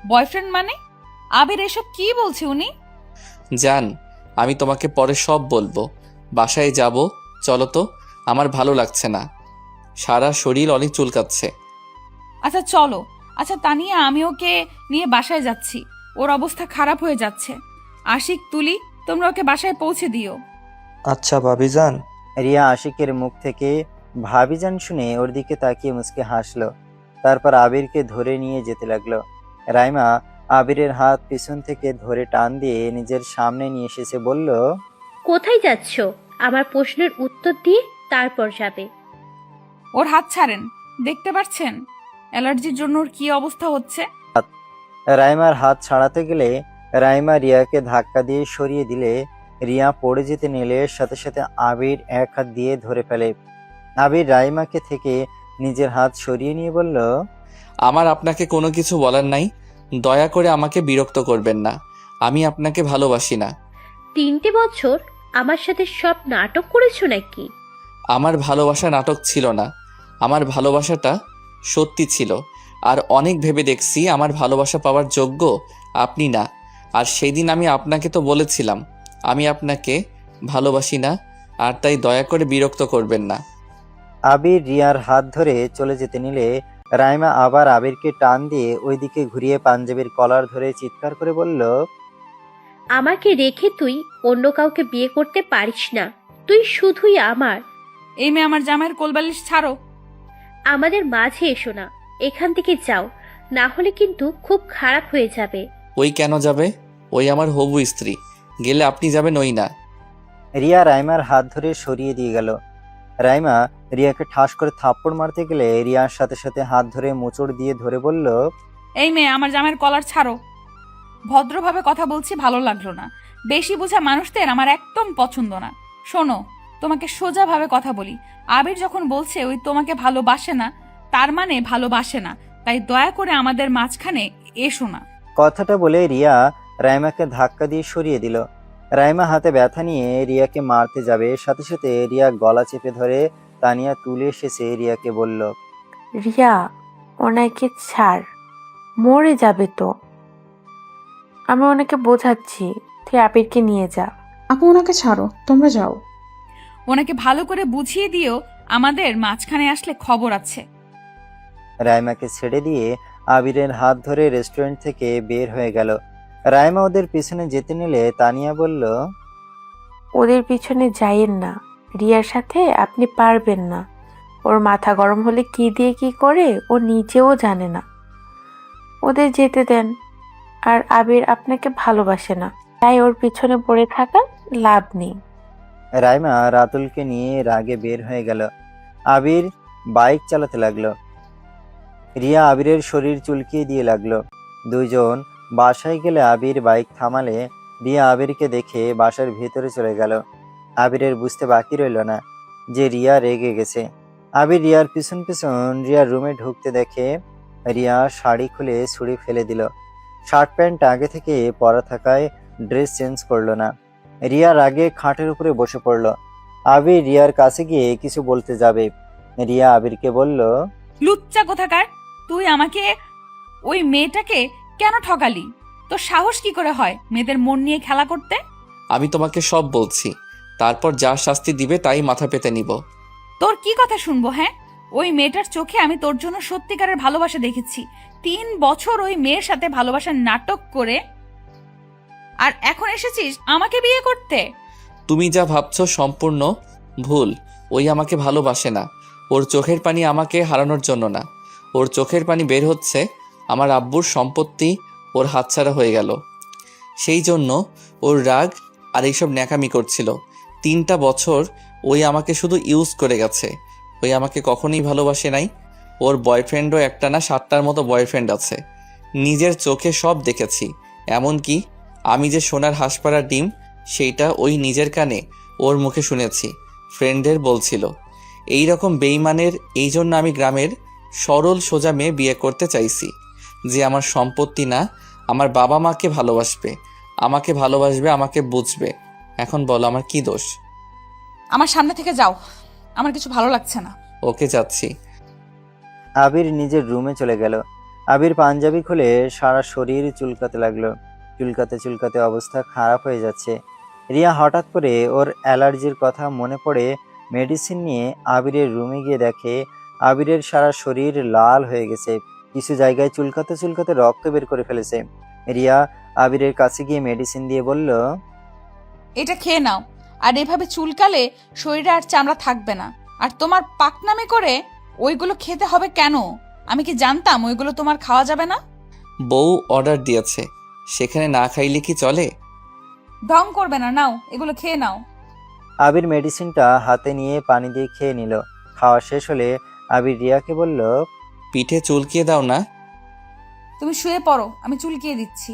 বয়ফ্রেন্ড মানে? আবির এসব কি বলছে উনি? জান, আমি তোমাকে পরে সব বলবো। বাসায় যাব, চলো তো, আমার ভালো লাগছে না। সারা শরীর অনেক চুলকাচ্ছে। আচ্ছা চলো। আচ্ছা তানিয়া, আমি ওকে নিয়ে বাসায় যাচ্ছি, ওর অবস্থা খারাপ হয়ে যাচ্ছে। আশিক, তুলি, তোমরা ওকে বাসায় পৌঁছে দিও। আচ্ছা ভাবিজান। রিয়া আশিকের মুখ থেকে ভাবিজান শুনে ওর দিকে তাকিয়ে মুচকে হাসলো। তারপর আবিরকে ধরে নিয়ে যেতে লাগলো। রাইমা আবিরের হাত পিছন থেকে ধরে টান দিয়ে নিজের সামনে নিয়ে এসেছে, বলল, কোথায় যাচ্ছ? আমার প্রশ্নের উত্তর দিয়ে তারপর যাবে। ওর হাত ছাড়েন, দেখতে পাচ্ছেন অ্যালার্জির জন্য ওর কি অবস্থা হচ্ছে। রাইমার হাত ছাড়াতে গেলে রাইমা রিয়াকে ধাক্কা দিয়ে সরিয়ে দিলে রিয়া পড়ে যেতে নিলে সাথে সাথে আবির এক হাত দিয়ে ধরে ফেলে। আবির রাইমাকে থেকে নিজের হাত সরিয়ে নিয়ে বলল, আমার আপনাকে কোনো কিছু বলার নাই, দয়া করে আমাকে বিরক্ত করবেন না। আমি আপনাকে ভালোবাসি না। 3টে বছর আমার সাথে সব নাটক করেছো নাকি? আমার ভালোবাসা নাটক ছিল না, আমার ভালোবাসাটা সত্যি ছিল। আর অনেক ভেবে দেখছি আমার ভালোবাসা পাওয়ার যোগ্য আপনি না। আর সেই দিন আমি আপনাকে তো বলেছিলাম আমি আপনাকে ভালোবাসি না, আর তাই দয়া করে বিরক্ত করবেন না। আবির রিয়ার হাত ধরে চলে যেতে নিলে রাইমা আবার আবিরকে টান দিয়ে ওইদিকে ঘুরিয়ে পাঞ্জাবির কলার ধরে চিৎকার করে বলল, আমাকে রেখে তুই অন্য কাউকে বিয়ে করতে পারিস না। তুই শুধুই আমার। এই মেয়ে, আমার জামাইয়ের কোলবালিশ ছাড়ো। আমাদের মাঝে এসো না, এখান থেকে যাও, না হলে কিন্তু খুব খারাপ হয়ে যাবে। ওই কেন যাবে? ওই আমার হবু স্ত্রী, গেলে আপনি যাবেন ওই না। রিয়া রাইমার হাত ধরে সরিয়ে দিয়ে গেল। রাইমা রিয়াকে ঠাস করে থাপ্পড় মারতে গেলে রিয়ার সাথে সাথে হাত ধরে মোচড় দিয়ে ধরে বলল, এই মেয়ে, আমার জামাইয়ের কলার ছাড়ো। ভদ্রভাবে কথা বলছি, ভালো লাগলো না। বেশি বোঝা মানুষদের আমার একদম পছন্দ না। শোনো, তোমাকে সোজাভাবে কথা বলি, আবির যখন বলছে ওই তোমাকে ভালোবাসে না, তার মানে ভালোবাসে না। তাই দয়া করে আমাদের মাঝখানে এসো না। কথাটা বলে রিয়া রাইমাকে ধাক্কা দিয়ে সরিয়ে দিল। রাইমা হাতে ব্যথা নিয়ে রিয়াকে মারতে যাবে, সাথে সাথে রিয়া গলা চেপে ধরে তানিয়া তুলে এসেছে রিয়াকে বলল, রিয়া, ওনাকে ছাড়, মরে যাবে তো। আমি ওনাকে বোঝাচ্ছি, তুই আবিরকে নিয়ে যা। আপু ওনাকে ছাড়ো, তোমরা যাও। ওনাকে ভালো করে বুঝিয়ে দিও, আমাদের মাঝখানে আসলে খবর আছে। রাইমাকে ছেড়ে দিয়ে আবিরের হাত ধরে রেস্টুরেন্ট থেকে বের হয়ে গেল। রাইমা ওদের পিছনে যেতে নিলে তানিয়া বলল, ওদের পিছনে যাইয়েন না, রিয়ার সাথে আপনি পারবেন না। ওর মাথা গরম হলে কি দিয়ে কি করে ও নিজেও জানে না। ওদের যেতে দেন। আর আবির আপনাকে ভালোবাসে না, তাই ওর পিছনে পড়ে থাকার লাভ নেই। রাইমা রাতুলকে নিয়ে রাগে বের হয়ে গেল। আবির বাইক চালাতে লাগলো। রিয়া আবিরের শরীর চুলকিয়ে দিয়ে লাগলো। দুইজন বাসায় গেলে আবির বাইক থামালে রিয়া আবিরকে দেখে বাসার ভেতরে চলে গেল। আবিরের বুঝতে বাকি রইল না যে রিয়া রেগে গেছে। আবির রিয়ার পিছন পিছন রিয়ার রুমে ঢুকতে দেখে রিয়া শাড়ি খুলে ছুঁড়ে ফেলে দিল। শার্ট প্যান্ট আগে থেকে পরা থাকায় ড্রেস চেঞ্জ করলো না। রিয়া রাগে খাটের উপরে বসে পড়ল। আবির রিয়ার কাছে গিয়ে কিছু বলতে যাবে, রিয়া আবিরকে বলল, লুচ্চা কোথাকার, তুই আমাকে ওই মেয়েটাকে কেন ঠকালি? তোর সাহস কি করে হয় মেয়েদের মন নিয়ে খেলা করতে? আমি তোমাকে সব বলছি, তারপর যা শাস্তি দিবে তাই মাথা পেতে নিব। তোর কি কথা শুনবো? হ্যাঁ, ওই মেয়েটার চোখে আমি তোর জন্য সত্যিকারের ভালোবাসা দেখেছি। 3 বছর ওই মেয়ের সাথে ভালোবাসার নাটক করে, আর এখন এসেছিস আমাকে বিয়ে করতে। তুমি যা ভাবছো সম্পূর্ণ ভুল। ওই আমাকে ভালোবাসে না। ওর চোখের পানি আমাকে হারানোর জন্য না। ওর চোখের পানি বের হচ্ছে আমার আব্বুর সম্পত্তি ওর হাতছাড়া হয়ে গেল সেই জন্য। ওর রাগ আর এইসব ন্যাকামি করছিল। 3টা বছর ওই আমাকে শুধু ইউজ করে গেছে। ওই আমাকে কখনোই ভালোবাসে নাই। ওর বয়ফ্রেন্ডও একটা না 7টার মতো বয়ফ্রেন্ড আছে। নিজের চোখে সব দেখেছি। এমনকি আমি যে সোনার হাঁসপাড়ার ডিম সেইটা ওই নিজের কানে ওর মুখে শুনেছি। ফ্রেন্ডের বলছিল। এই রকম বেইমানের এই জন্য আমি গ্রামের সরল সোজা মেয়ে বিয়ে করতে চাইছি, যে আমার সম্পত্তি না, আমার বাবা মাকে ভালোবাসবে, আমাকে ভালোবাসবে, আমাকে বুঝবে। এখন বলো আমার কি দোষ? আমার সামনে থেকে যাও, আমার কিছু ভালো লাগছে না। ওকে, যাচ্ছি। আবির নিজের রুমে চলে গেল। আবির পাঞ্জাবি খুলে সারা শরীর চুলকাতে লাগলো। চুলকাতে চুলকাতে অবস্থা খারাপ হয়ে যাচ্ছে। রিয়া হঠাৎ করে ওর অ্যালার্জির কথা মনে পড়ে মেডিসিন নিয়ে আবিরের রুমে গিয়ে দেখে আবিরের সারা শরীর লাল হয়ে গেছে। কিছু জায়গায় চুলকাতে চুলকাতে রক্ত বের করে ফেলেছে। রিয়া আবিরের কাছে গিয়ে মেডিসিন দিয়ে বলল, এটা খেয়ে নাও, আর এভাবে চুলকালে শরীরে আর চামড়া থাকবে না। আর তোমার পাকনামে করে ওইগুলো খেতে হবে কেন? আমি কি জানতাম ওইগুলো তোমার খাওয়া যাবে না? বউ অর্ডার দিয়েছে, সেখানে না খাইলে কি চলে? ঢং করবে না, নাও এগুলো খেয়ে নাও। আবির মেডিসিনটা হাতে নিয়ে পানি দিয়ে খেয়ে নিল। খাওয়া শেষ হলে আবির রিয়াকে বলল, পিঠে চুলকিয়ে দাও না। তুমি শুয়ে পড়ো, আমি চুলকিয়ে দিচ্ছি।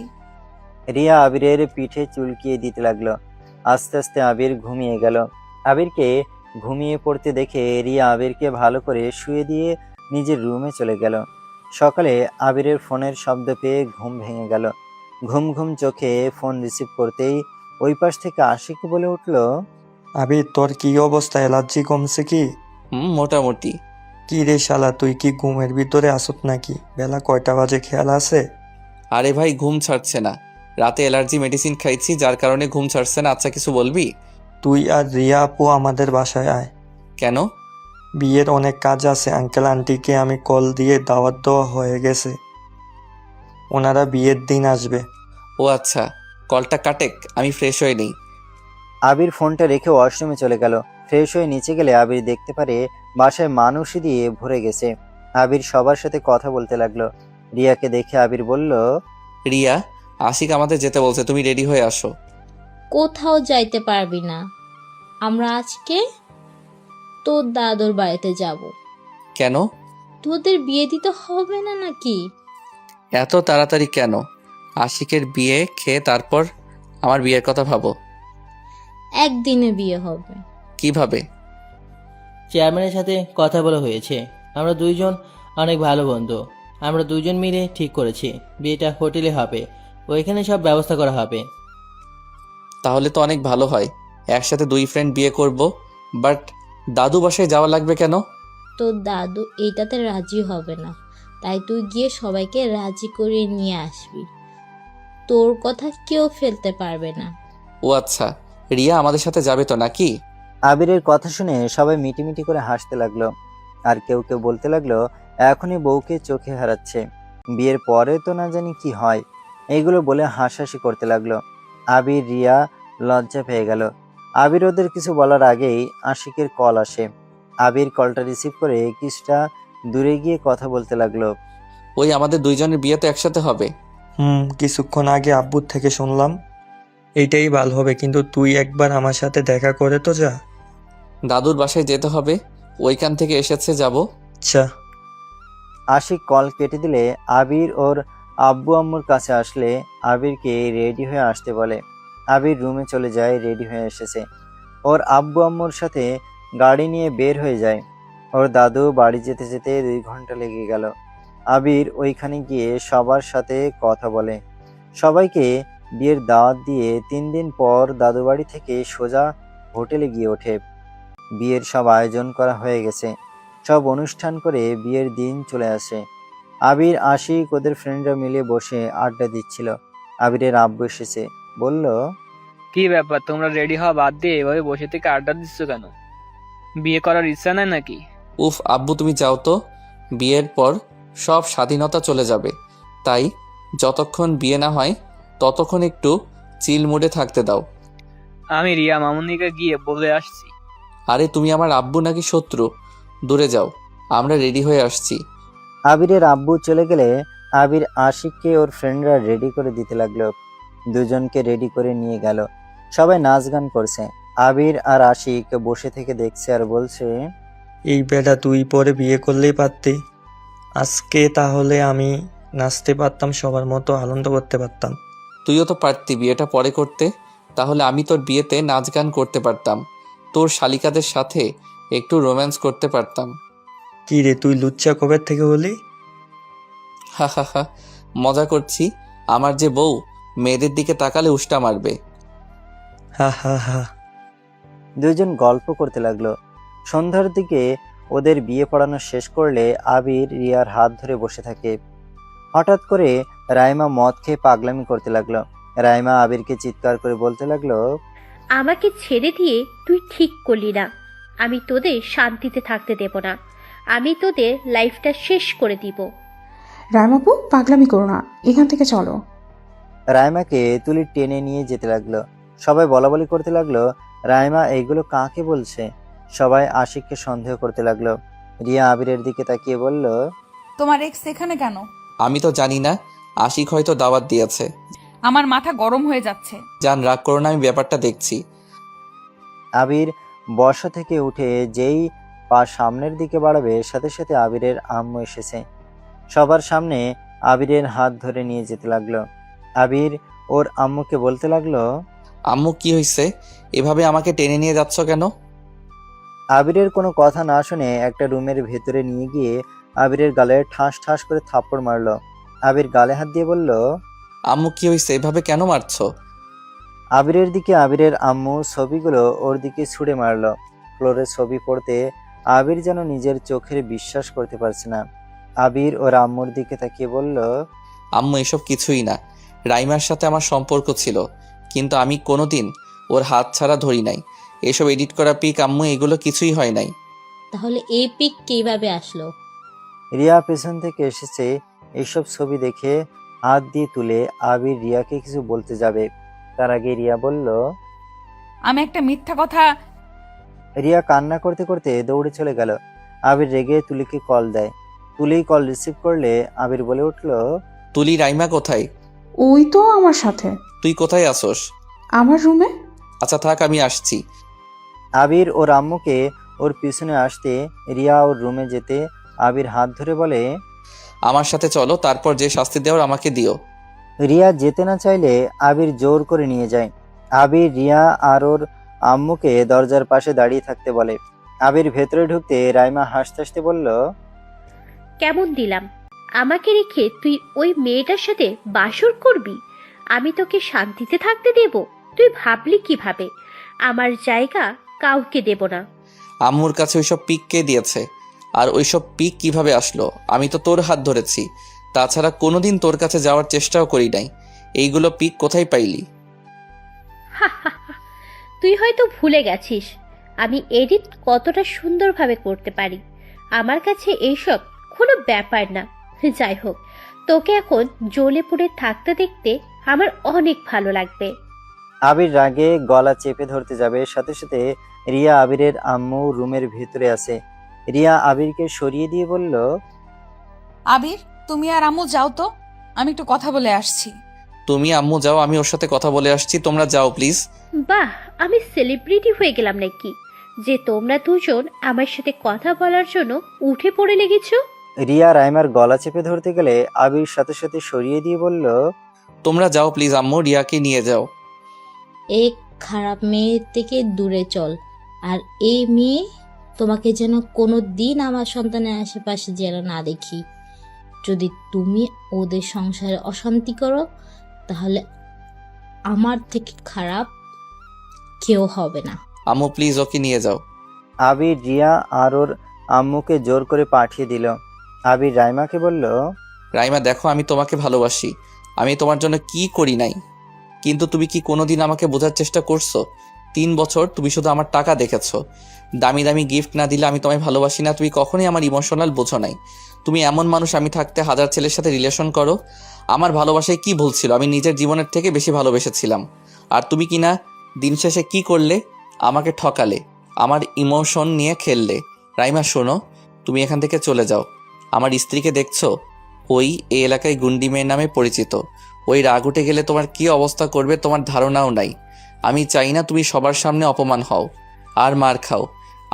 রিয়া আবিরের পিঠে চুলকিয়ে দিতে লাগলো। আস্তে আস্তে আবির ঘুমিয়ে গেল। আবিরকে ঘুমিয়ে পড়তে দেখে রিয়া আবিরকে ভালো করে শুয়ে দিয়ে নিজের রুমে চলে গেল। সকালে আবিরের ফোনের শব্দ পেয়ে ঘুম ভেঙে গেল। ঘুম ঘুম চোখে ফোন রিসিভ করতেই ওই পাশ থেকে আশিক বলে উঠল, আবির, তোর কি অবস্থা? অ্যালার্জি কমছে কি? মোটামুটি। কি রে শালা, তুই কি ঘুমের ভিতরে আসত নাকি? বেলা কয়টা বাজে খেয়াল আছে? আরে ভাই, ঘুম ছাড়ছে না। রাতে অ্যালার্জি মেডিসিন খাইছি, যার কারণে ঘুম ছাড়ছে না। আচ্ছা, কিছু বলবি? তুই আর রিয়া আপু আমাদের বাসায় আয়। কেন? বিয়ের অনেক কাজ আছে। আঙ্কেল আন্টিকে আমি কল দিয়ে দাওয়াত দেওয়া হয়ে গেছে, ওনারা বিয়ের দিন আসবে। ও আচ্ছা, কলটা কাটেক, আমি ফ্রেশ হয়ে নিই। আবির ফোনটা রেখে ওয়াশরুমে চলে গেল। ফ্রেশ হয়ে নিচে গেলে আবির দেখতে পারে বাসায় মানুষই দিয়ে ভরে গেছে। আবির সবার সাথে কথা বলতে লাগলো। রিয়াকে দেখে আবির বলল, রিয়া, আশিক আমাদের যেতে বলছে, তুমি রেডি হয়ে আসো। কোথাও যাইতে পারবি না, আমরা আজকে তোর দাদুর বাড়িতে যাব। কেন? তোদের বিয়ে দিতে হবে না নাকি? এত তাড়াতাড়ি কেন? আশিকের বিয়ে খেয়ে তারপর আমার বিয়ের কথা ভাবো। একদিনে বিয়ে হবে। কিভাবে? চেয়ারম্যানের সাথে কথা বলা হয়েছে। আমরা দুইজন অনেক ভালো বন্ধু। আমরা দুইজন মিলে ঠিক করেছি বিয়েটা হোটেলে হবে, ওইখানে সব ব্যবস্থা করা হবে। তাহলে তো অনেক ভালো হয়, একসাথে 2 ফ্রেন্ড বিয়ে করব। বাট দাদু বাসায় যাওয়া লাগবে কেন? তোর দাদু এইটাতে রাজি হবে না, তাই তুই গিয়ে সবাইকে রাজি করে নিয়ে আসবি। তোর কথা কেউ ফেলতে পারবে না। ও আচ্ছা, রিয়া আমাদের সাথে যাবে তো নাকি? আবিরের কথা শুনে সবাই মিটিমিটি করে হাসতে লাগলো, আর কেউ কেউ বলতে লাগলো এখনই বউকে চোখে হারাচ্ছে, বিয়ের পরে তো না জানি কি হয়। এইগুলো বলে হাসাহাসি করতে লাগলো। আবির রিয়া লজ্জা পেয়ে গেল। আবির ওদের কিছু বলার আগেই আশিকের কল আসে। আবির কলটা রিসিভ করে কিছুটা দূরে গিয়ে কথা বলতে লাগলো। ওই আমাদের দুইজনের বিয়ে তো একসাথে হবে। কিছুক্ষণ আগে আব্বুর থেকে শুনলাম। এইটাই ভালো হবে, কিন্তু তুই একবার আমার সাথে দেখা করে তো যা। দাদুর বাসায় যেতে হবে, ওইখান থেকে এসেছে যাব। আচ্ছা। আশিক কল কেটে দিলে আবির ওর আব্বু আম্মুর কাছে আসলে আবিরকে রেডি হয়ে আসতে বলে। আবির রুমে চলে যায়, রেডি হয়ে এসেছে। ওর আব্বু আম্মুর সাথে গাড়ি নিয়ে বের হয়ে যায়। ওর দাদু বাড়ি যেতে যেতে 2 ঘন্টা লেগে গেল। আবির ওইখানে গিয়ে সবার সাথে কথা বলে, সবাইকে বিয়ের দাওয়াত দিয়ে 3 দিন পর দাদু বাড়ি থেকে সোজা হোটেলে গিয়ে ওঠে। বিয়ের সব আয়োজন করা হয়ে গেছে, সব অনুষ্ঠান করে বিয়ের দিন চলে আসে। আবির আশিক ওদের ফ্রেন্ডরা মিলে বসে আড্ডা দিচ্ছিল। আবিরের আব্বু এসেছে, বলল, কি ব্যাপার, তোমরা রেডি হওয়া বাদ দিয়ে এভাবে বসে থেকে আড্ডা দিচ্ছ কেন? বিয়ে করার ইচ্ছা নাই নাকি? উফ আব্বু, তুমি যাও তো, বিয়ের পর সব স্বাধীনতা চলে যাবে। তাই যতক্ষণ বিয়ে না হয় ততক্ষণ একটু চিল মুডে থাকতে দাও। আমি রিয়া মামুনিকে গিয়ে বলে আসছি। আরে তুমি আমার আব্বু নাকি শত্রু? দূরে যাও, আমরা রেডি হয়ে আসছি। আবিরের আব্বু চলে গেলে আবির আশিককে ওর ফ্রেন্ডরা রেডি করে দিতে লাগলো। দুজনকে রেডি করে নিয়ে গেল। সবাই নাচ গান করছে। আবির আর আশিক বসে থেকে দেখছে আর বলছে, এই বেটা তুই পরে বিয়ে করলেই পারতি। আজকে তাহলে আমি নাচতে পারতাম, সবার মতো আনন্দ করতে পারতাম। তুইও তো পারতি বিয়েটা পরে করতে, তাহলে আমি তোর বিয়েতে নাচ গান করতে পারতাম, তোর শালিকাদের সাথে একটু রোম্যান্স করতে পারতাম। কি রে, তুই লুচ্চা কবে থেকে হলি? হা হা হা, মজা করছি। আমার যে বউ মেয়েদের দিকে তাকালে উষ্টা মারবে। হা হা হা। দুজন গল্প করতে লাগলো। সন্ধ্যার দিকে ওদের বিয়ে পড়ানো শেষ করলে আবির রিয়ার হাত ধরে বসে থাকে। হঠাৎ করে রাইমা মদ খেয়ে পাগলামি করতে লাগলো। রাইমা আবিরকে চিৎকার করে বলতে লাগলো, আমাকে ছেড়ে দিয়ে তুই ঠিক করলি না। আমি তোদের শান্তিতে থাকতে দেব না। আমি তোদের লাইফটা শেষ করে দিব। রায়মাপু, পাগলামি করো না, এখান থেকে চলো। রাইমাকে তুলি টেনে নিয়ে যেতে লাগলো। সবাই বলাবলি করতে লাগলো, রাইমা এইগুলো কাকে বলছে? সবাই আশিককে সন্দেহ করতে লাগলো। রিয়া আবিরের দিকে তাকিয়ে বলল, তোমার এক্স এখানে কেন? আমি তো জানি না, আশিক হয়তো দাওয়াত দিয়েছে। আমার মাথা গরম হয়ে যাচ্ছে। জান, রাগ করো না, আমি ব্যাপারটা দেখছি। আবির বসা থেকে উঠে যেই পা সামনের দিকে বাড়াবে, সাথে সাথে আবিরের আম্মু এসেছে। সবার সামনে আবিরের হাত ধরে নিয়ে যেতে লাগলো। আবির ওর আম্মুকে বলতে লাগলো, আম্মু কি হয়েছে, এভাবে আমাকে টেনে নিয়ে যাচ্ছ কেন? আবিরের কোনো কথা না শুনে একটা রুমের ভেতরে নিয়ে গিয়ে আবিরের গালে ঠাস ঠাস করে থাপ্পড় মারলো। আবির গালে হাত দিয়ে বলল, আম্মু কি হয়েছে, এভাবে কেন মারছো? আবিরের দিকে আবিরের আম্মু ছবিগুলো ওর দিকে ছুঁড়ে মারলো। ফ্লোরে ছবি পড়তে আবির যেন নিজের চোখের বিশ্বাস করতে পারছে না। আবির ওর আম্মুর দিকে তাকিয়ে বলল, আম্মু এসব কিছুই না, রাইমার সাথে আমার সম্পর্ক ছিল, কিন্তু আমি কোনোদিন ওর হাত ছাড়া ধরি নাই। এসব এডিট করা পিক আম্মু, এগুলো কিছুই হয় নাই। তাহলে এই পিক কিভাবে আসলো? রিয়া পেছন থেকে এসেছে। এইসব ছবি দেখে হাত দিয়ে তুলে আবির রিয়াকে কিছু বলতে যাবে, তার আগে রিয়া বলল, আমি একটা মিথ্যা কথা। রিয়া কান্না করতে করতে দৌড়ে চলে গেল। আবির রেগে তুলিকে কল দেয়। তুলিই কল রিসিভ করলে আবির বলে উঠল, তুলি, রাইমা কোথায়? ওই তো আমার সাথে। তুই কোথায় আসোস? আমার রুমে। আচ্ছা থাক, আমি আসছি। আবির ওর আম্মুকে ওর পিছনে আসতে রিয়া ওর রুমে যেতে আবির হাত ধরে বলে, আমার সাথে চলো, তারপর যে শাস্তি দেওয়ার আমাকে দিও। রিয়া যেতে না চাইলে আবির জোর করে নিয়ে যায়। আবির রিয়া আর ওর আম্মুকে দরজার পাশে দাঁড়িয়ে থাকতে বলে। আবির ভেতরে ঢুকতে রাইমা হাসতে হাসতে বলল, কেমন দিলাম? আমাকে রেখে তুই ওই মেয়েটার সাথে বাসর করবি? আমি তোকে শান্তিতে থাকতে দেব? তুই ভাবলি কিভাবে? আমার জায়গা কাউকে দেব না। আম্মুর কাছে ওইসব পিক কে দিয়েছে? আর ওইসব পিক কিভাবে আসলো? আমি তো তোর হাত ধরেছি। তাছাড়া কোনোদিন তোর কাছে যাওয়ার চেষ্টাও করি নাই। এইগুলো পিক কোথায় পাইলি? তুই হয়তো ভুলে গেছিস আমি এডিট কতটা সুন্দরভাবে করতে পারি। আমার কাছে এইসব কোনো ব্যাপার না। যাই হোক, তোকে এখন জ্বলে পুড়ে থাকতে দেখতে আমার অনেক ভালো লাগবে। আবির রাগে গলা চেপে ধরতে যাবে, সাথে সাথে রিয়া আবিরের আম্মু রুমের ভিতরে আছে। রিয়া আবিরকে সরিয়ে দিয়ে বলল, আবির, তুমি আর আম্মু যাও তো, আমি একটু কথা বলে আসছি। তুমি আম্মু যাও, আমি ওর সাথে কথা বলে আসছি। তোমরা যাও প্লিজ। বাহ, আমি সেলিব্রিটি হয়ে গেলাম নাকি যে তোমরা দুজন আমার সাথে কথা বলার জন্য উঠে পড়ে লেগেছো? রিয়া রাইমার গলা চেপে ধরতে গেলে আবির সাথে সাথে সরিয়ে দিয়ে বলল, তোমরা যাও প্লিজ আম্মু, রিয়াকে নিয়ে যাও। এই খারাপ মেয়ে থেকে দূরে চল। আর এই মেয়ে তোমাকে যেন কোনো দিন আমার সন্তানের আশেপাশে যেন না দেখি। যদি তুমি ওদের সংসারে অশান্তি করো তাহলে আমার থেকে খারাপ কেউ হবে না। আম্মু প্লিজ ওকে নিয়ে যাও। আবির রিয়া আর ওর আম্মুকে জোর করে পাঠিয়ে দিল। আবির রাইমাকে বলল, রাইমা দেখো, আমি তোমাকে ভালোবাসি। আমি তোমার জন্য কি করি নাই, কিন্তু তুমি কি কোনোদিন আমাকে বোঝার চেষ্টা করছো? 3 বছর তুমি শুধু আমার টাকা দেখেছো। দামি দামি গিফট না দিলে আমি তোমায় ভালোবাসি না। তুমি কখনোই আমার ইমোশনাল বোঝো নাই। তুমি এমন মানুষ, আমি থাকতে 1000 ছেলের সাথে রিলেশন করো। আমার ভালোবাসায় কি ভুল ছিল? আমি নিজের জীবনের থেকে বেশি ভালোবেসেছিলাম। আর তুমি কি না দিন শেষে কি করলে? আমাকে ঠকালে, আমার ইমোশন নিয়ে খেললে। রাইমা শোনো, তুমি এখান থেকে চলে যাও। আমার স্ত্রীকে দেখছো? ওই এই এলাকায় গুন্ডি মেয়ের নামে পরিচিত। ওই রাগ উঠে গেলে তোমার কি অবস্থা করবে তোমার ধারণাও নাই। আমি চাই না তুমি সবার সামনে অপমান হও আর মার খাও।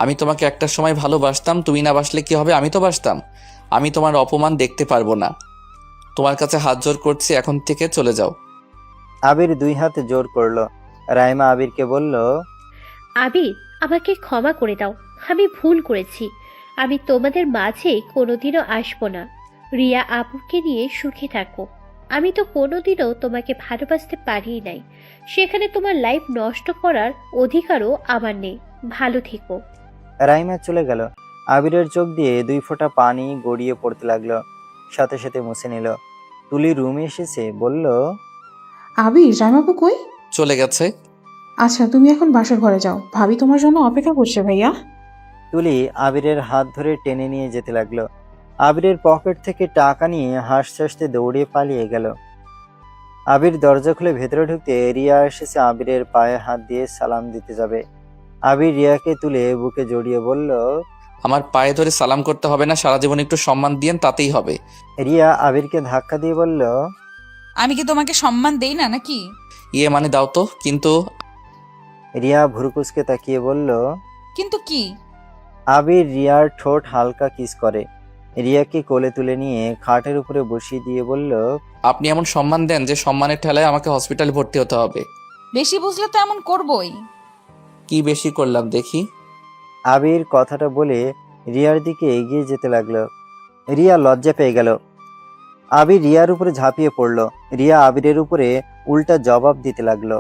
আমি তোমাকে একটা সময় ভালোবাসতাম, তুমি না বাসলে কি হবে? আমি তো বাসতাম। আমি তোমার অপমান দেখতে পারবো না। তোমার কাছে হাত জোর করছি, এখন থেকে চলে যাও। আবির 2 হাতে জোর করলো। রাইমা আবিরকে বলল, আবির, আমাকে ক্ষমা করে দাও। আমি ভুল করেছি। আমি তোমাদের মাঝে কোনোদিনও আসবো না। রিয়া আপুকে নিয়ে সুখে থাকো। আমি তো কোনোদিনও তোমাকে ভালোবাসতে পারি নাই। সেখানে তোমার লাইফ নষ্ট করার অধিকারও আমার নেই। ভালো থেকো। রাইমা চলে গেল। আবিরের চোখ দিয়ে 2 ফোঁটা পানি গড়িয়ে পড়তে লাগলো, সাথে সাথে মুছে নিল। তুলি রুমে এসেছে, বলল, আবির, রাইমাপু কই? চলে গেছে। আচ্ছা, তুমি এখন বাসার ঘরে যাও, ভাবি তোমার জন্য অপেক্ষা করছে ভাইয়া। তুলি আবিরের হাত ধরে টেনে নিয়ে যেতে লাগলো। আবিরের পকেট থেকে টাকা নিয়ে হাসতে হাসতে দৌড়ে পালিয়ে গেল। আবির দরজা খুলে ভেতরে ঢুকতে রিয়া এসেছে আবিরের পায়ে হাত দিয়ে সালাম দিতে যাবে। আবির রিয়াকে তুলে বুকে জড়িয়ে বলল, আমার পায়ে ধরে সালাম করতে হবে না, সারা জীবন একটু সম্মান দিয়েন, তাতেই হবে। রিয়া আবিরকে ধাক্কা দিয়ে বলল, আমি কি তোমাকে সম্মান দেই না নাকি? ইয়ে মানে দাও তো। কিন্তু রিয়া ভুরুকুচকে তাকিয়ে বলল, কিন্তু কি? আবির রিয়ার ঠোঁট হালকা কিস করে। রিয়াকে কোলে তুলে নিয়ে খাটের উপরে বসিয়ে দিয়ে বলল, আপনি এমন সম্মান দেন যে সম্মানের ঠেলায় আমাকে হসপিটালে ভর্তি হতে হবে। বেশি বুঝলে তো এমন করবই। কি বেশি করলাম দেখি? আবির কথাটা বলে রিয়ার দিকে এগিয়ে যেতে লাগলো। রিয়া লজ্জা পেয়ে গেল। আবির রিয়ার উপরে ঝাঁপিয়ে পড়ল। রিয়া আবিরের উপরে উল্টা জবাব দিতে লাগলো।